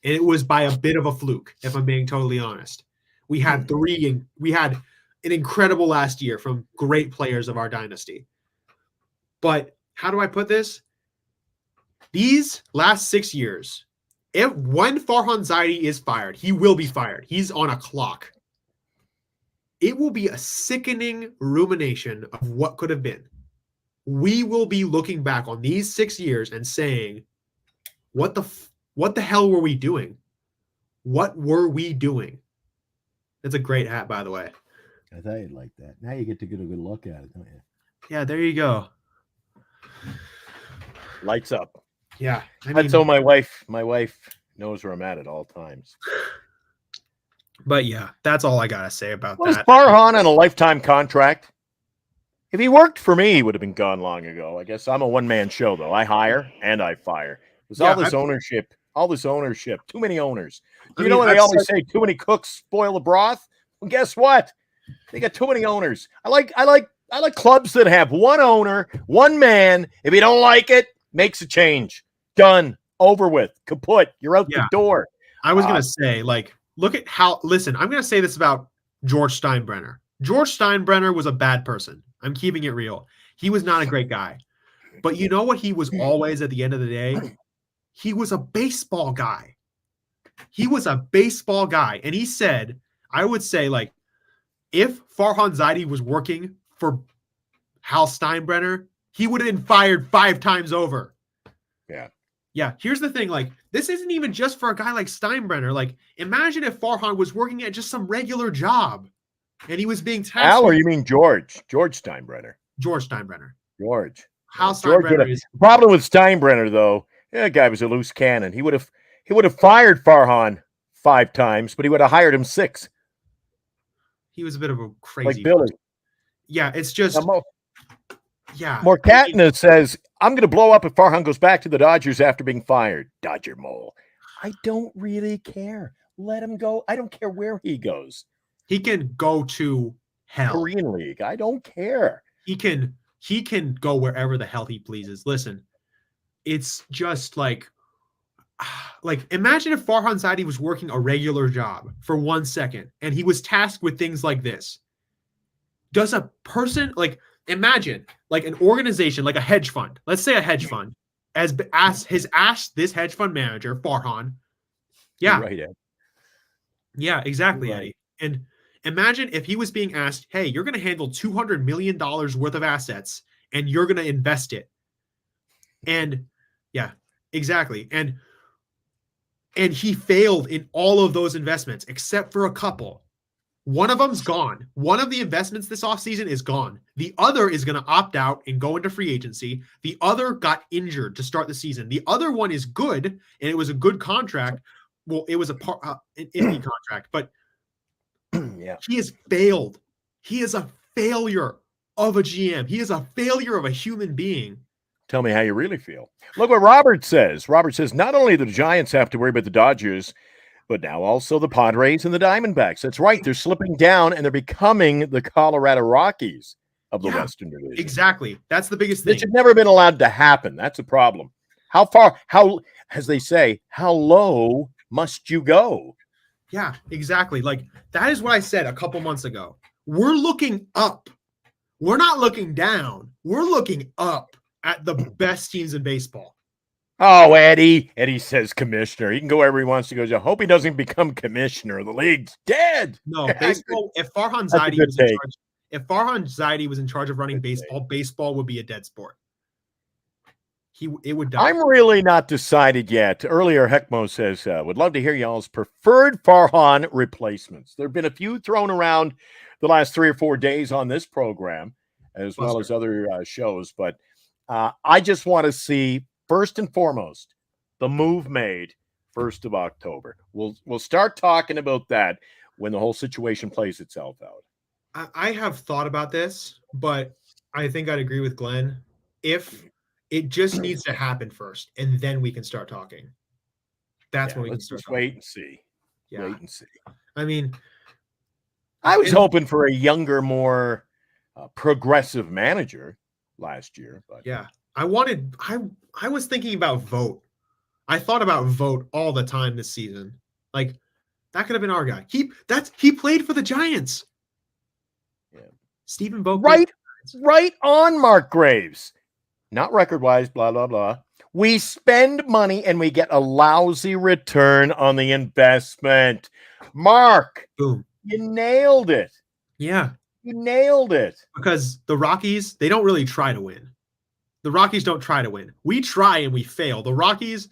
[SPEAKER 3] And it was by a bit of a fluke, if I'm being totally honest. We had 3, and we had an incredible last year from great players of our dynasty. But how do I put this? These last 6 years, when Farhan Zaidi is fired, he will be fired. He's on a clock. It will be a sickening rumination of what could have been. We will be looking back on these 6 years and saying, what the hell were we doing? What were we doing? That's a great hat, by the way.
[SPEAKER 2] I thought you'd like that. Now you get to get a good look at it, don't you?
[SPEAKER 3] Yeah, there you go.
[SPEAKER 2] Lights up.
[SPEAKER 3] Yeah.
[SPEAKER 2] That's so my wife knows where I'm at all times.
[SPEAKER 3] But yeah, that's all I got to say about
[SPEAKER 2] Was
[SPEAKER 3] that.
[SPEAKER 2] Farhan on a lifetime contract? If he worked for me, he would have been gone long ago. I guess I'm a one-man show, though. I hire and I fire. There's all this ownership, too many owners. You know what they always say? Too many cooks spoil the broth. Well, guess what? They got too many owners. I like clubs that have one owner, one man. If you don't like it, makes a change. Done. Over with. Kaput. You're out the door.
[SPEAKER 3] I was going to say, look at how, listen, I'm going to say this about George Steinbrenner. George Steinbrenner was a bad person. I'm keeping it real. He was not a great guy. But you know what he was always at the end of the day? He was a baseball guy. He was a baseball guy. And he said, I would say, if Farhan Zaidi was working for Hal Steinbrenner, he would have been fired 5 times over.
[SPEAKER 2] Yeah.
[SPEAKER 3] Yeah. Here's the thing. This isn't even just for a guy like Steinbrenner. Imagine if Farhan was working at just some regular job and he was being tasked.
[SPEAKER 2] Al, or you mean George Steinbrenner?
[SPEAKER 3] George Steinbrenner.
[SPEAKER 2] George.
[SPEAKER 3] Hal Steinbrenner is.
[SPEAKER 2] The problem with Steinbrenner, though, that guy was a loose cannon. He would have fired Farhan 5 times, but he would have hired him 6.
[SPEAKER 3] He was a bit of a crazy.
[SPEAKER 2] Like Billy.
[SPEAKER 3] Yeah, it's just. Yeah.
[SPEAKER 2] Morkatna says, I'm going to blow up if Farhan goes back to the Dodgers after being fired. Dodger mole. I don't really care. Let him go. I don't care where he goes.
[SPEAKER 3] He can go to hell.
[SPEAKER 2] Korean League. I don't care.
[SPEAKER 3] He can go wherever the hell he pleases. Listen, it's just imagine if Farhan Zaidi was working a regular job for 1 second and he was tasked with things like this. Does a person imagine an organization, like a hedge fund, let's say a hedge fund has asked this hedge fund manager, Farhan, Yeah.
[SPEAKER 2] You're right, Ed.
[SPEAKER 3] Yeah, exactly,
[SPEAKER 2] Right.
[SPEAKER 3] Eddie. And imagine if he was being asked, hey, you're going to handle $200 million worth of assets and you're going to invest it. And yeah, exactly. And he failed in all of those investments except for a couple. One of them's gone. One of the investments this offseason is gone. The other is going to opt out and go into free agency. The other got injured to start the season. The other one is good, and it was a good contract. Well, it was an iffy contract, but
[SPEAKER 2] Yeah.
[SPEAKER 3] he has failed. He is a failure of a GM. He is a failure of a human being.
[SPEAKER 2] Tell me how you really feel. Look what Robert says. Robert says, not only do the Giants have to worry about the Dodgers, but now also the Padres and the Diamondbacks. That's right. They're slipping down, and they're becoming the Colorado Rockies of the Western Division.
[SPEAKER 3] Exactly. That's the biggest thing.
[SPEAKER 2] It should never been allowed to happen. That's a problem. How far, as they say, how low must you go?
[SPEAKER 3] Yeah, exactly. Like, that is what I said a couple months ago. We're looking up. We're not looking down. We're looking up at the best teams in baseball.
[SPEAKER 2] Oh, Eddie. Eddie says commissioner. He can go wherever he wants to go. I hope he doesn't become commissioner. The league's dead.
[SPEAKER 3] No, baseball, if Farhan Zaidi was in charge, Farhan Zaidi was in charge of running baseball, baseball would be a dead sport. It would die.
[SPEAKER 2] I'm really not decided yet. Earlier, Heckmo says, would love to hear y'all's preferred Farhan replacements. There have been a few thrown around the last 3 or 4 days on this program, as well as other shows. But I just want to see, first and foremost, the move made 1st of October. We'll start talking about that when the whole situation plays itself out.
[SPEAKER 3] I have thought about this, but I think I'd agree with Glenn. If it just needs to happen first, and then we can start talking. That's when we can start
[SPEAKER 2] just
[SPEAKER 3] talking.
[SPEAKER 2] wait and see.
[SPEAKER 3] Yeah.
[SPEAKER 2] Wait and see.
[SPEAKER 3] I mean,
[SPEAKER 2] I was hoping for a younger, more progressive manager last year, but
[SPEAKER 3] yeah, I was thinking about Vogt. I thought about Vogt all the time this season. Like, that could have been our guy. He played for the Giants.
[SPEAKER 2] Yeah.
[SPEAKER 3] Stephen Vogt.
[SPEAKER 2] Right on Mark Graves. Not record-wise, blah, blah, blah. We spend money and we get a lousy return on the investment. Mark,
[SPEAKER 3] boom.
[SPEAKER 2] You nailed it.
[SPEAKER 3] Yeah.
[SPEAKER 2] You nailed it.
[SPEAKER 3] Because the Rockies, they don't really try to win. The Rockies don't try to win. We try and we fail. The Rockies,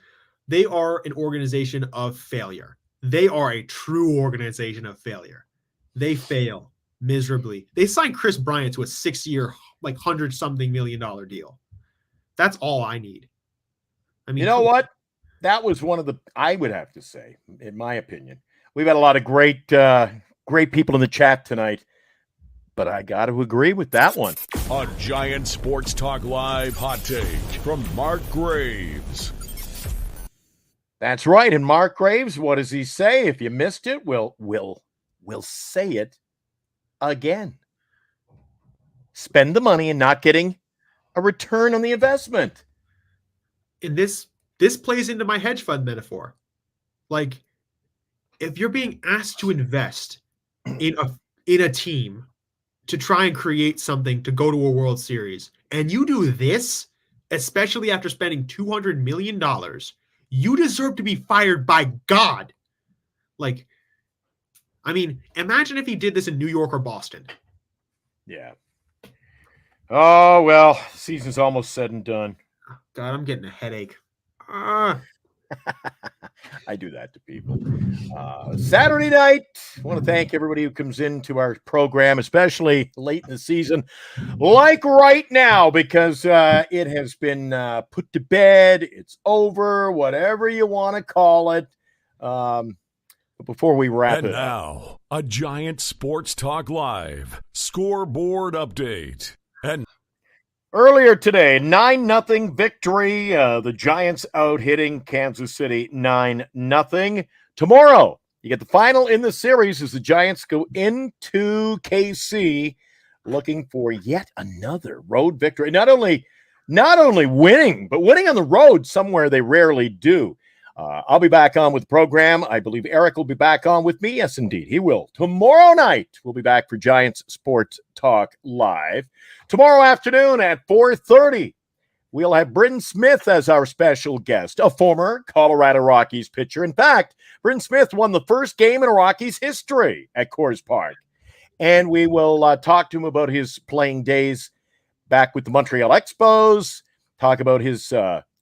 [SPEAKER 3] they are an organization of failure. They are a true organization of failure. They fail miserably. They signed Chris Bryant to a 6-year, like $100-something million deal. That's all I need. I mean,
[SPEAKER 2] you know what? That was one of the, I would have to say, in my opinion, we've had a lot of great people in the chat tonight, but I got to agree with that one.
[SPEAKER 1] A Giant Sports Talk Live hot take from Mark Graves.
[SPEAKER 2] That's right. And Mark Graves, what does he say? If you missed it, we'll say it again. Spend the money and not getting a return on the investment.
[SPEAKER 3] And this plays into my hedge fund metaphor. Like, if you're being asked to invest in a team to try and create something to go to a World Series, and you do this, especially after spending $200 million, you deserve to be fired by God. Like, I mean, imagine if he did this in New York or Boston.
[SPEAKER 2] Yeah. Oh, well, season's almost said and done.
[SPEAKER 3] God, I'm getting a headache.
[SPEAKER 2] I do that to people. Saturday night, I want to thank everybody who comes into our program, especially late in the season, like right now, because it has been put to bed. It's over, whatever you want to call it. But before we wrap
[SPEAKER 1] and
[SPEAKER 2] it
[SPEAKER 1] now, a Giant Sports Talk Live scoreboard update. And
[SPEAKER 2] earlier today, 9-0 victory. The Giants out hitting Kansas City 9-0. Tomorrow, you get the final in the series as the Giants go into KC looking for yet another road victory. Not only winning, but winning on the road somewhere they rarely do. I'll be back on with the program. I believe Eric will be back on with me. Yes, indeed, he will. Tomorrow night, we'll be back for Giants Sports Talk Live. Tomorrow afternoon at 4:30, we'll have Bryn Smith as our special guest, a former Colorado Rockies pitcher. In fact, Bryn Smith won the first game in Rockies history at Coors Park. And we will talk to him about his playing days back with the Montreal Expos, talk about his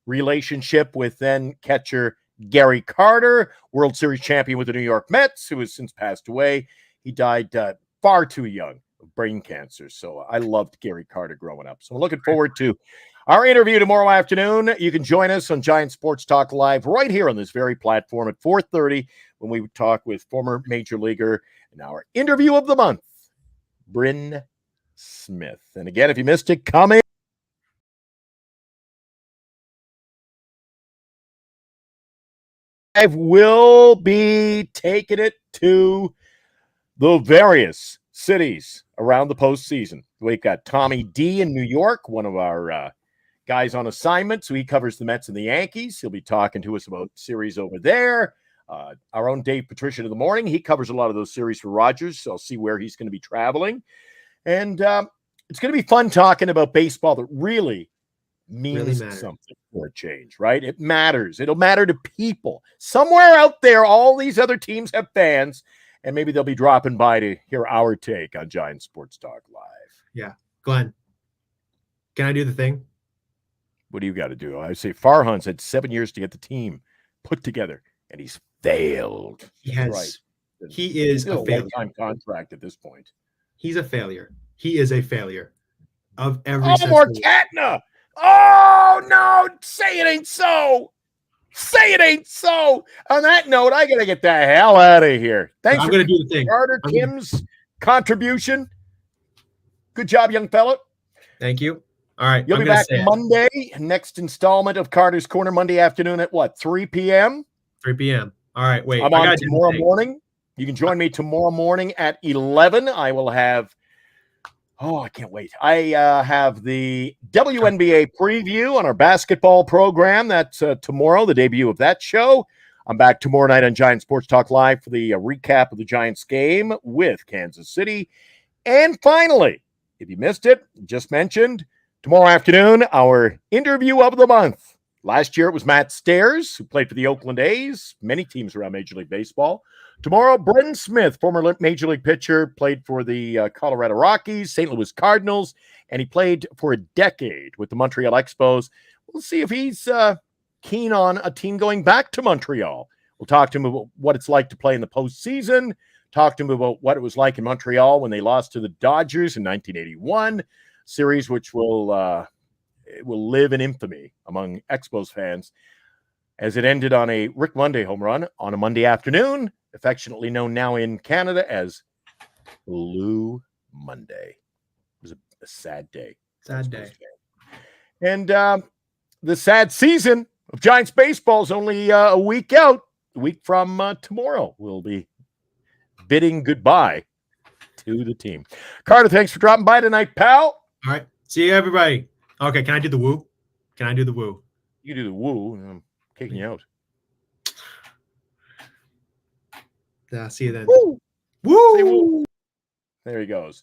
[SPEAKER 2] relationship with then catcher Gary Carter, World Series champion with the New York Mets, who has since passed away. He died far too young of brain cancer. So I loved Gary Carter growing up. So I'm looking forward to our interview tomorrow afternoon. You can join us on Giant Sports Talk Live right here on this very platform at 4:30 when we talk with former Major Leaguer and our interview of the month, Bryn Smith. And again, if you missed it, come in. I will be taking it to the various cities around the postseason. We've got Tommy D in New York, one of our guys on assignment. So he covers the Mets and the Yankees. He'll be talking to us about series over there. Our own Dave Patricia of the morning. He covers a lot of those series for Rogers. So I'll see where he's going to be traveling. And it's going to be fun talking about baseball that really means something for a change, right? It matters. It'll matter to people. Somewhere out there, all these other teams have fans, and maybe they'll be dropping by to hear our take on Giant Sports Talk Live.
[SPEAKER 3] Yeah. Glenn, can I do the thing?
[SPEAKER 2] What do you got to do? I say Farhan's had 7 years to get the team put together, and he's failed.
[SPEAKER 3] He has. Right. He is a failure.
[SPEAKER 2] Lifetime contract at this point.
[SPEAKER 3] He's a failure. He is a failure of every.
[SPEAKER 2] Oh, more Katna! Oh no! Say it ain't so. Say it ain't so. On that note, I gotta get the hell out of here. Thanks.
[SPEAKER 3] I'm gonna do the thing.
[SPEAKER 2] Carter Kim's contribution. Good job, young fella.
[SPEAKER 3] Thank you. All right.
[SPEAKER 2] You'll be back Monday. Next installment of Carter's Corner Monday afternoon at what? 3 p.m.
[SPEAKER 3] 3 p.m. All right. Wait.
[SPEAKER 2] I'm on tomorrow morning. You can join me tomorrow morning at 11. I will have. Oh, I can't wait. I have the WNBA preview on our basketball program. That's tomorrow, the debut of that show. I'm back tomorrow night on Giant Sports Talk Live for the recap of the Giants game with Kansas City. And finally, if you missed it, just mentioned, tomorrow afternoon, our interview of the month. Last year, it was Matt Stairs, who played for the Oakland A's, many teams around Major League Baseball. Tomorrow, Bryn Smith, former Major League pitcher, played for the Colorado Rockies, St. Louis Cardinals, and he played for a decade with the Montreal Expos. We'll see if he's keen on a team going back to Montreal. We'll talk to him about what it's like to play in the postseason, talk to him about what it was like in Montreal when they lost to the Dodgers in 1981, series which will live in infamy among Expos fans as it ended on a Rick Monday home run on a Monday afternoon, affectionately known now in Canada as Blue Monday. It was a sad day.
[SPEAKER 3] Sad day.
[SPEAKER 2] And the sad season of Giants baseball is only a week out. A week from tomorrow, we'll be bidding goodbye to the team. Carter, thanks for dropping by tonight, pal.
[SPEAKER 3] All right. See you, everybody. Okay, can I do the woo? Can I do the woo?
[SPEAKER 2] You do the woo, and I'm kicking you out.
[SPEAKER 3] See you then.
[SPEAKER 2] Woo! Woo! Say woo. There he goes.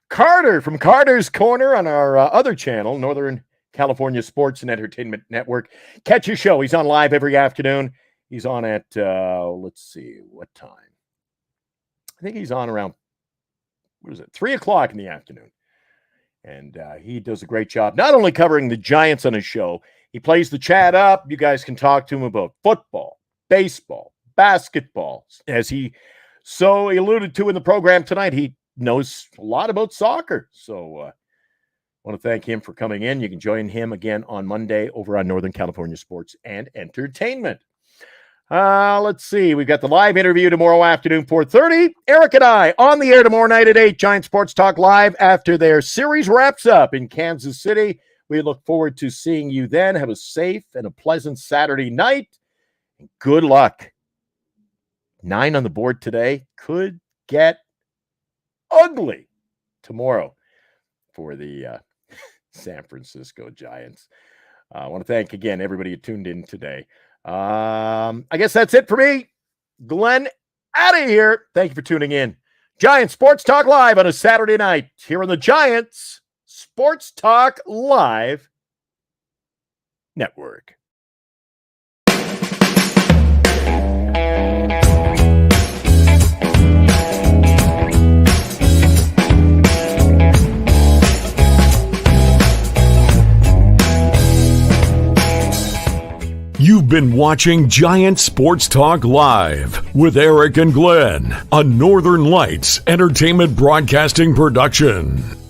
[SPEAKER 2] Carter from Carter's Corner on our other channel, Northern California Sports and Entertainment Network. Catch his show. He's on live every afternoon. He's on at, let's see, what time? I think he's on around, 3 o'clock in the afternoon. And he does a great job, not only covering the Giants on his show, he plays the chat up. You guys can talk to him about football, baseball, basketball. As he so alluded to in the program tonight, he knows a lot about soccer. So I want to thank him for coming in. You can join him again on Monday over on Northern California Sports and Entertainment. Let's see. We've got the live interview tomorrow afternoon, 4:30. Eric and I on the air tomorrow night at 8. Giant Sports Talk Live after their series wraps up in Kansas City. We look forward to seeing you then. Have a safe and a pleasant Saturday night. And good luck. 9 on the board today. Could get ugly tomorrow for the San Francisco Giants. I want to thank again everybody who tuned in today. I guess that's it for me. Glenn, out of here. Thank you for tuning in. Giant Sports Talk Live on a Saturday night here on the Giants Sports Talk Live Network.
[SPEAKER 1] You've been watching Giant Sports Talk Live with Eric and Glenn, a Northern Lights Entertainment Broadcasting production.